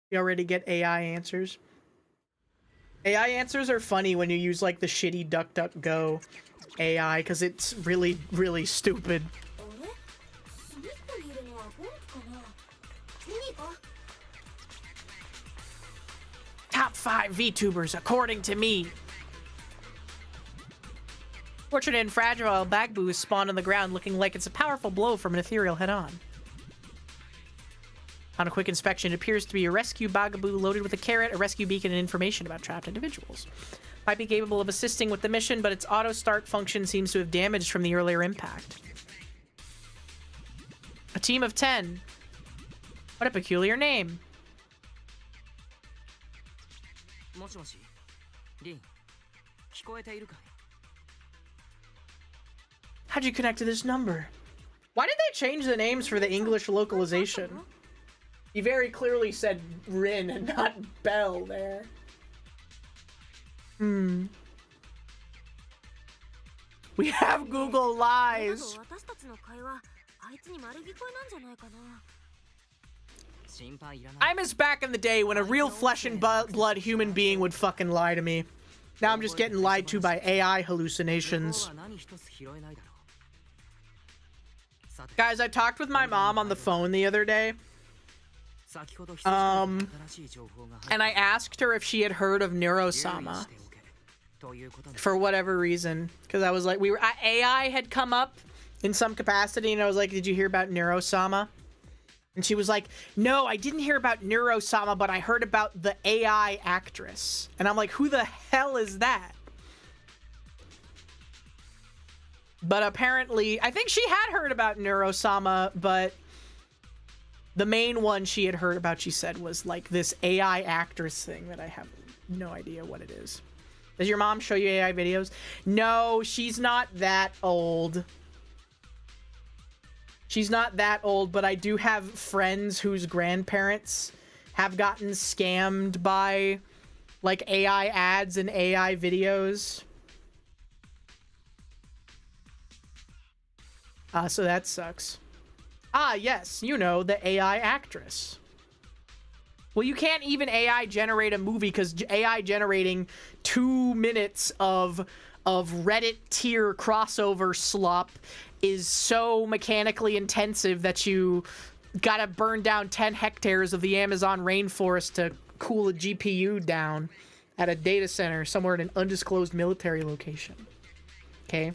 Speaker 1: You already get AI answers. AI answers are funny when you use like the shitty DuckDuckGo AI because it's really, really stupid. Top 5 VTubers according to me. Fortunate and fragile Bagboo is spawned on the ground looking like it's a powerful blow from an ethereal head-on. On a quick inspection, it appears to be a rescue Bagaboo loaded with a carrot, a rescue beacon, and information about trapped individuals. Might be capable of assisting with the mission, but its auto-start function seems to have damaged from the earlier impact. A team of 10. What a peculiar name.
Speaker 2: もしもし、リン、聞こえているかい？
Speaker 1: How'd you connect to this number? Why did they change the names for the English localization? He very clearly said Rin and not Bell there. Hmm. We have Google Lies. I miss back in the day when a real flesh and blood human being would fucking lie to me. Now I'm just getting lied to by AI hallucinations. Guys, I talked with my mom on the phone the other day. And I asked her if she had heard of Neurosama. For whatever reason. Because I was like, AI had come up in some capacity, and I was like, did you hear about Neurosama? And she was like, no, I didn't hear about Neurosama, but I heard about the AI actress. And I'm like, who the hell is that? But apparently, I think she had heard about Neurosama, but the main one she had heard about, she said, was like this AI actress thing that I have no idea what it is. Does your mom show you AI videos? No, she's not that old. She's not that old, but I do have friends whose grandparents have gotten scammed by like AI ads and AI videos. So that sucks. Ah, yes, you know, the AI actress. Well, you can't even AI generate a movie because AI generating 2 minutes of Reddit tier crossover slop is so mechanically intensive that you gotta burn down 10 hectares of the Amazon rainforest to cool a GPU down at a data center somewhere in an undisclosed military location. Okay?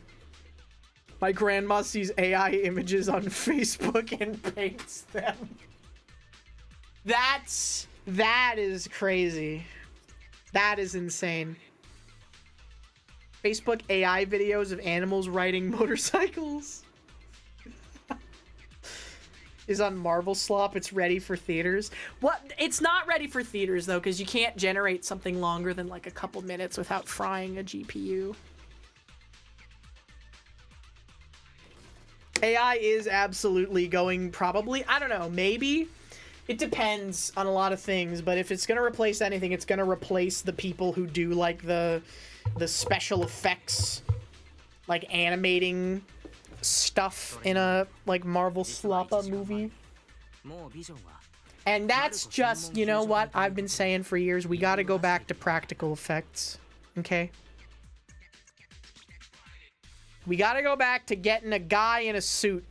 Speaker 1: My grandma sees AI images on Facebook and paints them. That is crazy. That is insane. Facebook AI videos of animals riding motorcycles. Is on Marvel Slop. It's ready for theaters. What? It's not ready for theaters though, because you can't generate something longer than like a couple minutes without frying a GPU. AI is absolutely going probably, I don't know, maybe. It depends on a lot of things, but if it's going to replace anything, it's going to replace the people who do like the special effects, like animating stuff in a like Marvel Sloppa movie. And that's just, you know what I've been saying for years, we got to go back to practical effects, okay? We gotta go back to getting a guy in a suit.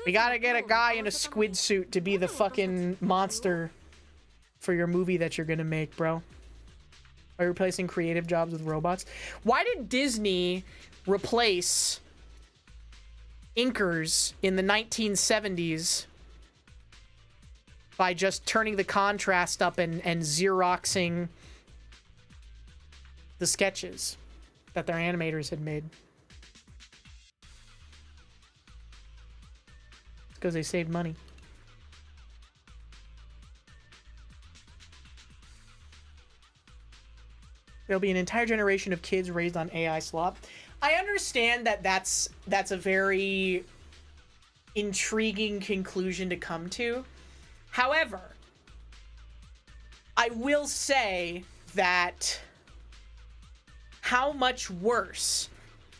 Speaker 1: We gotta get a guy in a squid suit to be the fucking monster for your movie that you're gonna make, bro. Are you replacing creative jobs with robots? Why did Disney replace inkers in the 1970s by just turning the contrast up and Xeroxing the sketches that their animators had made? It's because they saved money. There'll be an entire generation of kids raised on AI slop. I understand that that's a very intriguing conclusion to come to. However, I will say that how much worse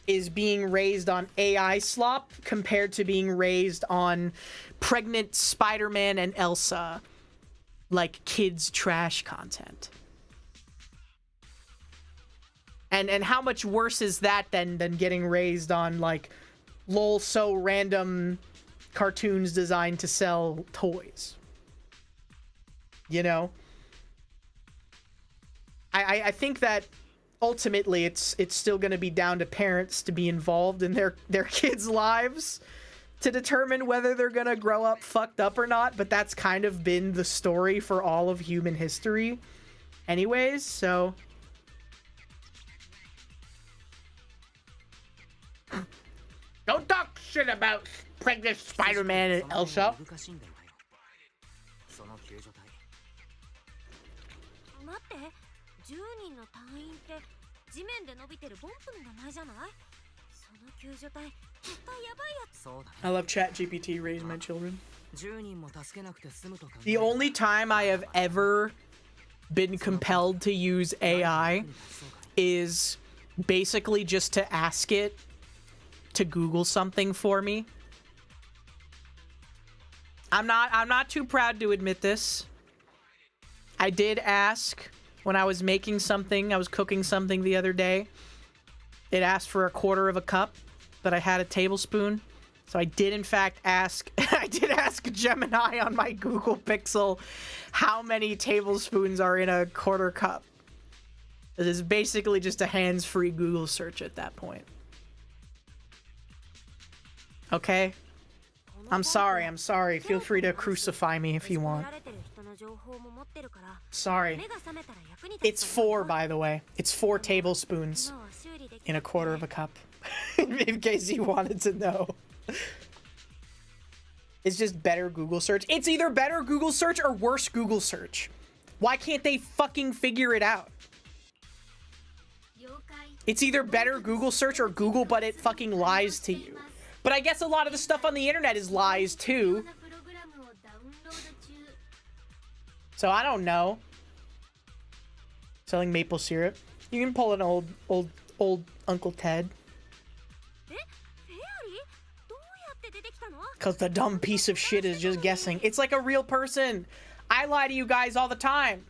Speaker 1: is being raised on AI slop compared to being raised on pregnant Spider-Man and Elsa, like kids trash content. And how much worse is that than getting raised on like lol so random cartoons designed to sell toys? You know? I think that ultimately it's still going to be down to parents to be involved in their kids' lives to determine whether they're going to grow up fucked up or not, but that's kind of been the story for all of human history anyways, so don't talk shit about pregnant Spider-Man and Elsa.
Speaker 3: 待って、10人の隊員って地面で伸びてるボンプの名前じゃない？その救助隊、絶対やばいやつ。そうだね。
Speaker 1: I love ChatGPT raise my children.
Speaker 2: 10人も助けなくて済むと考え。
Speaker 1: The only time I have ever been compelled to use AI is basically just to ask it to Google something for me. I'm not too proud to admit this. I did ask when I was making something, I was cooking something the other day. It asked for a quarter of a cup, but I had a tablespoon. So I did in fact ask, I did ask Gemini on my Google Pixel how many tablespoons are in a quarter cup. It is basically just a hands-free Google search at that point. Okay? I'm sorry. Feel free to crucify me if you want. Sorry. It's 4, by the way. It's 4 tablespoons in a quarter of a cup. In case you wanted to know. It's just better Google search. It's either better Google search or worse Google search. Why can't they fucking figure it out? It's either better Google search or Google, but it fucking lies to you. But I guess a lot of the stuff on the internet is lies too. So I don't know. Selling maple syrup. You can pull an old Uncle Ted. Cause the dumb piece of shit is just guessing. It's like a real person. I lie to you guys all the time.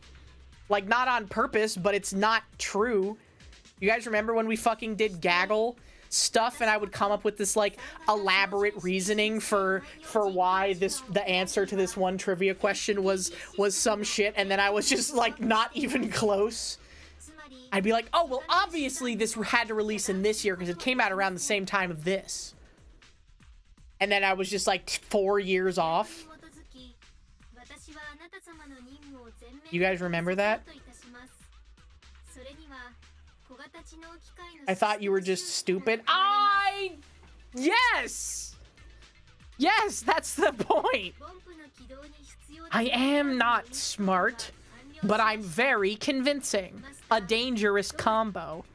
Speaker 1: Like, not on purpose, but it's not true. You guys remember when we fucking did gaggle stuff and I would come up with this like elaborate reasoning for why the answer to this one trivia question was some shit, and then I was just like not even close. I'd be like, oh well, obviously this had to release in this year because it came out around the same time of this, and then I was just like 4 years off. You guys remember that? I thought you were just stupid. Yes! Yes, that's the point. I am not smart, but I'm very convincing. A dangerous combo.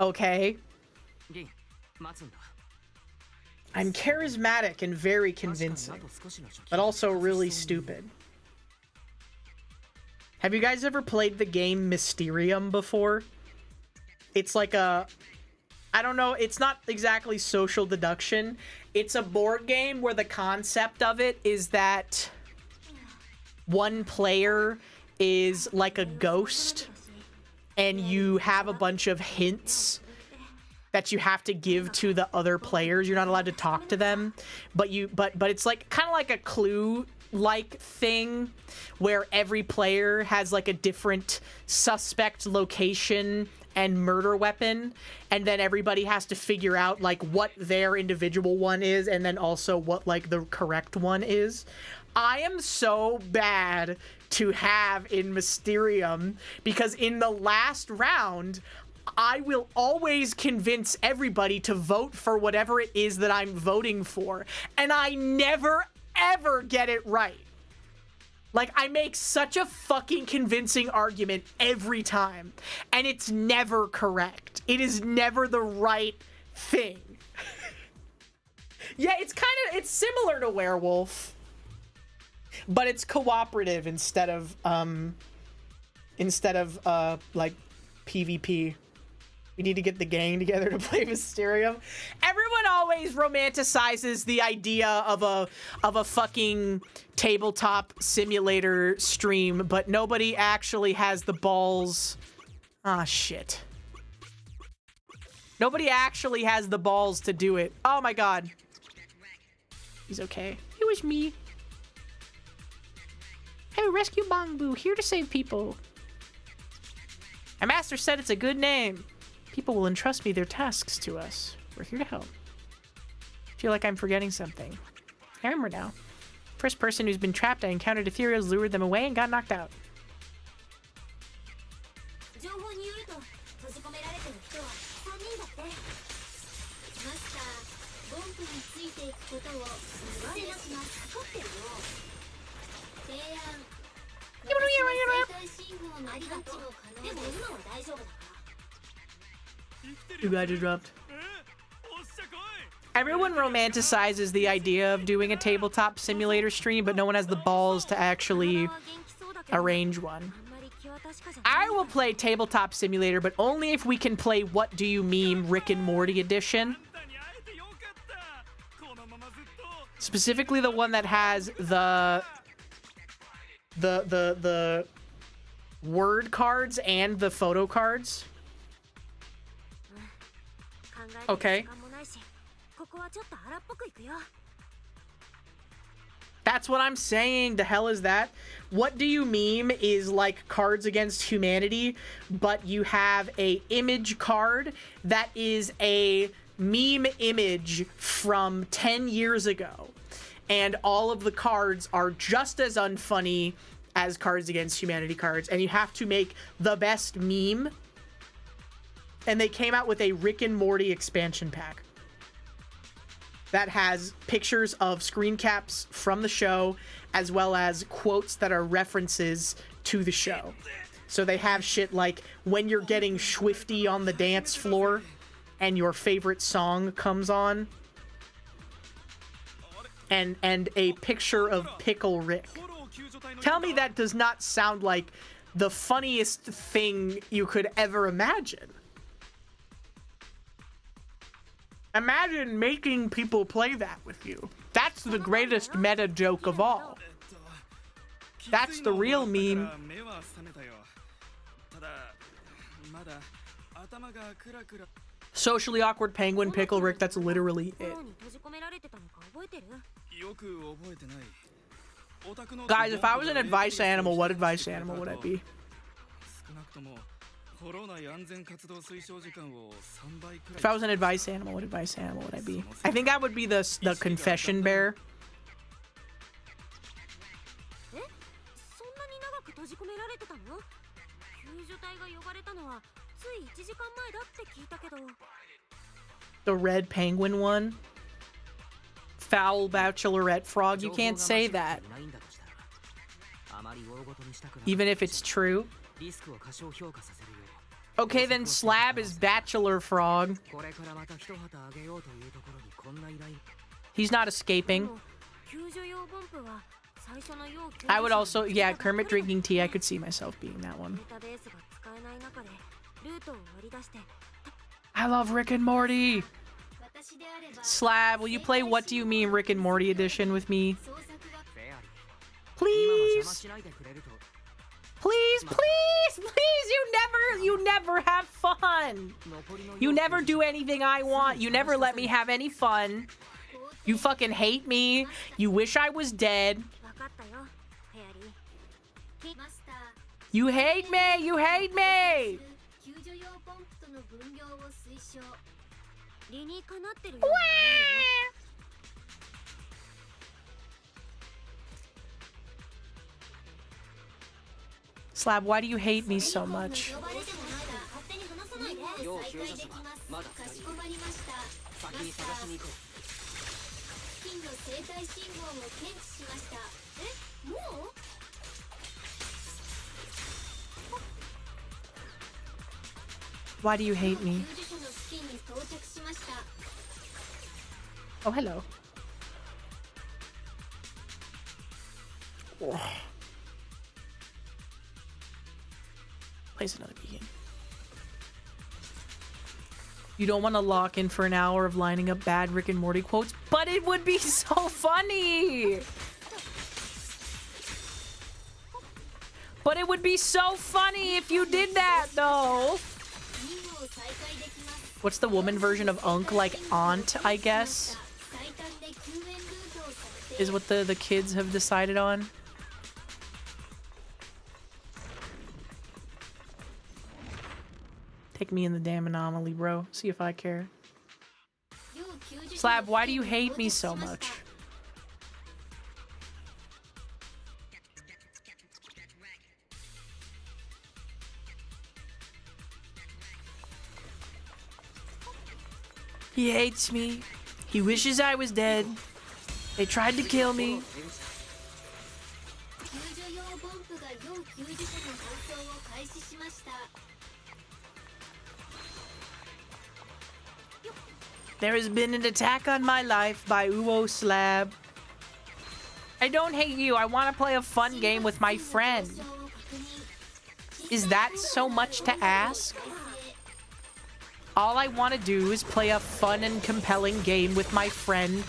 Speaker 1: Okay. I'm charismatic and very convincing, but also really stupid. Have you guys ever played the game Mysterium before? It's like a... I don't know, it's not exactly social deduction. It's a board game where the concept of it is that one player is like a ghost and you have a bunch of hints that you have to give to the other players. You're not allowed to talk to them, but it's like kind of like a Clue like thing where every player has like a different suspect location and murder weapon, and then everybody has to figure out like what their individual one is and then also what like the correct one is. I am so bad to have in Mysterium because in the last round I will always convince everybody to vote for whatever it is that I'm voting for, and I never ever get it right. Like, I make such a fucking convincing argument every time, and it's never correct. It is never the right thing. Yeah, it's similar to Werewolf, but it's cooperative instead of like PvP. We need to get the gang together to play Mysterium. Everyone always romanticizes the idea of a fucking tabletop simulator stream, but nobody actually has the balls. Ah, shit. Nobody actually has the balls to do it. Oh my god. He's okay. It was me. Hey, rescue Bangbu, here to save people. My master said it's a good name. People will entrust me their tasks to us. We're here to help. I feel like I'm forgetting something. I remember now. First person who's been trapped, I encountered ethereals, lured them away, and got knocked out. You guys are dropped. Everyone romanticizes the idea of doing a tabletop simulator stream, but no one has the balls to actually arrange one. I will play tabletop simulator, but only if we can play What Do You Meme Rick and Morty edition. Specifically the one that has the word cards and the photo cards. Okay. That's what I'm saying. The hell is that? What Do You Meme is like Cards Against Humanity, but you have a image card that is a meme image from 10 years ago. And all of the cards are just as unfunny as Cards Against Humanity cards. And you have to make the best meme. And they came out with a Rick and Morty expansion pack that has pictures of screen caps from the show, as well as quotes that are references to the show. So they have shit like when you're getting swifty on the dance floor and your favorite song comes on. And a picture of Pickle Rick. Tell me that does not sound like the funniest thing you could ever imagine. Imagine making people play that with you. That's the greatest meta joke of all. That's the real meme. Socially awkward penguin, Pickle Rick, that's literally it. Guys, if I was an advice animal, what advice animal would I be? If I was an advice animal, what advice animal would I be? I think I would be the confession bear. The red penguin one. Foul bachelorette frog. You can't say that. Even if it's true. Okay, then Slab is bachelor frog. He's not escaping. I would also, yeah, Kermit drinking tea. I could see myself being that one. I love Rick and Morty. Slab, will you play What Do You Meme Rick and Morty edition with me? Please. Please, please, please, you never have fun. You never do anything I want. You never let me have any fun. You fucking hate me. You wish I was dead. You hate me. You hate me. Slab, why do you hate me so much? Why do you hate me? Oh, hello. Oh. Place another beacon. You don't want to lock in for an hour of lining up bad Rick and Morty quotes, but it would be so funny! But it would be so funny if you did that, though! What's the woman version of Unk? Like aunt, I guess? Is what the kids have decided on. Take me in the damn anomaly, bro. See if I care. Slab, why do you hate me so much? He hates me. He wishes I was dead. They tried to kill me. There has been an attack on my life by Uwo Slab. I don't hate you. I want to play a fun game with my friend. Is that so much to ask? All I want to do is play a fun and compelling game with my friend,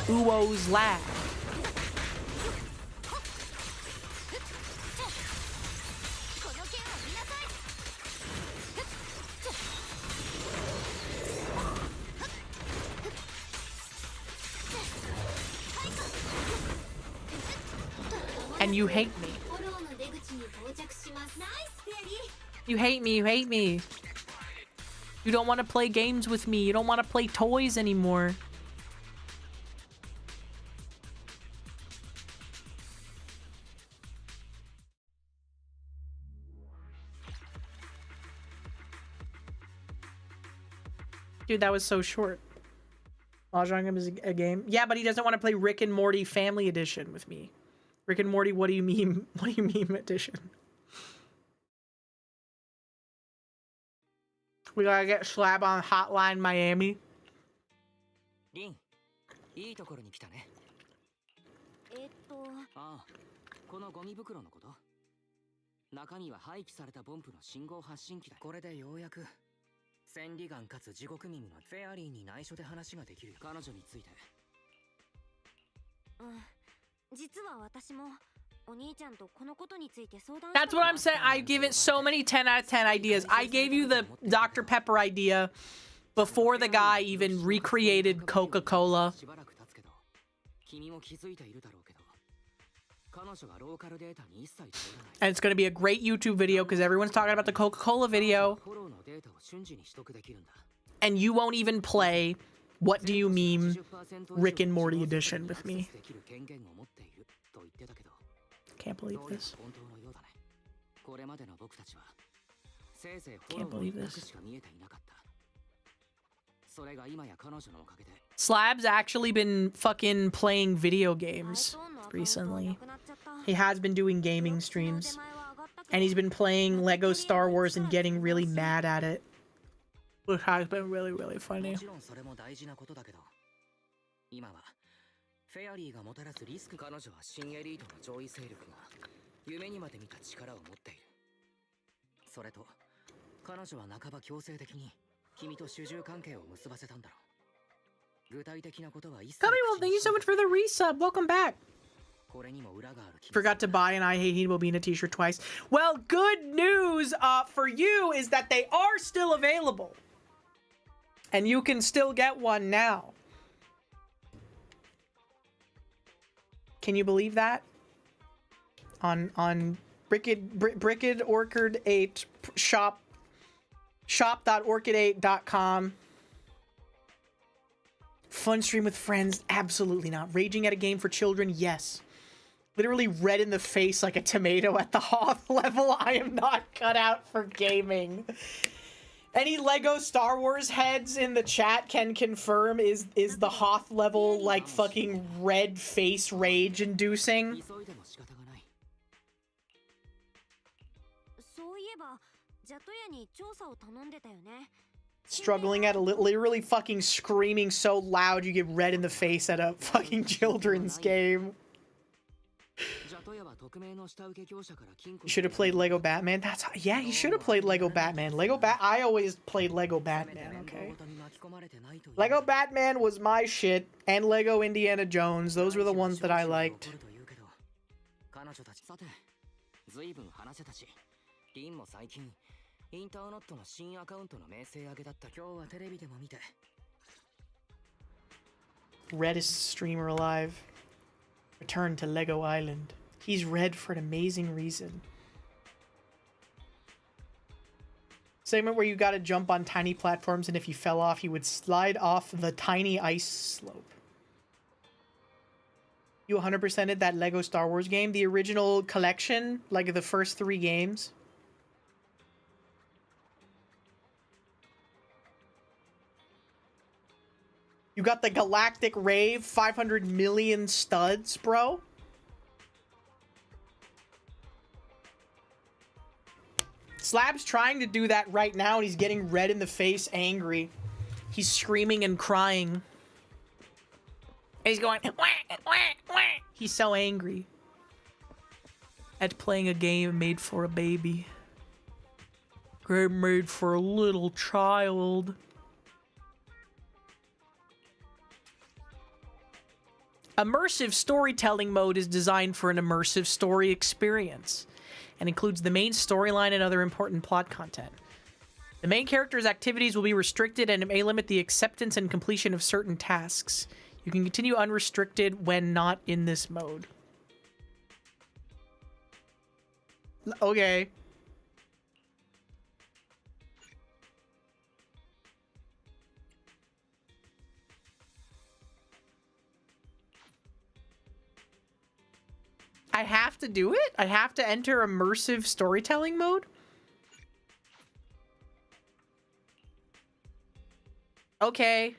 Speaker 1: Uwo's Lab. And you hate me. You hate me, you hate me. You don't want to play games with me. You don't want to play toys anymore. Dude, that was so short. Mahjong is a game. Yeah, but he doesn't want to play Rick and Morty Family Edition with me. Rick and Morty, what do you mean? What do you mean edition? We gotta get Slab on Hotline Miami.
Speaker 2: Lin, いいところに来たね。ああ、このゴミ袋のこと。中身は廃棄されたボンプの信号発信機だ。これでようやく千里眼かつ地獄耳のフェアリーに内緒で話ができる。彼女について。
Speaker 3: 実は私もお兄ちゃんとこのことについて相談。
Speaker 1: That's what I'm saying. I give it so many 10 out of 10 ideas. I gave you the Dr. Pepper idea before the guy even recreated Coca-Cola.
Speaker 2: しばらく経つけど、君も気づいているだろうけど、彼女がローカルデータに一切通らない。
Speaker 1: And it's going to be a great YouTube video because everyone's talking about the Coca-Cola video.
Speaker 2: フォローのデータを瞬時に取得できるんだ。
Speaker 1: And you won't even play What Do You Meme Rick and Morty Edition with me. Can't believe this. Can't believe this. Slab's actually been fucking playing video games recently. He has been doing gaming streams. And he's been playing Lego Star Wars and getting really mad at it. Which has been really, really funny.
Speaker 2: 今はフェアリーがもたらすリスク。彼女は新エリートの上位勢力が夢にまで見た力を持っている。それと彼女は半ば強制的に君と主従関係を結ばせたんだろう。具体的なことは一切。
Speaker 1: Gummy, well, thank you so much for the resub. Welcome back.
Speaker 2: これにも裏がある。
Speaker 1: Forgot to buy an I Hate Hebo Bean t-shirt twice. Well, good news for you is that they are still available. And you can still get one now. Can you believe that? On Bricked Orchid 8 shop.orchid8.com. Fun stream with friends? Absolutely not. Raging at a game for children? Yes. Literally red in the face like a tomato at the Hoth level. I am not cut out for gaming. Any Lego Star Wars heads in the chat can confirm is the Hoth level like fucking red face rage inducing?
Speaker 3: そういえばジャトヤに調査を頼んでたよね。
Speaker 1: Struggling at literally fucking screaming so loud you get red in the face at a fucking children's game. You should have played Lego Batman. That's yeah, he should have played Lego Batman. I always played Lego Batman, okay? Lego Batman was my shit, and Lego Indiana Jones. Those were the ones that I liked. Reddest streamer alive. Return to Lego Island. He's red for an amazing reason. Segment where you gotta jump on tiny platforms, and if you fell off, you would slide off the tiny ice slope. You 100%ed that Lego Star Wars game? The original collection? Like the first 3 games? You got the Galactic Rave, 500 million studs, bro? Slab's trying to do that right now, and he's getting red in the face, angry. He's screaming and crying. And he's going, wah, wah, wah. He's so angry at playing a game made for a baby. Game made for a little child. Immersive storytelling mode is designed for an immersive story experience and includes the main storyline and other important plot content. The main character's activities will be restricted and may limit the acceptance and completion of certain tasks. You can continue unrestricted when not in this mode. Okay. I have to do it? I have to enter immersive storytelling mode? Okay.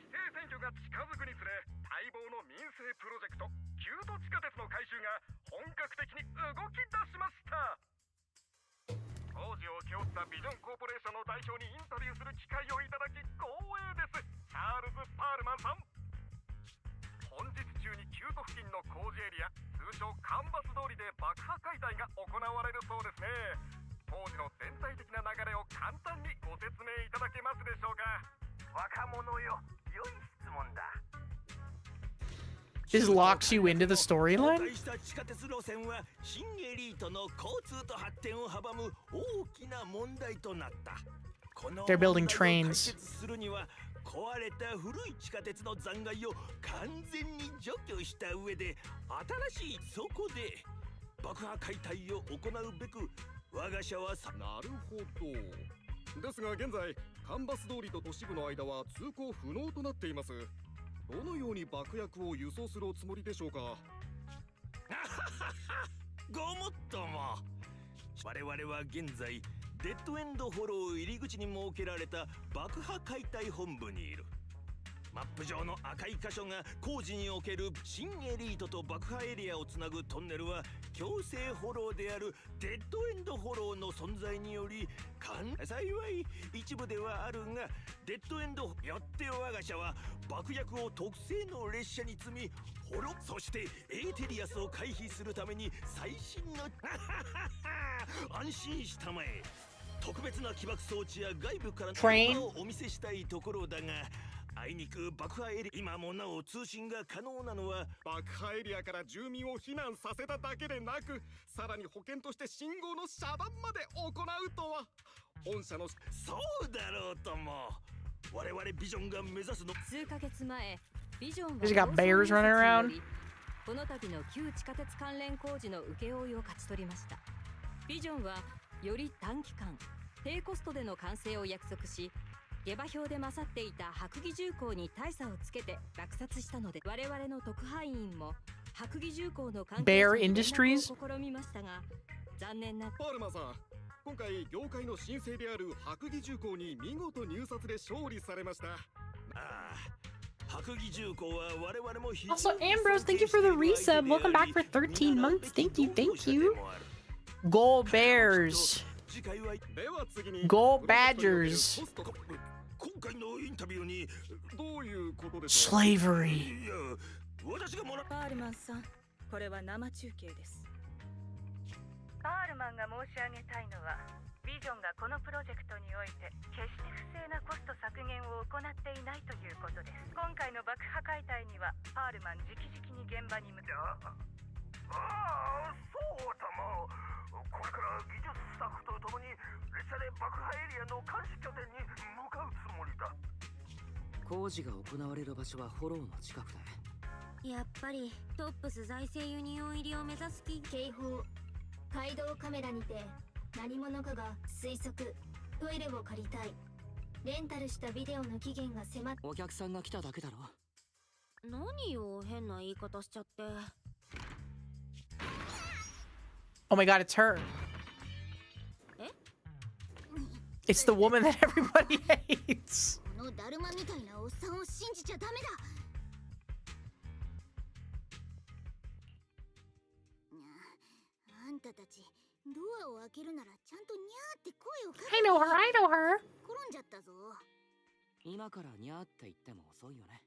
Speaker 1: Just locks you into the storyline? They're building trains.
Speaker 5: 壊れた古い地下鉄の残骸を完全に除去した上で新しいそこで爆破解体を行うべく我が社はなるほどですが現在カンバス通りと都市部の間は通行不能となっていますどのように爆薬を輸送するおつもりでしょうかごもっとも我々は現在デッドエンドフォロー入り口に設けられた爆破解体本部にいるマップ上の赤い箇所が工事における新エリートと爆破エリアをつなぐトンネルは強制フォローであるデッドエンドフォローの存在により幸い一部ではあるがデッドエンドよって我が社は爆薬を特製の列車に積みホロそしてエーテリアスを回避するために最新の安心したまえ特別な起爆装置や外部からのをお見せしたいところだがあいにく爆破エリア今もなお通信が可能なのは爆破エリアから住民を避難させただけでなくさらに保険として信号の遮断まで行うとは御社のそうだろうとも我々ビジョンが目指すの
Speaker 3: 数ヶ月前ビジョンは
Speaker 1: Just got bears running around.
Speaker 3: この度の旧地下鉄関連工事の請負いを勝ち取りましたビジョンはより短期間低コストでの完成を約束し下馬評で勝っていた白蟻重工に大差をつけて落札したので我々の特派員も白蟻重工の関係者に連絡を試みましたが残念な
Speaker 5: パールマンさん今回業界の新星である白蟻重工に見事入札で勝利されました白蟻重工は我々も
Speaker 1: Also, Ambrose, thank you for the resub. Welcome back for 13 months. Thank you, thank you. Go Bears.
Speaker 5: 次回は
Speaker 1: Go Badgers.
Speaker 5: 今回のインタビューに
Speaker 1: Slavery.
Speaker 5: いや私がもら
Speaker 6: パールマンさん、これは生中継です。パールマンが申し上げたいのは、ビジョンがこのプロジェクトにおいて決して不正なコスト削減を行っていないということです。今回の爆破解体にはパールマン直々に現場に向か
Speaker 5: そうだもこれから技術スタッフと共に列車で爆破エリアの監視拠点に向かうつもりだ。
Speaker 2: 工事が行われる場所はフォローの近くで、
Speaker 4: やっぱりトップス財政ユニオン入りを目指す気。警報。街道カメラにて何者かが推測トイレを借りたい。レンタルしたビデオの期限が迫っ。
Speaker 2: お客さんが来ただけだろ。
Speaker 4: 何よ変な言い方しちゃって。
Speaker 1: Oh my god, it's her. It's the woman that everybody hates.
Speaker 4: このダルマみたいなおっさんを信じちゃダメだ。あんたたちドアを開けるならちゃんとニャーって声をかけ
Speaker 1: I know her, I know her.
Speaker 4: 転んじゃったぞ。
Speaker 2: 今からニャーって言っても遅いよね。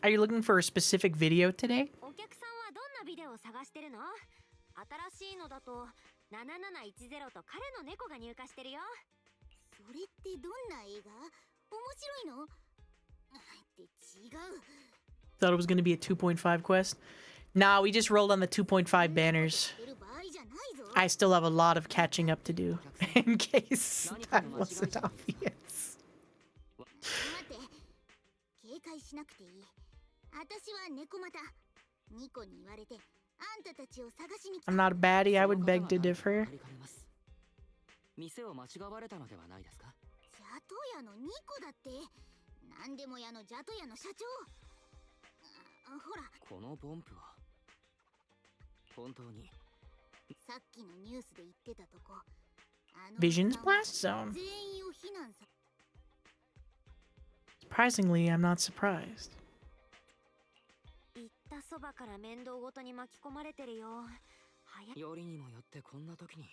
Speaker 1: Are you looking for a specific video today?
Speaker 4: お客さんはどんなビデオを探してるの？新しいのだと7710と彼の猫が入荷してるよ。それってどんな映画？面白いの？って違う。
Speaker 1: Thought it was going to be a 2.5 quest. Nah, we just rolled on the 2.5 banners. I still have a lot of catching up to do, in case that wasn't obvious.
Speaker 4: 待て、警戒しなくていい。私は猫又。ニコに言われて、あんたたちを探しに来た。
Speaker 1: I'm not a baddie, I would beg to differ.
Speaker 2: 店を間違われたのではないですか？
Speaker 4: ジャト屋のニコだって。なんでも屋のジャト屋の社長。ほら、
Speaker 2: このボンプは本当に
Speaker 4: さっきのニュースで言ってたとこ。
Speaker 1: Vision's blast zone.
Speaker 4: 全員を避難さ。
Speaker 1: Surprisingly, I'm not surprised.
Speaker 4: 行ったそばから面倒ごとに巻き込まれてるよ。
Speaker 2: よりにもよってこんな時に。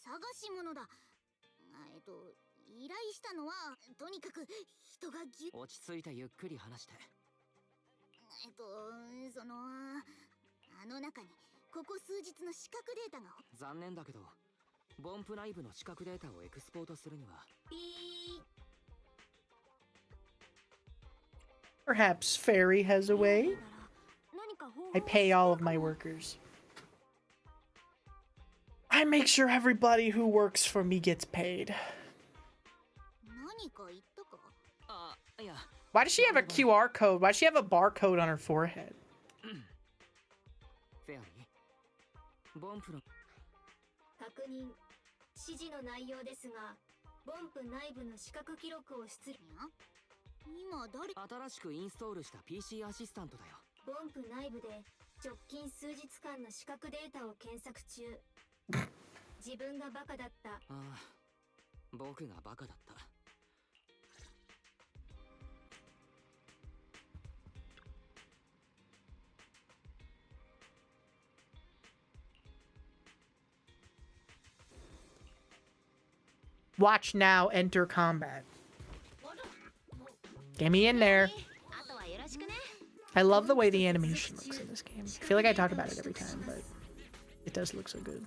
Speaker 4: 探し物だ。依頼したのはとにかく人がぎゅ。
Speaker 2: 落ち着いてゆっくり話して。
Speaker 4: そのあの中にここ数日の視覚データが。
Speaker 2: 残念だけど、ボンプ内部の視覚データをエクスポートするには。
Speaker 4: ピー。
Speaker 1: Perhaps Fairy has a way. I pay all of my workers. I make sure everybody who works for me gets paid.
Speaker 4: 何か言ったか？
Speaker 2: あ、いや。
Speaker 1: Why does she have a QR code? Why does she have a barcode on her forehead?
Speaker 2: フェアリー、ボンプの
Speaker 4: 確認。指示の内容ですが、ボンプ内部の視覚記録を出力。今誰？
Speaker 2: 新しくインストールした PC アシスタントだよ。
Speaker 4: ボンプ内部で直近数日間の視覚データを検索中。自分がバカだった。
Speaker 2: ああ、僕がバカだった。
Speaker 1: Watch now, enter combat. Get me in there. I love the way the animation looks in this game. I feel like I talk about it every time, but it does look so good.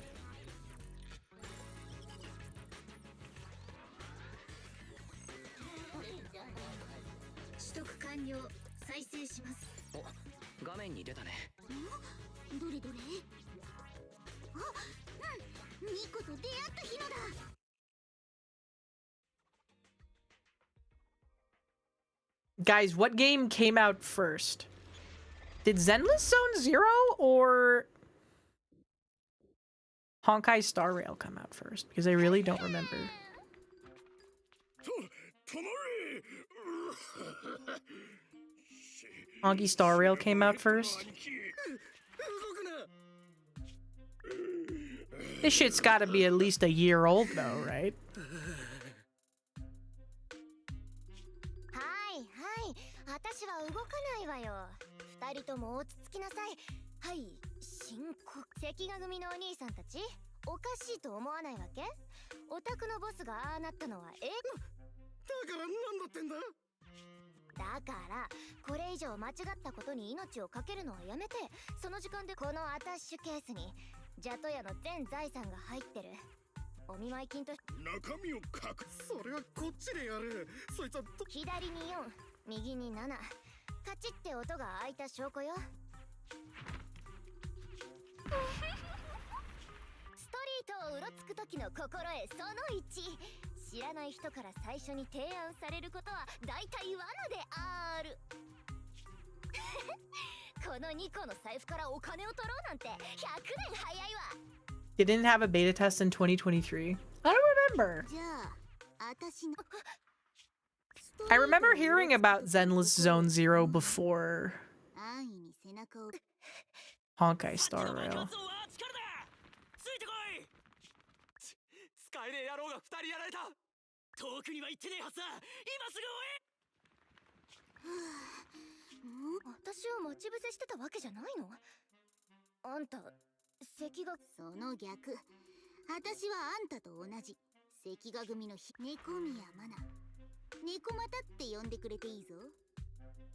Speaker 2: Oh, 画面に出たね。
Speaker 4: どれどれ？あ、うん、ニコと出会った日のだ。
Speaker 1: Guys, what game came out first? Did Zenless Zone Zero or Honkai Star Rail come out first? Because I really don't remember. Honkai Star Rail came out first? This shit's gotta be at least a year old though, right?
Speaker 4: 私は動かないわよ。二人とも落ち着きなさい。はい、金庫関ヶ組のお兄さんたちおかしいと思わないわけ？オタクのボスがああなったのはだからなんだってんだ？だからこれ以上間違ったことに命を懸けるのはやめて、その時間でこのアタッシュケースにジャトヤの全財産が入ってる。お見舞い金と
Speaker 7: 中身を書く。それはこっちでやる。そいつは
Speaker 4: 左に4、右に7、カチって音が開いた証拠よ。ストリートをうろつく時の心得その1、知らない人から最初に提案されることは大体罠である。この2個の財布からお金を取ろうなんて100年早いわ。
Speaker 1: They didn't have a beta test in 2023. I don't remember.
Speaker 4: じゃあ私の
Speaker 1: I remember hearing about Zenless Zone Zero before
Speaker 4: 安易に背中を
Speaker 1: Honkai Star Rail.
Speaker 2: ついてこい。使えねえ野郎が2人やられた。遠くには行ってねえはずだ。今すぐ追え。
Speaker 4: 私を待ち伏せしてたわけじゃないの？あんた関ヶその逆、私はあんたと同じ関ヶ組の猫宮マナ、猫又って呼んでくれていいぞ。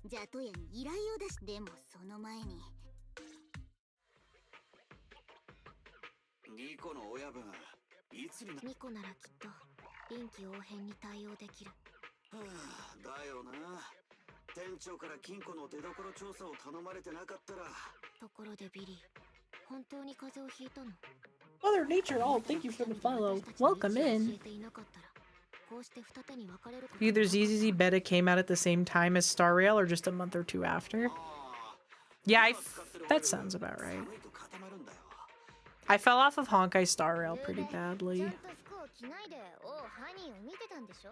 Speaker 4: ジャトヤに依頼を出し、でもその前に
Speaker 7: ニコの親分いつにな
Speaker 4: ニコならきっと臨機応変に対応できる。
Speaker 7: だよな。店長から金庫の出所調査を頼まれてなかったら。
Speaker 4: ところでビリー、本当に風邪をひいたの
Speaker 1: Mother Nature, oh, thank you for the follow. Welcome in.
Speaker 4: こうして二手に分かれる。
Speaker 1: Either ZZZ beta came out at the same time as Star Rail or just a month or two after. Yeah, that sounds about right. I fell off of Honkai Star Rail pretty badly.
Speaker 4: ちゃんと服を着ないでハニーを見てたんでしょ？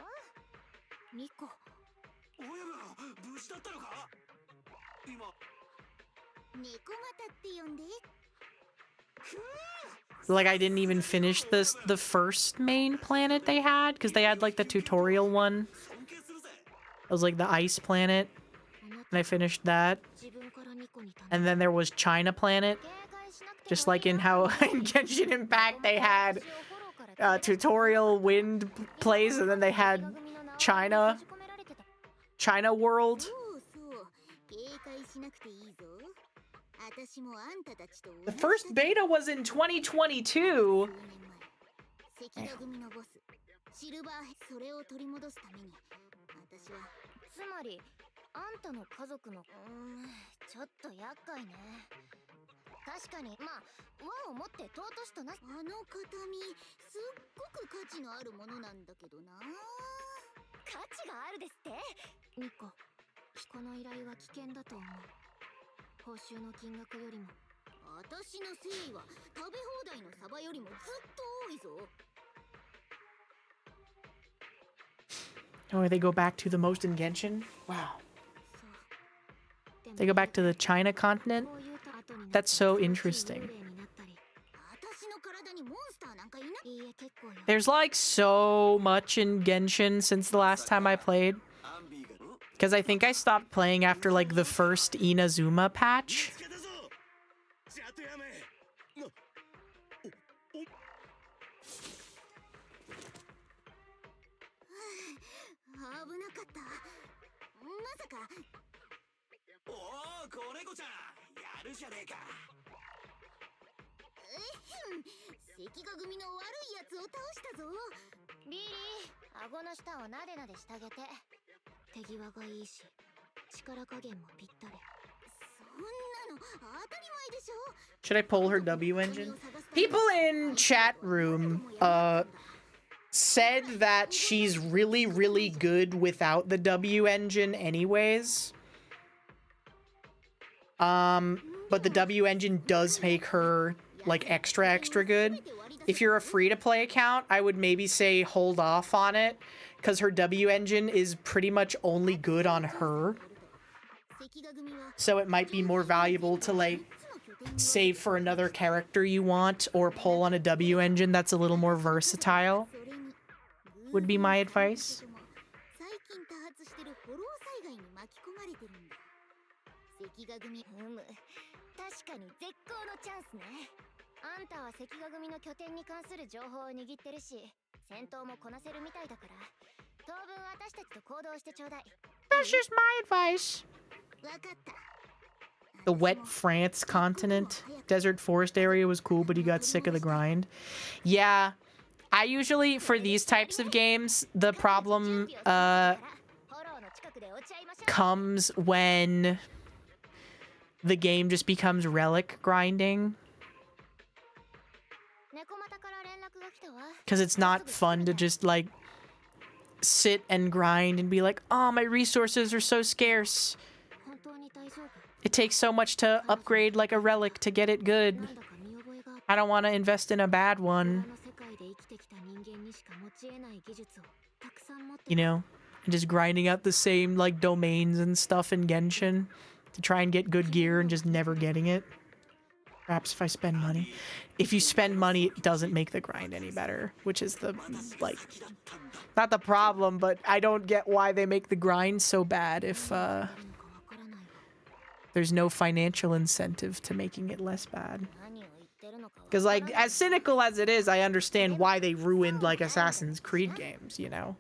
Speaker 4: ニコ。
Speaker 7: 親分無事だったのか？今
Speaker 4: 猫又って呼んで。
Speaker 1: Like I didn't even finish the first main planet they had because they had like the tutorial one. It was like the ice planet, and I finished that. And then there was China Planet, just like in how in Genshin Impact they had tutorial wind plays, and then they had China World. The first beta was in 2022.
Speaker 4: つまりあんたの家族のちょっと厄介ね。確かにまあ和をもって尊しとな。あの形見すっごく価値のあるものなんだけどな。価値があるですって？ニコ、この依頼は危険だと思う。報酬の金額よりも私の誠意は食べ放題のサバよりもずっと多いぞ。
Speaker 1: Oh, they go back to the most in Genshin? Wow. They go back to the China continent? That's so interesting. There's like so much in Genshin since the last time I played. Because I think I stopped playing after like the first Inazuma patch. Should I pull her W engine? People in chat room said that she's really, really good without the W engine anyways. But the W engine does make her like extra good. If you're a free-to-play account, I would maybe say hold off on it because her W engine is pretty much only good on her. So it might be more valuable to like save for another character you want or pull on a W engine that's a little more versatile. Would be my advice.
Speaker 4: 関ヶ組確かに絶好のチャンスね。あんたは関ヶ組の拠点に関する情報を握ってるし、戦闘もこなせるみたいだから、当分私たちと行動してちょうだい。
Speaker 1: That's just my advice.
Speaker 4: わかった。
Speaker 1: The wet France continent. Desert forest area was cool, but he got sick of the grind. Yeah. I usually, for these types of games, the problem comes when the game just becomes relic grinding. Because it's not fun to just, like, sit and grind and be like, oh, my resources are so scarce. It takes so much to upgrade, like, a relic to get it good. I don't want to invest in a bad one. You know? And just grinding out the same, like, domains and stuff in Genshin to try and get good gear and just never getting it. Perhaps if I spend money. If you spend money, it doesn't make the grind any better, which is the, like, not the problem, but I don't get why they make the grind so bad if, there's no financial incentive to making it less bad. Because, like, as cynical as it is, I understand why they ruined, like, Assassin's Creed games, you know?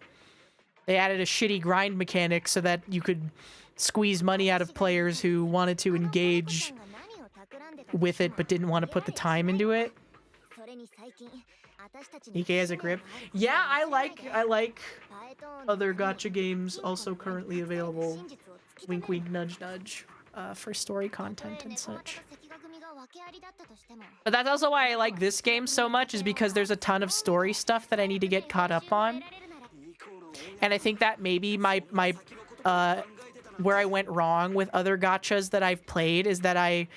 Speaker 1: They added a shitty grind mechanic so that you could squeeze money out of players who wanted to engage with it but didn't want to put the time into it. Nikkei has a grip. Yeah, I like other gacha games also currently available. Wink, wink, nudge, nudge. For story content and such. But that's also why I like this game so much, is because there's a ton of story stuff that I need to get caught up on. And I think that maybe my where I went wrong with other gachas that I've played is that I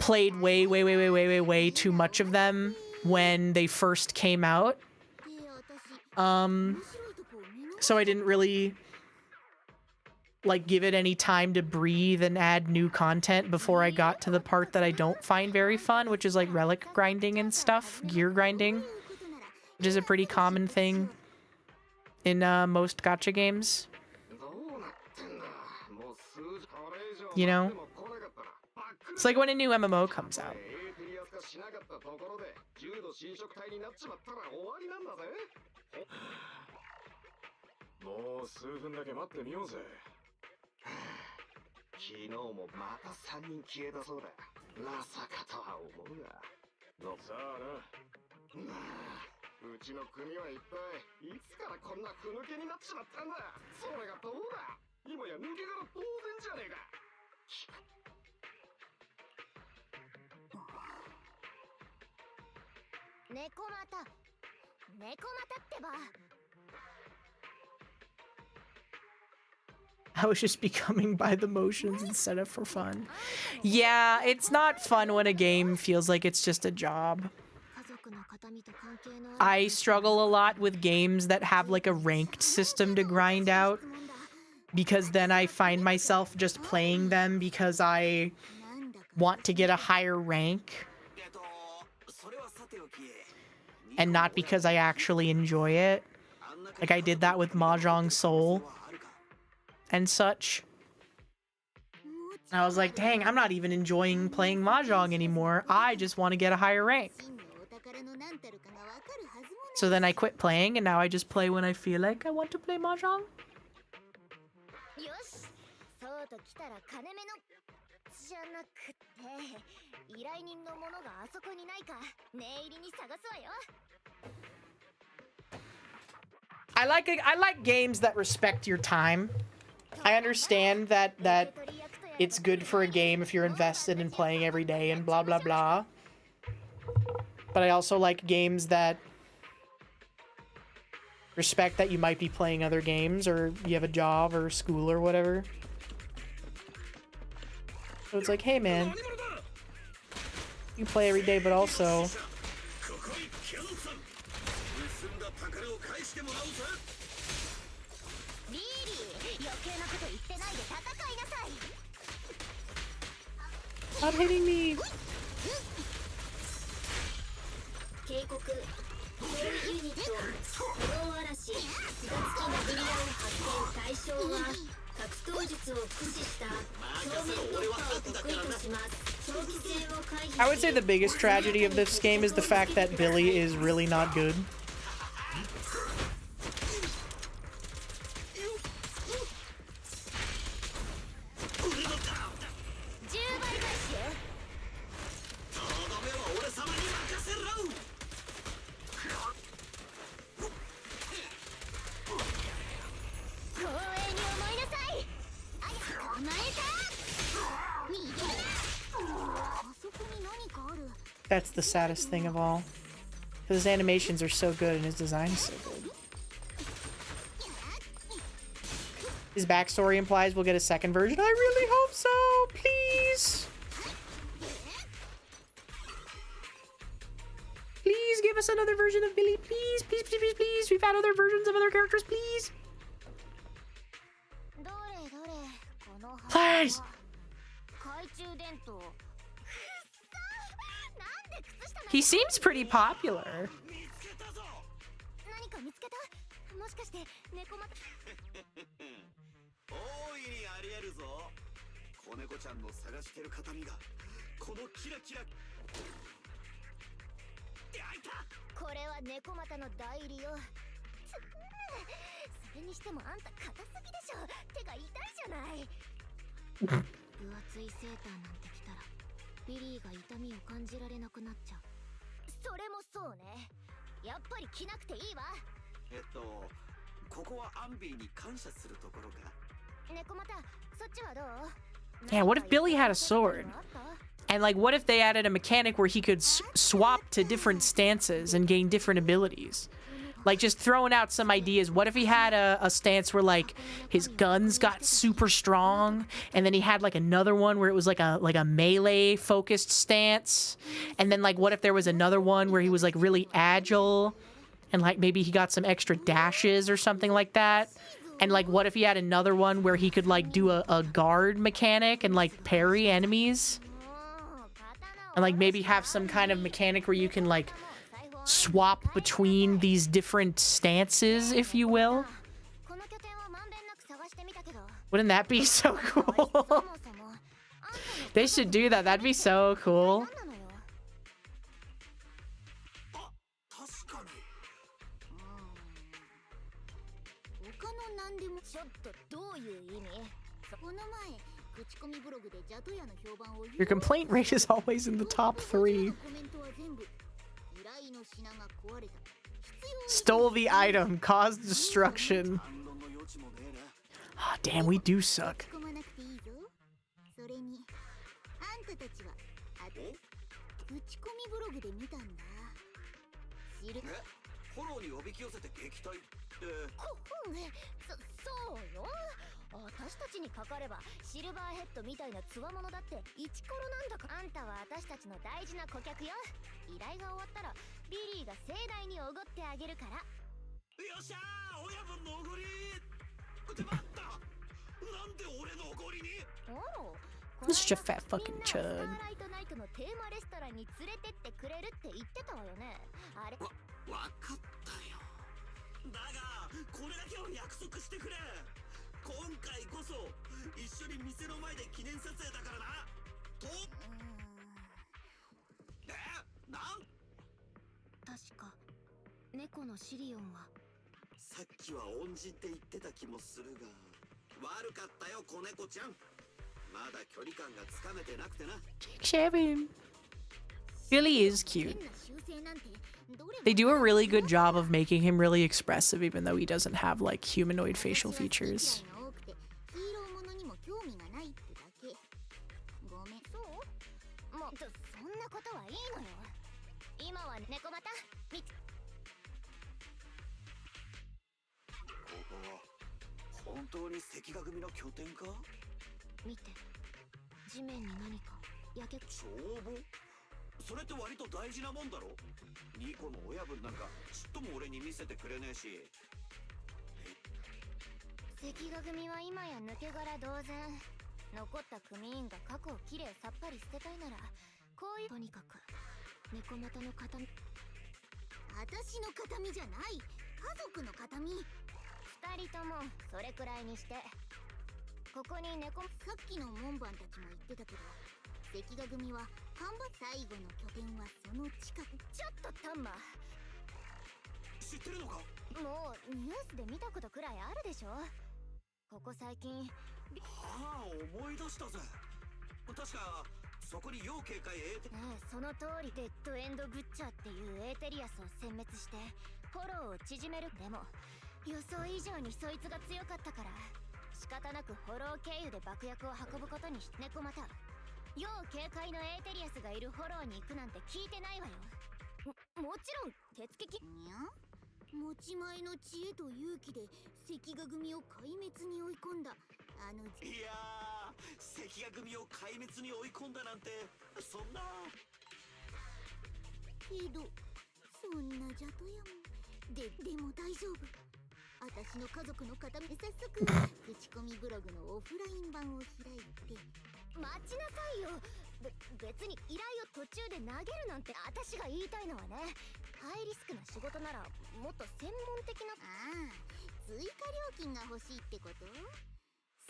Speaker 1: played way too much of them when they first came out. So I didn't really, like, give it any time to breathe and add new content before I got to the part that I don't find very fun, which is like relic grinding and stuff, gear grinding, which is a pretty common thing in most gacha games. You know? It's like when a new MMO comes out. I was just becoming by the motions instead of for fun. Yeah, it's not fun when a game feels like it's just a job. I struggle a lot with games that have like a ranked system to grind out, because then I find myself just playing them because I want to get a higher rank and not because I actually enjoy it. Like I did that with Mahjong Soul and such. And I was like, dang, I'm not even enjoying playing Mahjong anymore. I just want to get a higher rank. So then I quit playing, and now I just play when I feel like I want to play Mahjong. I like games that respect your time. I understand that it's good for a game if you're invested in playing every day and blah blah blah. But I also like games that respect that you might be playing other games, or you have a job or school or whatever. So it's like, hey man, you play every day, but also stop hitting me. I would say the biggest tragedy of this game is the fact that Billy is really not good. That's the saddest thing of all. His animations are so good and his design is so good. His backstory implies we'll get a second version. I really hope so. Please. Please give us another version of Billy. Please, please, please, please, please. We've had other versions of other characters. Please. Please. He seems pretty popular.
Speaker 7: 大いにありえるぞ。子猫ちゃんの探してる形見がこのキラキラ。開いた。これは猫股の代理よ。それにしてもあんた硬すぎでしょ。手が痛いじゃない。分厚いセーターなんて着たらビリーが痛みを感じられなくなっちゃう。それもそうね。やっぱり着なくていいわ。ここはアンビーに感謝するところか。猫股、そっちはどう?
Speaker 1: Yeah, what if Billy had a sword? And like, what if they added a mechanic where he could swap to different stances and gain different abilities? Like, just throwing out some ideas. What if he had a stance where, like, his guns got super strong, and then he had, like, another one where it was, like a melee-focused stance? And then, like, what if there was another one where he was, like, really agile, and, like, maybe he got some extra dashes or something like that? And, like, what if he had another one where he could, like, do a guard mechanic and, like, parry enemies? And, like, maybe have some kind of mechanic where you can, like, swap between these different stances, if you will. Wouldn't that be so cool? They should do that. That'd be so cool. Your complaint rate is always in the top 3. Stole the item, caused destruction. Oh, damn, we do suck. This is just a fat fucking chud. Shaving. Billy is cute. They do a really good job of making him really expressive, even though he doesn't have like humanoid facial features.
Speaker 7: 関ヶ組は看板最後の拠点はその近く。ちょっとタンマ、
Speaker 5: 知ってるのか？
Speaker 7: もうニュースで見たことくらいあるでしょ。ここ最近。
Speaker 5: はあ、思い出したぜ。確かそこに要警戒エーテ。
Speaker 7: その通り。デッドエンドブッチャーっていうエーテリアスを殲滅してフォローを縮める。でも予想以上にそいつが強かったから仕方なくフォロー経由で爆薬を運ぶことにし。猫また要警戒のエーテリアスがいるフォローに行くなんて聞いてないわよ。もちろん鉄撃にゃ持ち前の知恵と勇気で関ヶ組を壊滅に追い込んだ
Speaker 5: いやー、関ヶ組を壊滅に追い込んだなんて、そんな。
Speaker 7: けどそんなじゃとやもん。でも大丈夫。私の家族の方に早速口コミブログのオフライン版を開いて。待ちなさいよ。別に依頼を途中で投げるなんて。私が言いたいのはね、ハイリスクな仕事ならもっと専門的な。追加料金が欲しいってこと？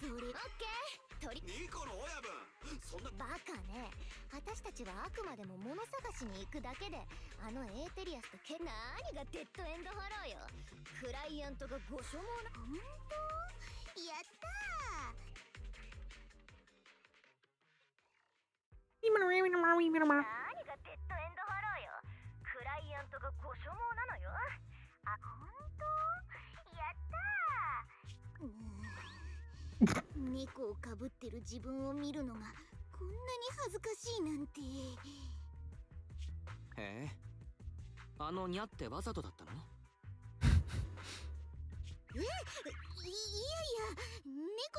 Speaker 7: それオッケー。
Speaker 5: ニコの親分、そんな。
Speaker 7: バカね。私たちはあくまでも物探しに行くだけで、エーテリアスと何がデッドエンドフォローよ。クライアントがご所望な。ほんと？やったー。何がデッドエンドフォローよ。クライアントがご所望なのよ。ほんと？やったー。猫をかぶってる自分を見るのがこんなに恥ずかしいなんて。
Speaker 2: へえ、ニャってわざとだったの？
Speaker 7: いやいや、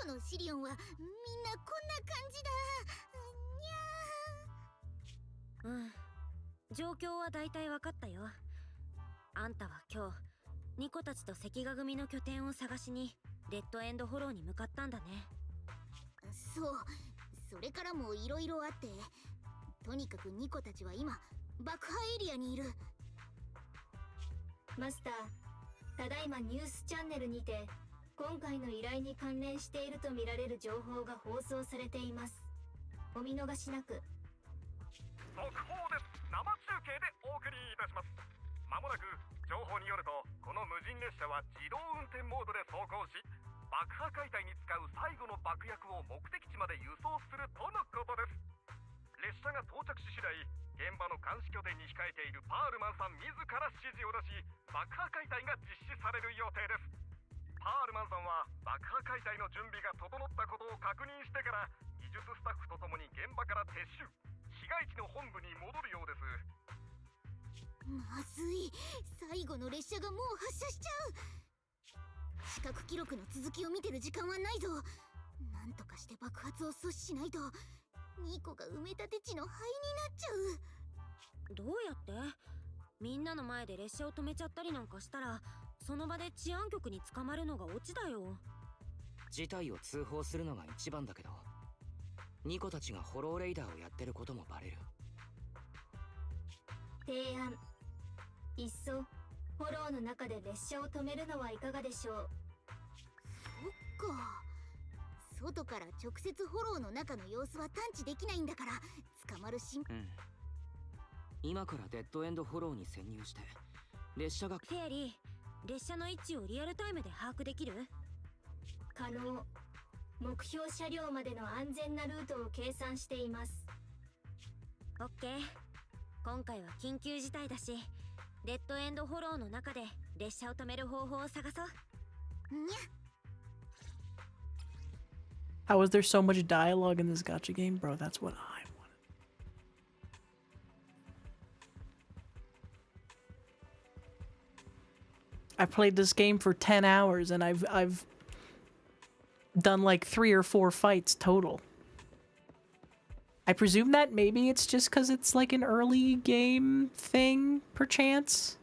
Speaker 7: 猫のシリオンはみんなこんな感じだ。
Speaker 3: 状況は大体分かったよ。あんたは今日ニコたちと関ヶ組の拠点を探しにデッドエンドフォローに向かったんだね。
Speaker 7: そう、それからもいろいろあって、とにかくニコたちは今爆破エリアにいる。
Speaker 4: マスター、ただいまニュースチャンネルにて今回の依頼に関連しているとみられる情報が放送されています。お見逃しなく。
Speaker 8: 速報です。生中継でお送りいたします。まもなく情報によると、この無人列車は自動運転モードで走行し、爆破解体に使う最後の爆薬を目的地まで輸送するとのことです。列車が到着し次第、現場の監視拠点に控えているパールマンさん自ら指示を出し、爆破解体が実施される予定です。パールマンさんは爆破解体の準備が整ったことを確認してから、技術スタッフとともに現場から撤収、市街地の本部に戻るようです。
Speaker 7: まずい、最後の列車がもう発車しちゃう。視覚記録の続きを見てる時間はないぞ。なんとかして爆発を阻止しないとニコが埋め立て地の灰になっちゃう。
Speaker 3: どうやって？みんなの前で列車を止めちゃったりなんかしたら、その場で治安局に捕まるのがオチだよ。
Speaker 2: 事態を通報するのが一番だけど、ニコたちがフォローレイダーをやってることもバレる。
Speaker 4: 提案。いっそフォローの中で列車を止めるのはいかがでしょう。
Speaker 7: そっか、外から直接フォローの中の様子は探知できないんだから捕まる心配。
Speaker 2: 今からデッドエンドフォローに潜入して列車が。
Speaker 3: フェアリー、列車の位置をリアルタイムで把握できる？
Speaker 4: 可能。目標車両までの安全なルートを計算しています。
Speaker 3: オッケー。今回は緊急事態だし、デッドエンドフォローの中で列車を止める方法を探そう。
Speaker 7: にゃ。
Speaker 1: How is there so much dialogue in this gacha game? Bro, that's what I wanted. I played this game for 10 hours and I've done like 3 or 4 fights total. I presume that maybe it's just because it's like an early game thing, perchance.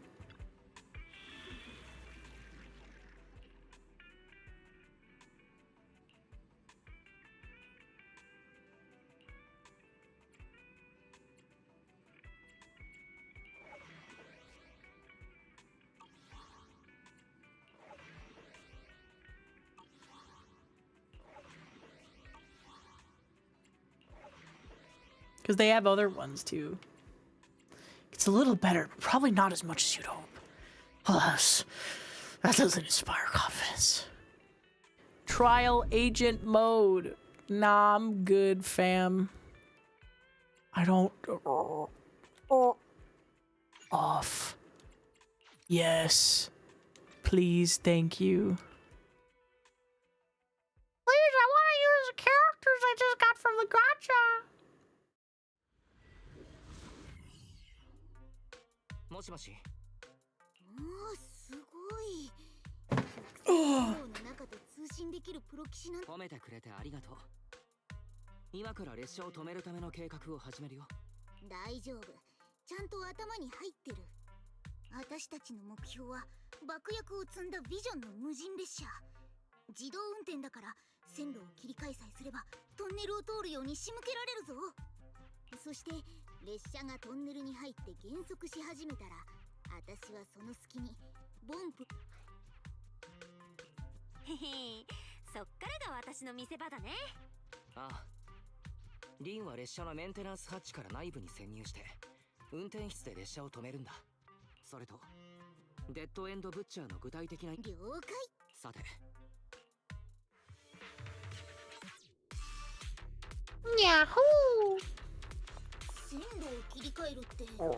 Speaker 1: Because they have other ones too. It's a little better, but probably not as much as you'd hope. Alas, that doesn't inspire confidence. Trial agent mode. Nah, I'm good, fam. I don't... Off. Yes. Please, thank you. Please, I want to use the characters I just got from the gacha.
Speaker 2: もしもし。
Speaker 7: おお、すごい。の中で通信できるプロ棋士なん。
Speaker 2: 褒めてくれてありがとう。今から列車を止めるための計画を始めるよ。
Speaker 7: 大丈夫。ちゃんと頭に入ってる。私たちの目標は爆薬を積んだビジョンの無人列車。自動運転だから線路を切り替えさえすればトンネルを通るように仕向けられるぞ。そして列車がトンネルに入って減速し始めたら、私はその隙にボンプ。
Speaker 9: へへ、そっからが私の見せ場だね。
Speaker 2: ああ。リンは列車のメンテナンスハッチから内部に潜入して運転室で列車を止めるんだ。それとデッドエンドブッチャーの具体的な。
Speaker 7: 了解。
Speaker 2: さて、
Speaker 1: にゃほー。
Speaker 7: 線路を切り替えるって
Speaker 4: 制御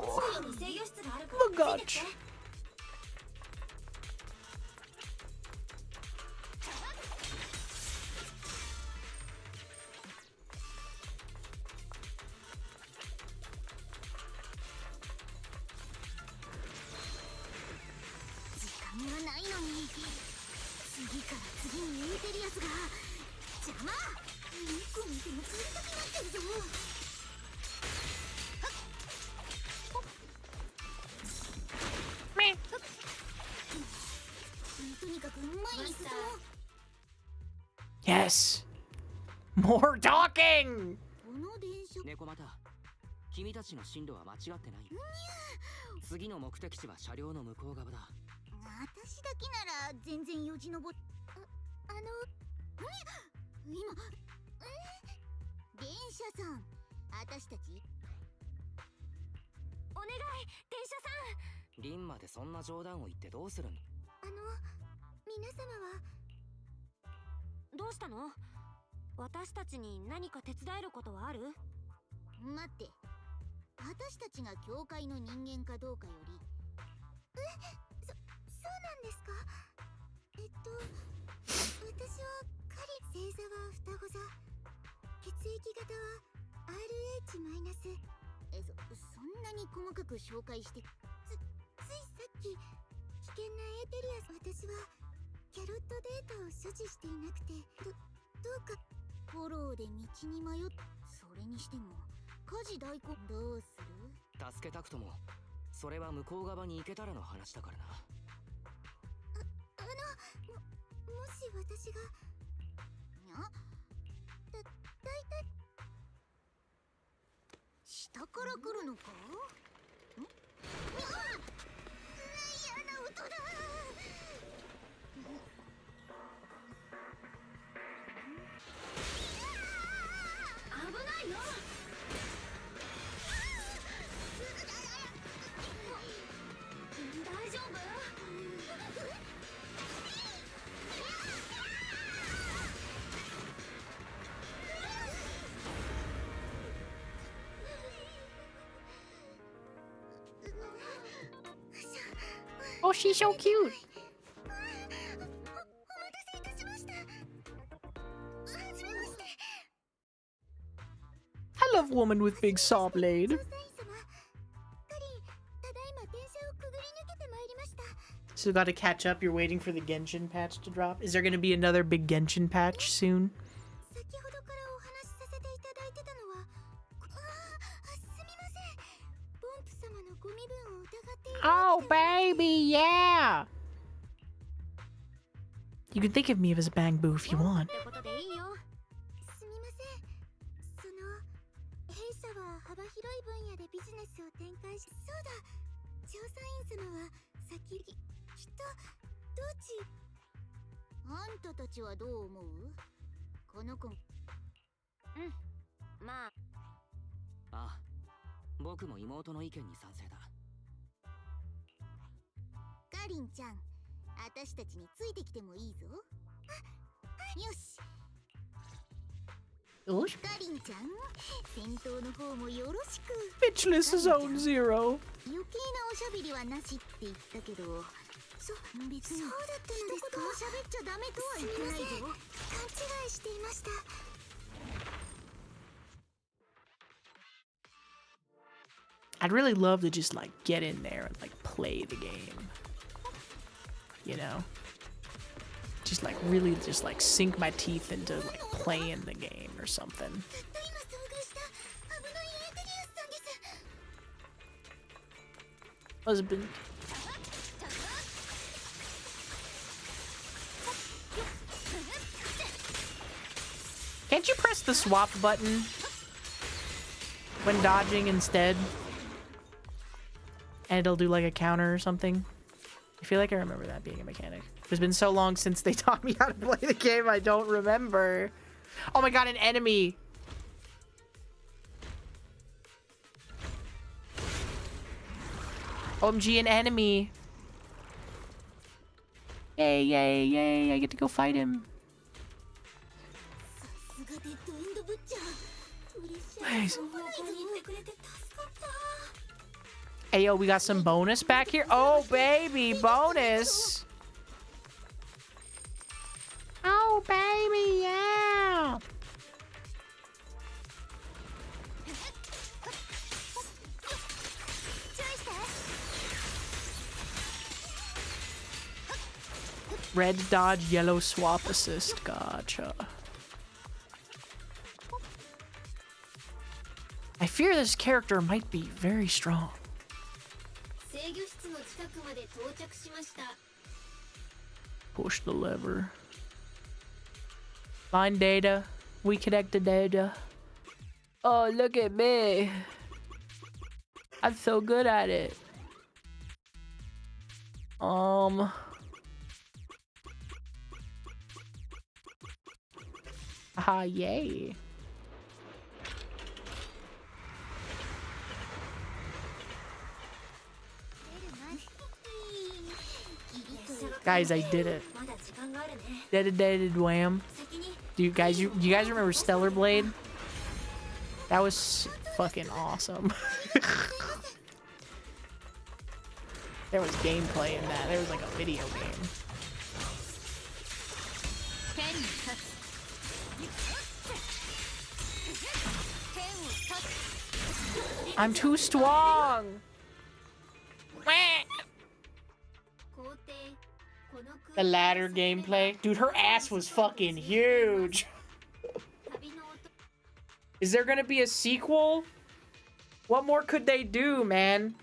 Speaker 4: 室があるからついてって。
Speaker 7: 時間がないのに次から次にエーテリアスが邪魔。いつ見ても帰りたくなってるぞ。とにかく前に進もう。
Speaker 1: Yes. More talking.
Speaker 7: この電車。
Speaker 2: 猫又、君たちの進路は間違ってない。次の目的地は車両の向こう側だ。
Speaker 7: 私だけなら全然よじ登っ。今電車さん、私たち
Speaker 9: お願い、電車さん。
Speaker 2: リンまでそんな冗談を言ってどうするん？
Speaker 7: 皆様は
Speaker 9: どうしたの？私たちに何か手伝えることはある？
Speaker 7: 待って、私たちが教会の人間かどうかより。そうなんですか。私は星座は双子座、血液型は RH マイナス。そんなに細かく紹介して。ついさっき危険なエーテリアス。私はキャロットデータを所持していなくて、どうか。フォローで道に迷っ。それにしても家事代行どうする？
Speaker 2: 助けたくともそれは向こう側に行けたらの話だからな。
Speaker 7: もし私がだいたい下から来るのか？嫌な音だ。
Speaker 4: 危ないよ。大丈夫？
Speaker 1: Oh, she's so cute.
Speaker 7: お待たせいたしました。はじめまして。
Speaker 1: I love woman with big saw blade.
Speaker 7: 調査員様、カリン、ただいま電車をくぐり抜けてまいりました。
Speaker 1: So you gotta catch up. You're waiting for the Genshin patch to drop. Is there gonna be another big Genshin patch soon?
Speaker 7: 先ほどからお話しさせていただいてたのは、すみません。ボンプ様のご身分を疑っている。
Speaker 1: Oh, baby, yeah. You can think of me as a bang boo if you want.
Speaker 9: ってことでいいよ。
Speaker 7: すみません。弊社は幅広い分野でビジネスを展開し、そうだ。調査員様は先きっとどっち？あんたたちはどう思う？この子。
Speaker 9: まあ、
Speaker 2: ああ、僕も妹の意見に賛成だ。
Speaker 7: かりんちゃん、私たちについてきてもいいぞ。よし。
Speaker 1: よし。
Speaker 7: かりんちゃん、戦闘の方もよろしく。
Speaker 1: Bitchless Zone Zero.
Speaker 7: 余計なおしゃべりはなしって言ったけど、別にそうだったのですか？一言も喋っちゃダメとは言ってないぞ。勘違いしていました。
Speaker 1: I'd really love to just like get in there and like play the game. You know? Just like really just like sink my teeth into like playing the game or something. Husband. Can't you press the swap button when dodging instead? And it'll do like a counter or something? I feel like I remember that being a mechanic. It's been so long since they taught me how to play the game, I don't remember. Oh my god, an enemy! OMG, an enemy! Yay, yay, yay, I get to go fight him. Nice. Hey, yo, we got some bonus back here. Oh, baby, bonus. Oh, baby, yeah. Red dodge, yellow swap assist. Gotcha. I fear this character might be very strong. Push the lever. Find data. We connect the data. Oh, look at me. I'm so good at it. Ah, yay. Guys, I did it. Dedicated wham. Do you guys remember Stellar Blade? That was fucking awesome. There was gameplay in that. There was like a video game. I'm too strong. The ladder gameplay. Dude, her ass was fucking huge. Is there gonna be a sequel? What more could they do, man?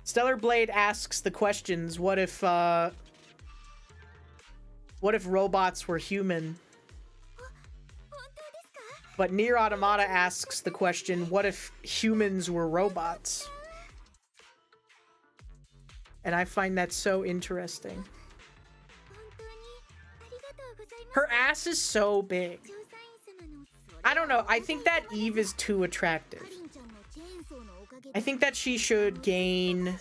Speaker 1: Stellar Blade asks the questions. What if robots were human? But Nier Automata asks the question, what if humans were robots? And I find that so interesting. Her ass is so big. I don't know. I think that Eve is too attractive. I think that she should gain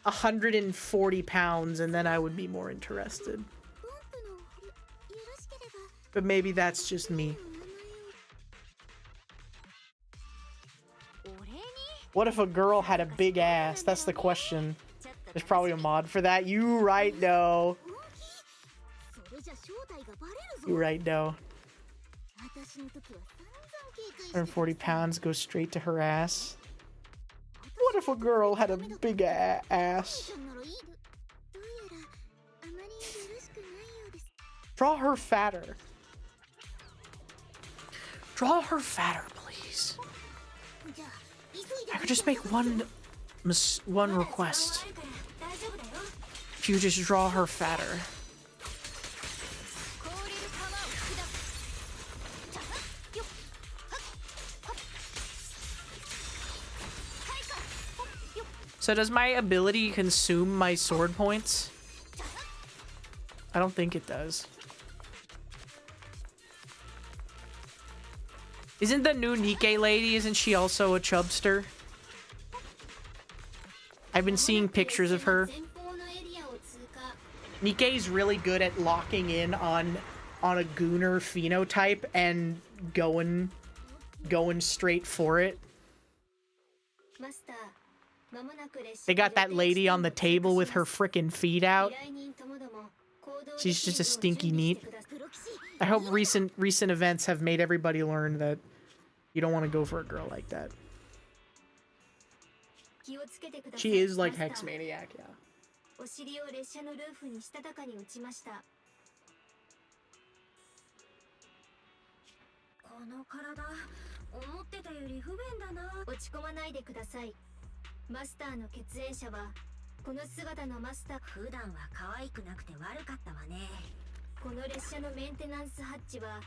Speaker 1: 140 pounds and then I would be more interested. But maybe that's just me. What if a girl had a big ass? That's the question. There's probably a mod for that. You right, though. You right, though. 140 pounds goes straight to her ass. What if a girl had a big ass? Draw her fatter. Draw her fatter, please. I could just make one request. If you just draw her fatter. So does my ability consume my sword points? I don't think it does. Isn't the new Nikkei lady, isn't she also a chubster? I've been seeing pictures of her. Nikkei's really good at locking in on a gooner phenotype and going straight for it. They got that lady on the table with her frickin' feet out. She's just a stinky neat. I hope recent events have made everybody learn that you don't want to go for a girl like that. She is like Hex Maniac, yeah.
Speaker 4: お尻を列車のルーフにしたたかに打ちました。この体、思ってたより不便だな。落ち込まないでください。マスターの血縁者はこの姿のマスター。普段は可愛くなくて悪かったわね。この列車のメンテナンスハッチは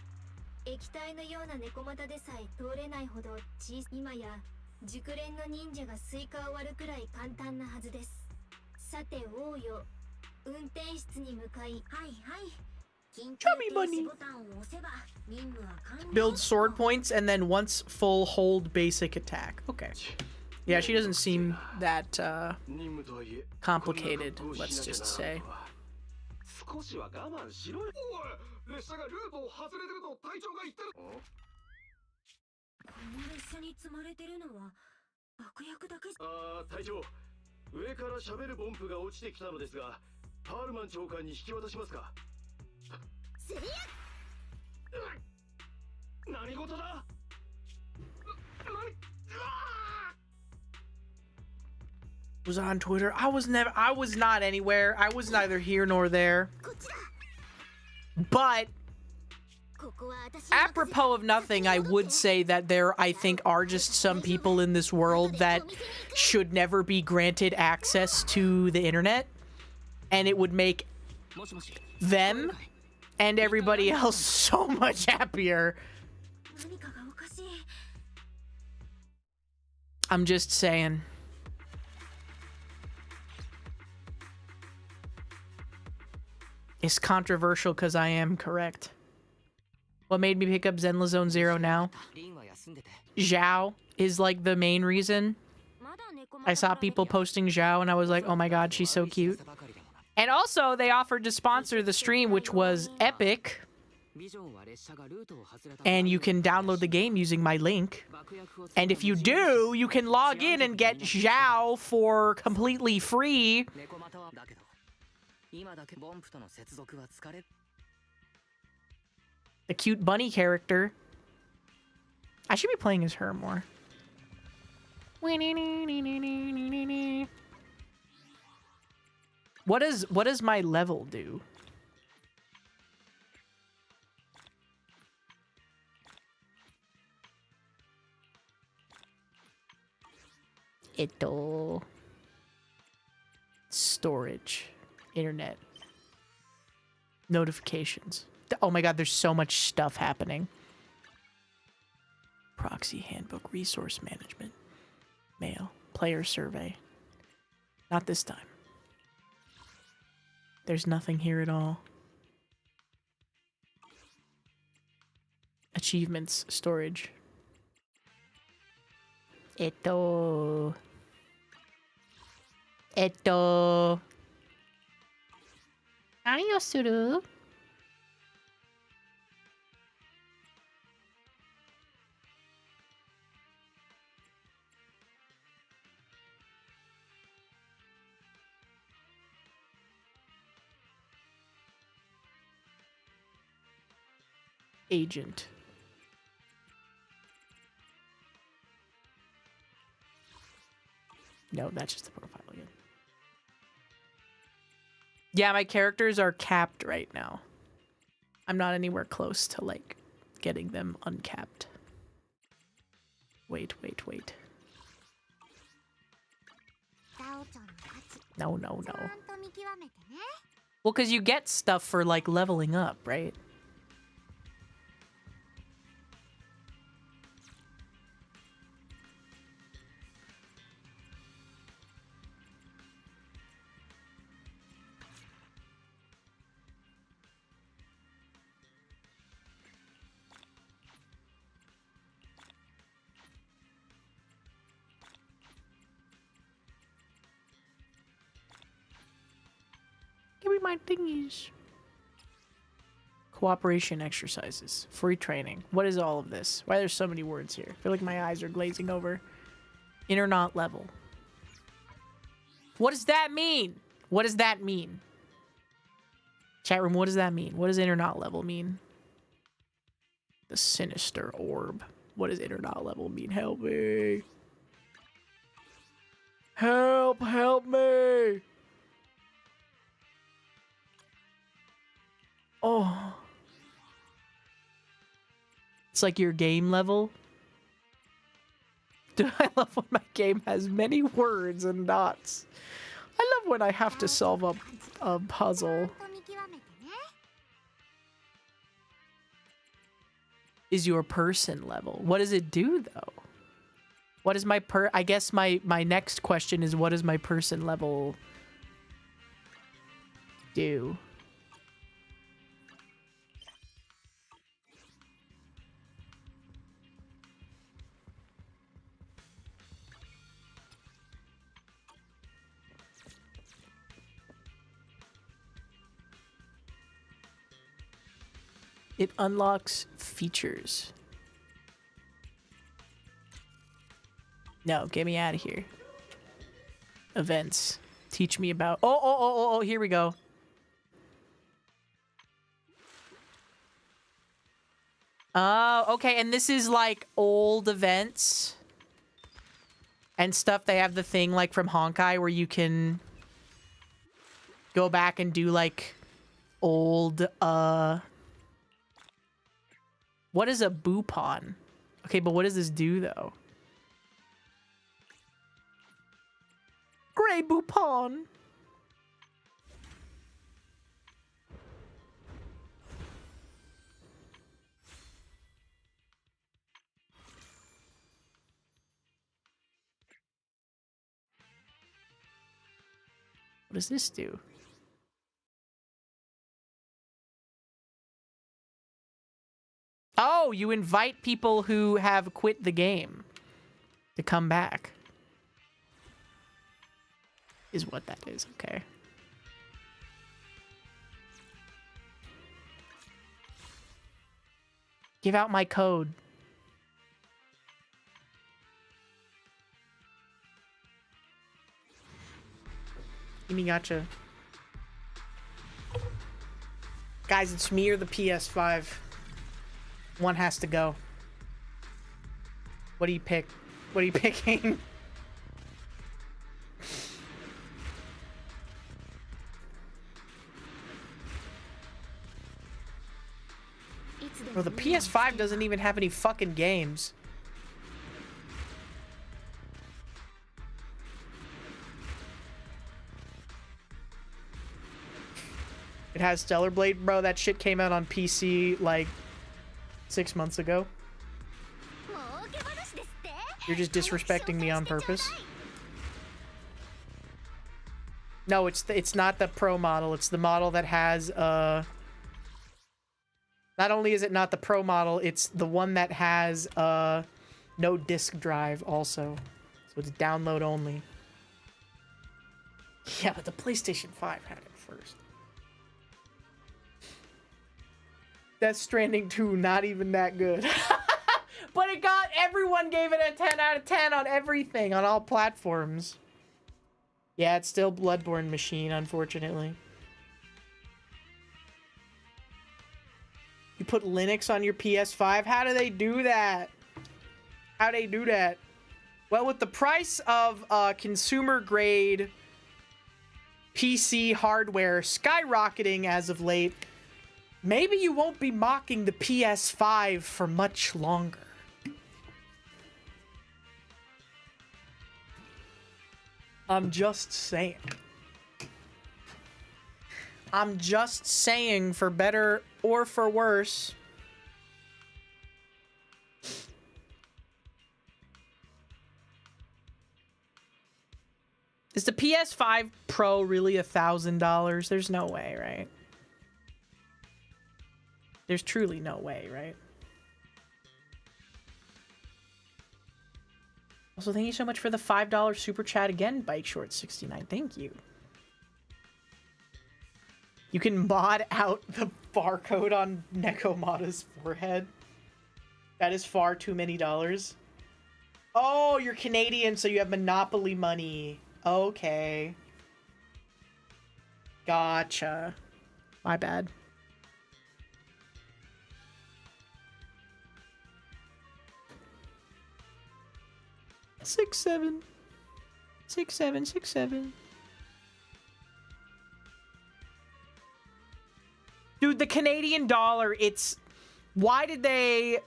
Speaker 4: 液体のような猫股でさえ通れないほど小さい。今や熟練の忍者がスイカを割るくらい簡単なはずです。さて王よ、運転室に向かい。はいはい。
Speaker 1: Chubby bunny. Build sword points and then once full hold basic attack. Okay. Yeah, she doesn't seem that complicated, let's just say.
Speaker 8: 少しは我慢しろよ。おい、列車がルートを外れてると隊長が言ってる。この列車に積まれてるのは爆薬だけ。ああ、隊長。上から喋るボンプが落ちてきたのですが、パールマン長官に引き渡しますか。すりゃ。何事だ。
Speaker 1: Was on Twitter. I was not anywhere. I was neither here nor there. But apropos of nothing, I would say that there, I think, are just some people in this world that should never be granted access to the internet, and it would make them and everybody else so much happier. I'm just saying. It's controversial because I am correct. What made me pick up Zenla Zone Zero now? Zhao is like the main reason. I saw people posting Zhao and I was like, oh my god, she's so cute. And also, they offered to sponsor the stream, which was epic. And you can download the game using my link. And if you do, you can log in and get Zhao for completely free. The cute bunny character. I should be playing as her more. What does my level do? Storage. Internet. Notifications. Oh my god, there's so much stuff happening. Proxy handbook, resource management, mail, player survey. Not this time. There's nothing here at all. Achievements, storage. 何をする? Agent. No, that's just the profile again. Yeah, my characters are capped right now. I'm not anywhere close to, like, getting them uncapped. Wait. No. Well, because you get stuff for, like, leveling up, right? my thingies? Cooperation exercises. Free training. What is all of this? Why are there so many words here? I feel like my eyes are glazing over. Internaut level. What does that mean? What does that mean? Chat room, what does that mean? What does internaut level mean? The sinister orb. What does internaut level mean? Help me. Help me. Oh. It's like your game level. Dude, I love when my game has many words and dots. I love when I have to solve a puzzle. Is your person level? What does it do though? What is my I guess my next question is, what does my person level do? It unlocks features. No, get me out of here. Events. Teach me about... Oh, here we go. Oh, okay, and this is like old events and stuff. They have the thing like from Honkai where you can go back and do like old, what is a Bupon? Okay, but what does this do though? Grey Bupon. What does this do? Oh, you invite people who have quit the game to come back. Is what that is, okay. Give out my code. Gimme gotcha. Guys, it's me or the PS5. One has to go. What do you pick? What are you picking? Bro, the PS5 doesn't even have any fucking games. It has Stellar Blade, bro. That shit came out on PC like 6 months ago. You're just disrespecting me on purpose. No, it's not the Pro model. It's the model that has not only is it not the Pro model, it's the one that has no disk drive also. So it's download only. Yeah, but the PlayStation 5 had it first. Death Stranding 2, not even that good. But it got, everyone gave it a 10 out of 10 on everything, on all platforms. Yeah, it's still Bloodborne Machine, unfortunately. You put Linux on your PS5? How do they do that? How do they do that? Well, with the price of consumer grade PC hardware skyrocketing as of late, maybe you won't be mocking the PS5 for much longer. I'm just saying. I'm just saying, for better or for worse. Is the PS5 Pro really $1,000? There's no way, right? There's truly no way, right? Also, thank you so much for the $5 super chat again, Bike Short 69. Thank you. You can mod out the barcode on Nekomata's forehead. That is far too many dollars. Oh, you're Canadian, so you have Monopoly money. Okay. Gotcha. My bad. Six, seven. 6767. Dude, the Canadian dollar, it's why did they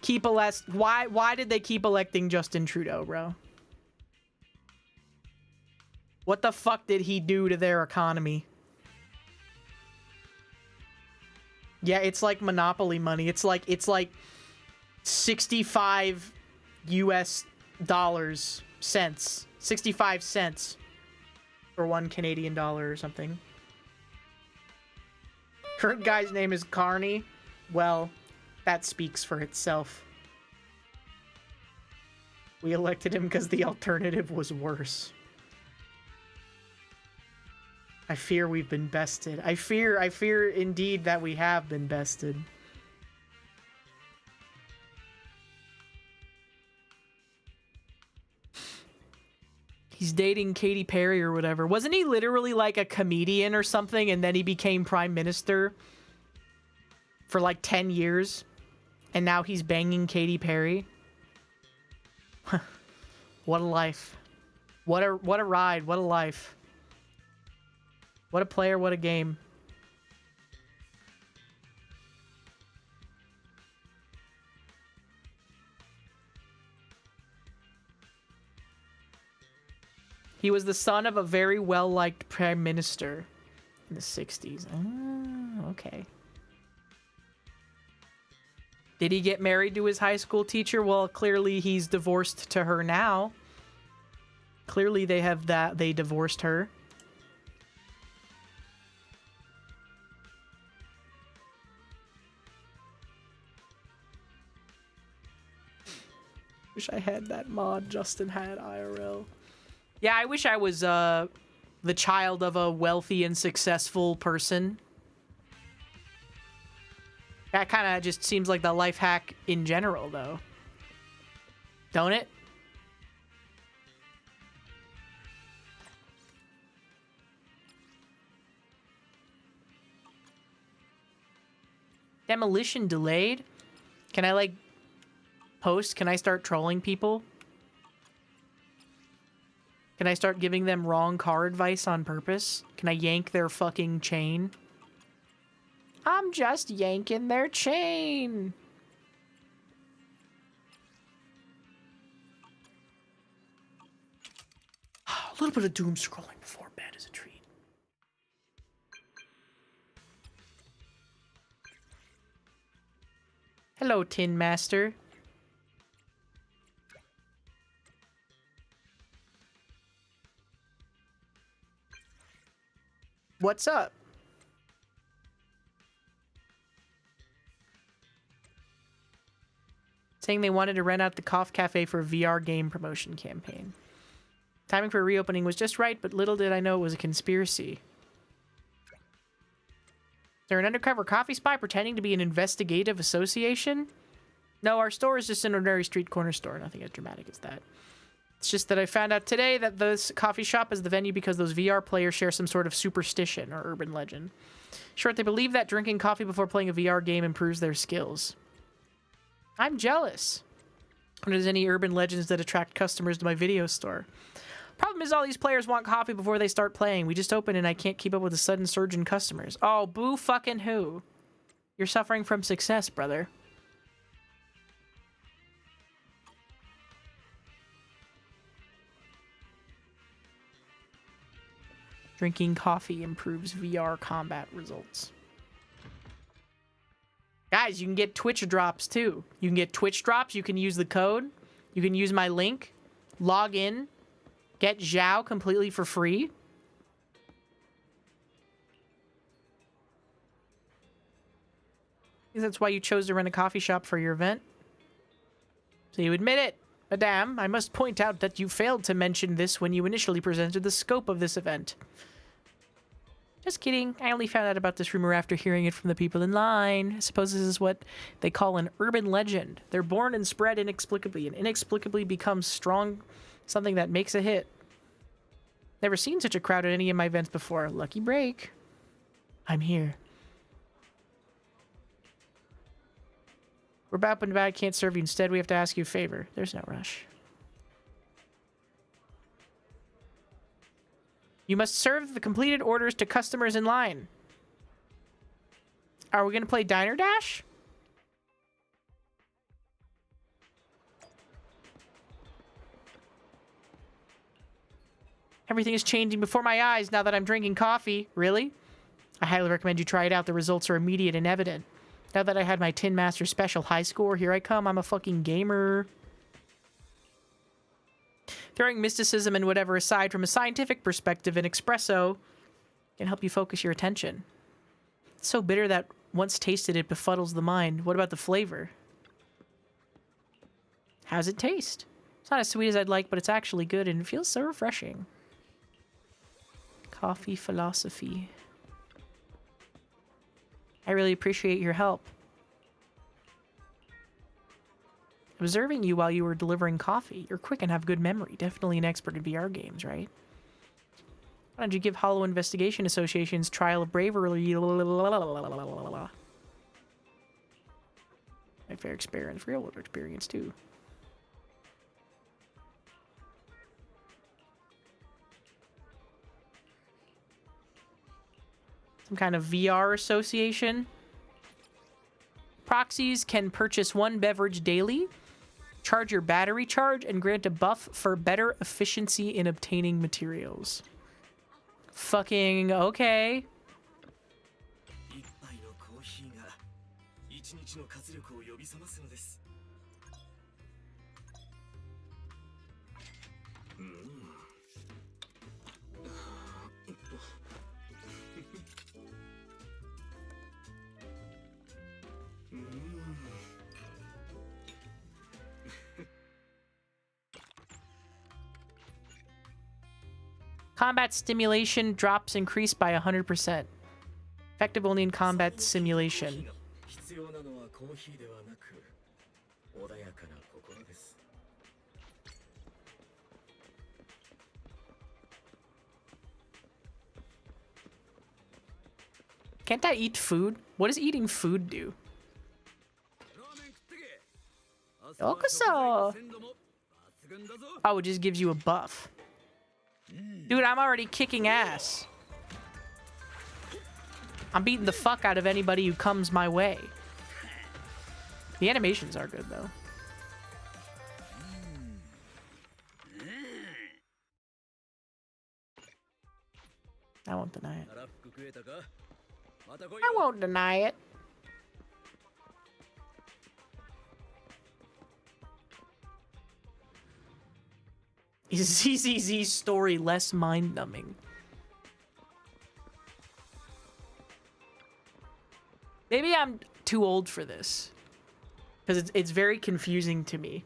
Speaker 1: keep why did they keep electing Justin Trudeau, bro? What the fuck did he do to their economy? Yeah, it's like Monopoly money. It's like 65 US dollars cents. 65 cents for 1 Canadian dollar or something. Current guy's name is Carney. Well, that speaks for itself. We elected him because the alternative was worse. I fear we've been bested. I fear indeed that we have been bested. He's dating Katy Perry or whatever. Wasn't he literally like a comedian or something and then he became prime minister for like 10 years and now he's banging Katy Perry? What a life. What a ride. What a life. What a player, what a game. He was the son of a very well-liked prime minister in the 60s. Oh, okay. Did he get married to his high school teacher? Well, clearly he's divorced to her now. Clearly they divorced her. Wish I had that mod Justin had IRL. Yeah, I wish I was the child of a wealthy and successful person. That kind of just seems like the life hack in general, though. Don't it? Demolition delayed? Can I, like, post? Can I start trolling people? Can I start giving them wrong car advice on purpose? Can I yank their fucking chain? I'm just yanking their chain. A little bit of doom scrolling before bed is a treat. Hello, Tin Master. What's up? Saying they wanted to rent out the Cough Cafe for a VR game promotion campaign. Timing for reopening was just right, but little did I know it was a conspiracy. Is there an undercover coffee spot pretending to be an investigative association? No, our store is just an ordinary street corner store. Nothing as dramatic as that. It's just that I found out today that this coffee shop is the venue because those VR players share some sort of superstition or urban legend. Short, they believe that drinking coffee before playing a VR game improves their skills. I'm jealous. If there's any urban legends that attract customers to my video store. Problem is all these players want coffee before they start playing. We just opened and I can't keep up with the sudden surge in customers. Oh, boo fucking who? You're suffering from success, brother. Drinking coffee improves VR combat results. Guys, you can get Twitch drops too. You can get Twitch drops. You can use the code. You can use my link. Log in. Get Zhao completely for free. That's why you chose to run a coffee shop for your event. So you admit it. Madame, I must point out that you failed to mention this when you initially presented the scope of this event. Just kidding. I only found out about this rumor after hearing it from the people in line. I suppose this is what they call an urban legend. They're born and spread inexplicably, and inexplicably becomes strong, something that makes a hit. Never seen such a crowd at any of my events before. Lucky break. I'm here. We're up and bad, can't serve you. Instead, we have to ask you a favor. There's no rush. You must serve the completed orders to customers in line. Are we going to play Diner Dash? Everything is changing before my eyes now that I'm drinking coffee. Really? I highly recommend you try it out. The results are immediate and evident. Now that I had my Tin Master Special high score, here I come. I'm a fucking gamer. Throwing mysticism and whatever aside, from a scientific perspective, an espresso can help you focus your attention. It's so bitter that once tasted, it befuddles the mind. What about the flavor? How's it taste? It's not as sweet as I'd like, but it's actually good and it feels so refreshing. Coffee philosophy. I really appreciate your help. Observing you while you were delivering coffee. You're quick and have good memory. Definitely an expert in VR games, right? Why don't you give Hollow Investigation Association's Trial of Bravery my fair experience, real world experience too. Some kind of VR association. Proxies can purchase one beverage daily, charge your battery charge, and grant a buff for better efficiency in obtaining materials. Fucking okay. Combat stimulation drops increased by 100%. Effective only in combat simulation. Can't I eat food? What does eating food do? Okuso! Oh, it just gives you a buff. Dude, I'm already kicking ass. I'm beating the fuck out of anybody who comes my way. The animations are good, though. I won't deny it. I won't deny it. Is ZZZ's story less mind-numbing? Maybe I'm too old for this. Because it's very confusing to me.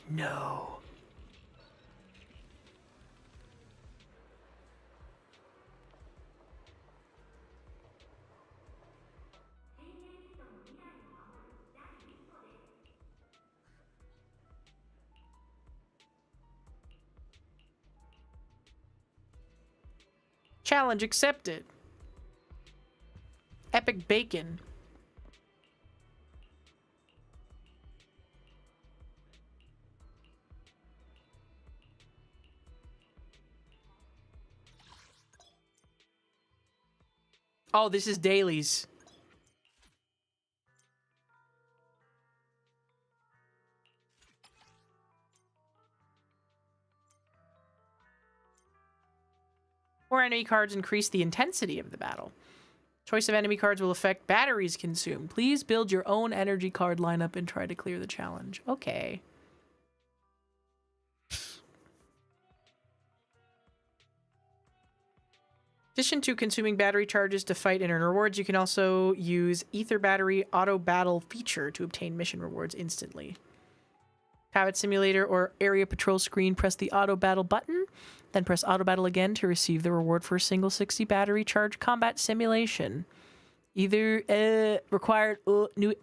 Speaker 1: No. Challenge accepted. Epic bacon. Oh, this is dailies. More enemy cards increase the intensity of the battle. Choice of enemy cards will affect batteries consumed. Please build your own energy card lineup and try to clear the challenge. Okay. In addition to consuming battery charges to fight and earn rewards, you can also use Ether Battery Auto Battle feature to obtain mission rewards instantly. Combat Simulator or Area Patrol screen, press the Auto Battle button, then press Auto Battle again to receive the reward for a single 60 battery charge combat simulation. Either required new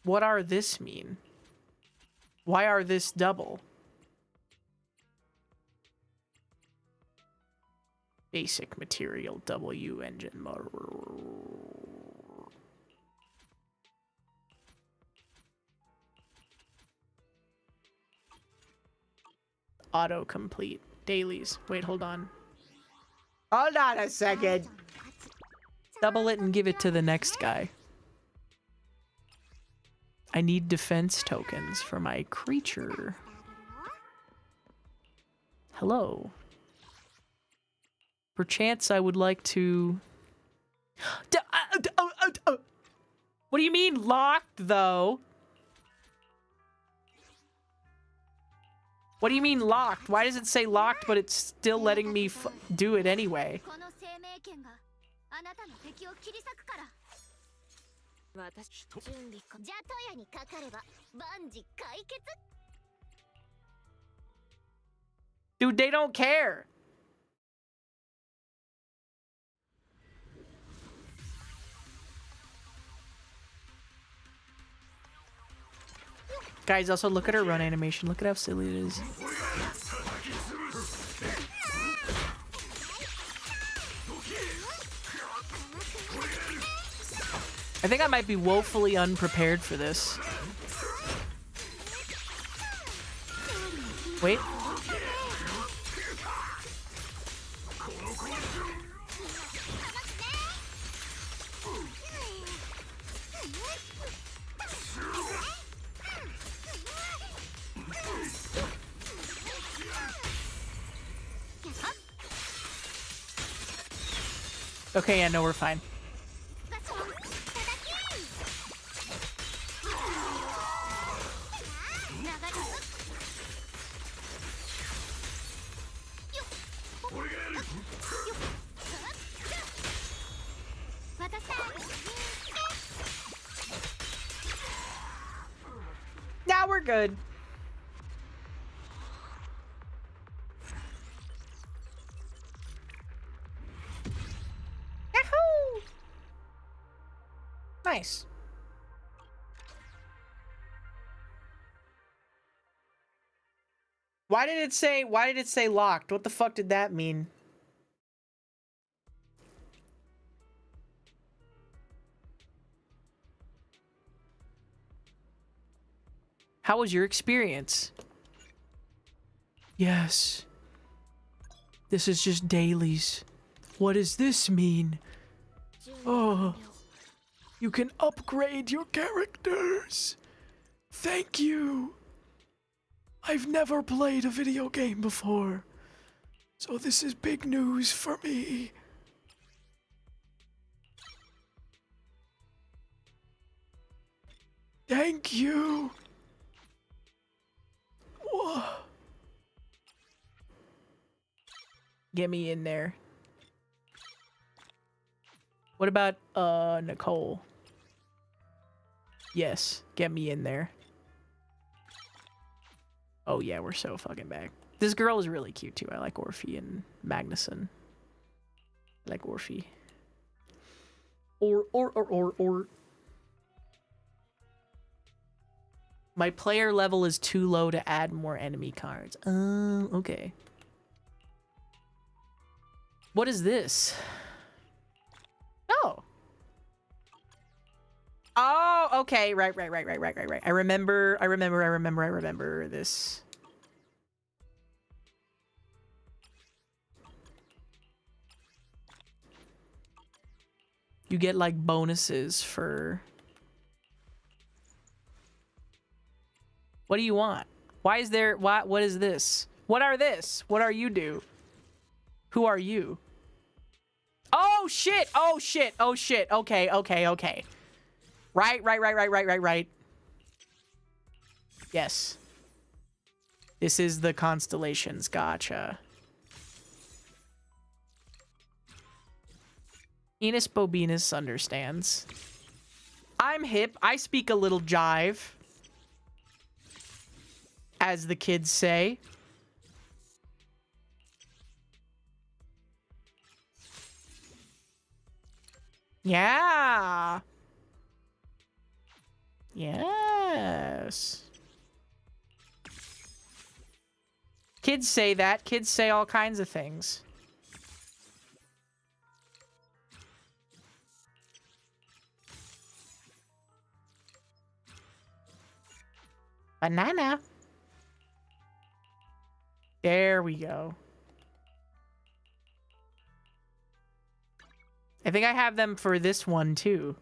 Speaker 1: What are this mean? Why are this double? Basic material W engine motor. Autocomplete. Dailies. Wait, hold on. Hold on a second. Double it and give it to the next guy. I need defense tokens for my creature. Hello. Perchance I would like to... What do you mean locked, though? What do you mean locked? Why does it say locked, but it's still letting me do it anyway? Dude, they don't care. Guys, also look at her run animation. Look at how silly it is. I think I might be woefully unprepared for this. Wait. Okay, yeah, no, we're fine. Now we're good. Yahoo! Nice. Why did it say locked? What the fuck did that mean? How was your experience? Yes. This is just dailies. What does this mean? Oh. You can upgrade your characters. Thank you. I've never played a video game before, so this is big news for me. Thank you. Whoa. Get me in there. What about Nicole? Yes, get me in there. Oh yeah, we're so fucking back. This girl is really cute too. I like Orphe and Magnuson. I like Orphe. Or. My player level is too low to add more enemy cards. Okay. What is this? Oh. Oh, okay. Right. I remember this. You get like bonuses for... What do you want? Why is there... What is this? What are this? What are you do? Who are you? Oh! Oh shit! Oh shit! Oh shit! Okay, okay, okay. Right. Yes. This is the constellations. Gotcha. Enos Bobinus understands. I'm hip. I speak a little jive. As the kids say. Yeah. Yes. Kids say that. Kids say all kinds of things. Banana. There we go. I think I have them for this one too.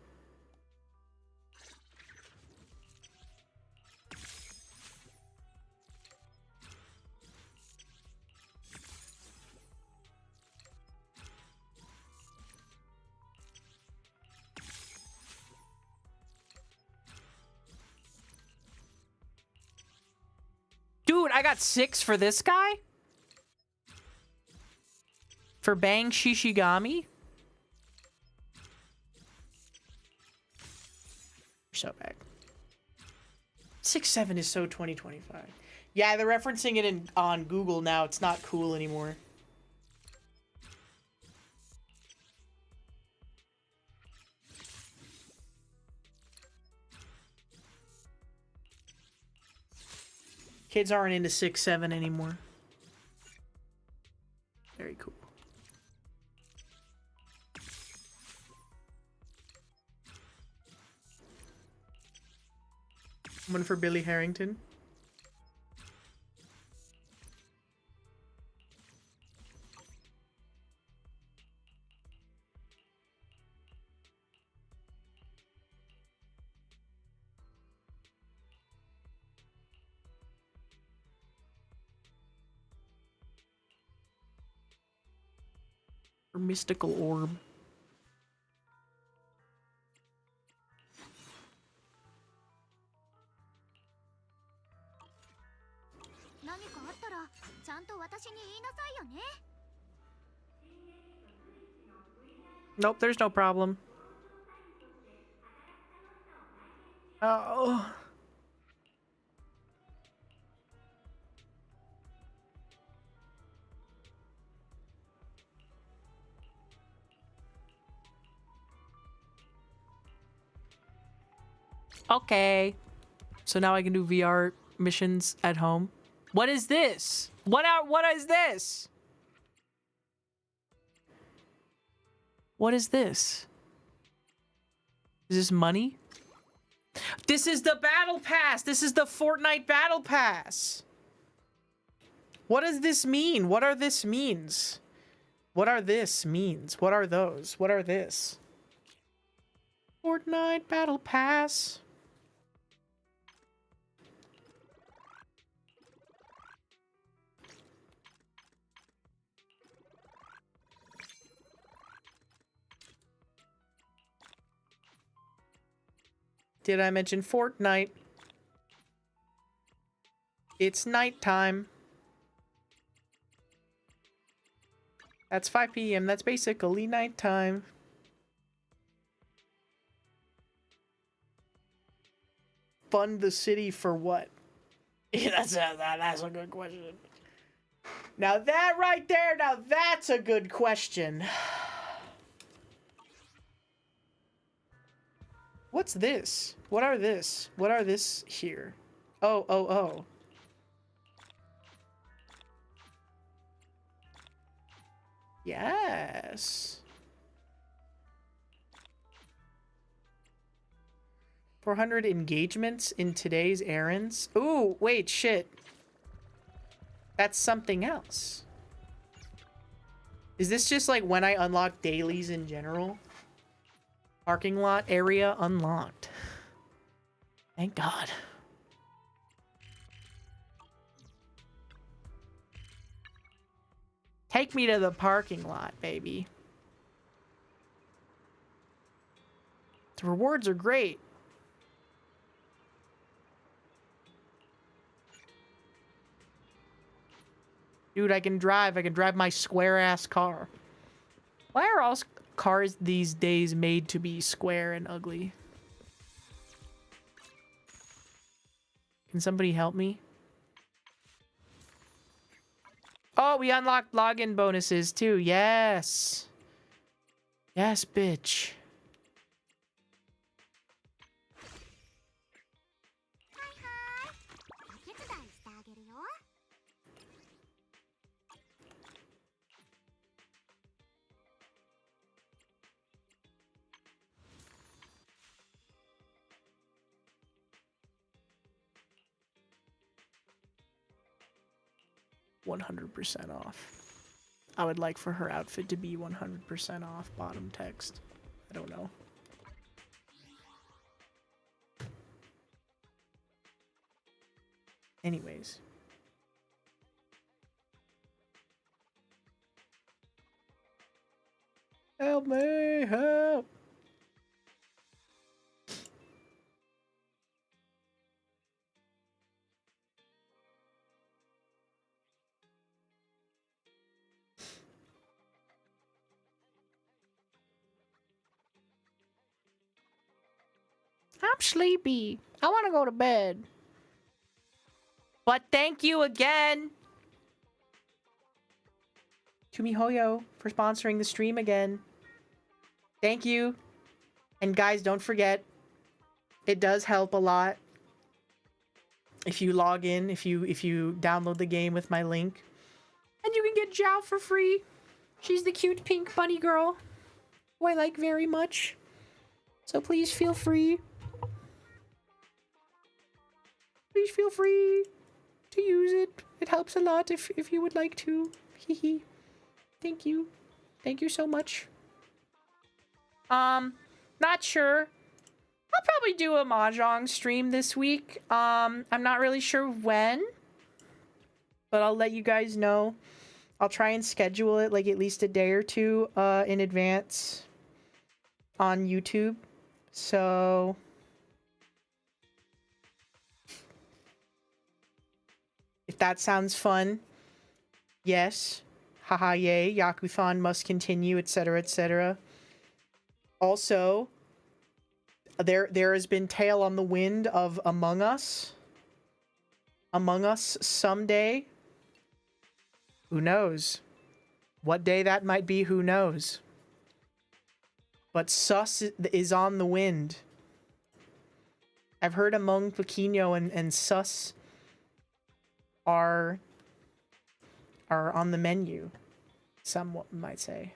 Speaker 1: Dude, I got 6 for this guy? For Bang Shishigami? So back. 6-7 is so 2025. Yeah, they're referencing it on Google now. It's not cool anymore. Kids aren't into 6-7 anymore. Very cool. One for Billy Harrington. Or Mystical Orb. Nope, there's no problem. Oh. Okay. So now I can do VR missions at home. What is this? What is this? What is this? Is this money? This is the battle pass. This is the Fortnite battle pass. What does this mean? What are this means? What are this means? What are those? What are this? Fortnite battle pass. Did I mention Fortnite? It's nighttime. That's 5 p.m. That's basically nighttime. Fund the city for what? Yeah, that's a good question. Now that right there, now that's a good question. What's this? What are this? What are this here? Oh. Yes. 400 engagements in today's errands. Ooh, wait, shit. That's something else. Is this just like when I unlock dailies in general? Parking lot area unlocked. Thank God. Take me to the parking lot, baby. The rewards are great. Dude, I can drive. I can drive my square-ass car. Why are all cars these days made to be square and ugly? Can somebody help me? Oh, we unlocked login bonuses too. Yes. Yes, bitch. $100% off. I would like for her outfit to be 100% off. Bottom text. I don't know. Anyways. Help me, help! I'm sleepy. I want to go to bed. But thank you again to MiHoYo for sponsoring the stream again. Thank you. And guys, don't forget, it does help a lot if you log in, if you download the game with my link. And you can get Zhao for free. She's the cute pink bunny girl who I like very much. So please feel free. Please feel free to use it. It helps a lot if you would like to. Hehe. Thank you. Thank you so much. Not sure. I'll probably do a Mahjong stream this week. I'm not really sure when, but I'll let you guys know. I'll try and schedule it like at least a day or two in advance on YouTube. So if that sounds fun, yes. Haha, yay. Yakuthon must continue, etc., etc. Also, there has been tale on the wind of Among Us. Among Us someday. Who knows? What day that might be, who knows? But Sus is on the wind. I've heard Among Pequeño and Sus are on the menu. Some might say.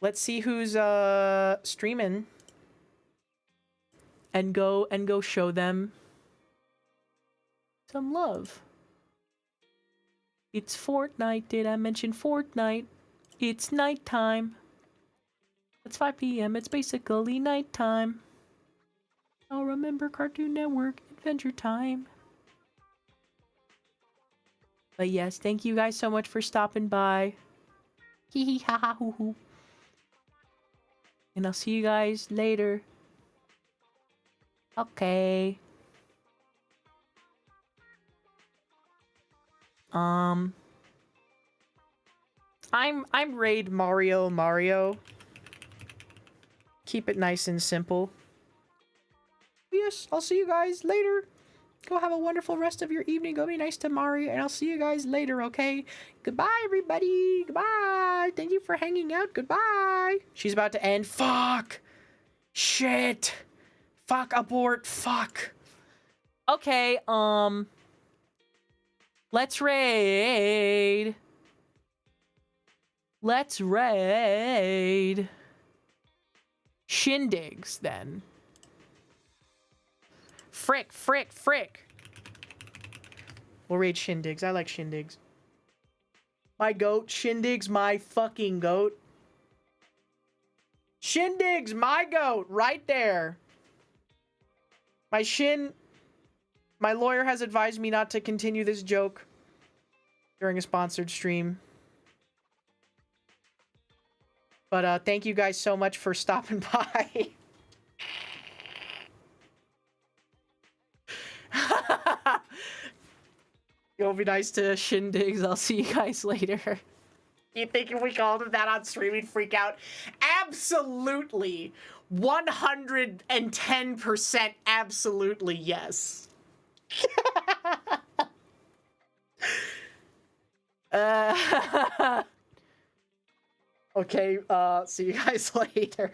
Speaker 1: Let's see who's streaming. And go show them some love. It's Fortnite. Did I mention Fortnite? It's nighttime. It's 5 p.m. It's basically nighttime. I'll remember Cartoon Network Adventure Time. But yes, thank you guys so much for stopping by. Hee hee ha ha hoo hoo. And I'll see you guys later. Okay. I'm Raid Mario. Keep it nice and simple. Yes, I'll see you guys later. Go have a wonderful rest of your evening. Go be nice to Mario, and I'll see you guys later, okay? Goodbye, everybody. Goodbye. Thank you for hanging out. Goodbye. She's about to end. Fuck. Shit. Fuck, abort. Fuck. Okay, let's raid. Let's raid. Shindigs, then. Frick. We'll raid Shindigs. I like Shindigs. My goat. Shindigs, my fucking goat. Shindigs, my goat. Right there. My lawyer has advised me not to continue this joke during a sponsored stream. But thank you guys so much for stopping by. Go be nice to shindigs. I'll see you guys later. You think if we called him that on stream, he'd freak out? Absolutely. 110% absolutely yes. Okay, see you guys later.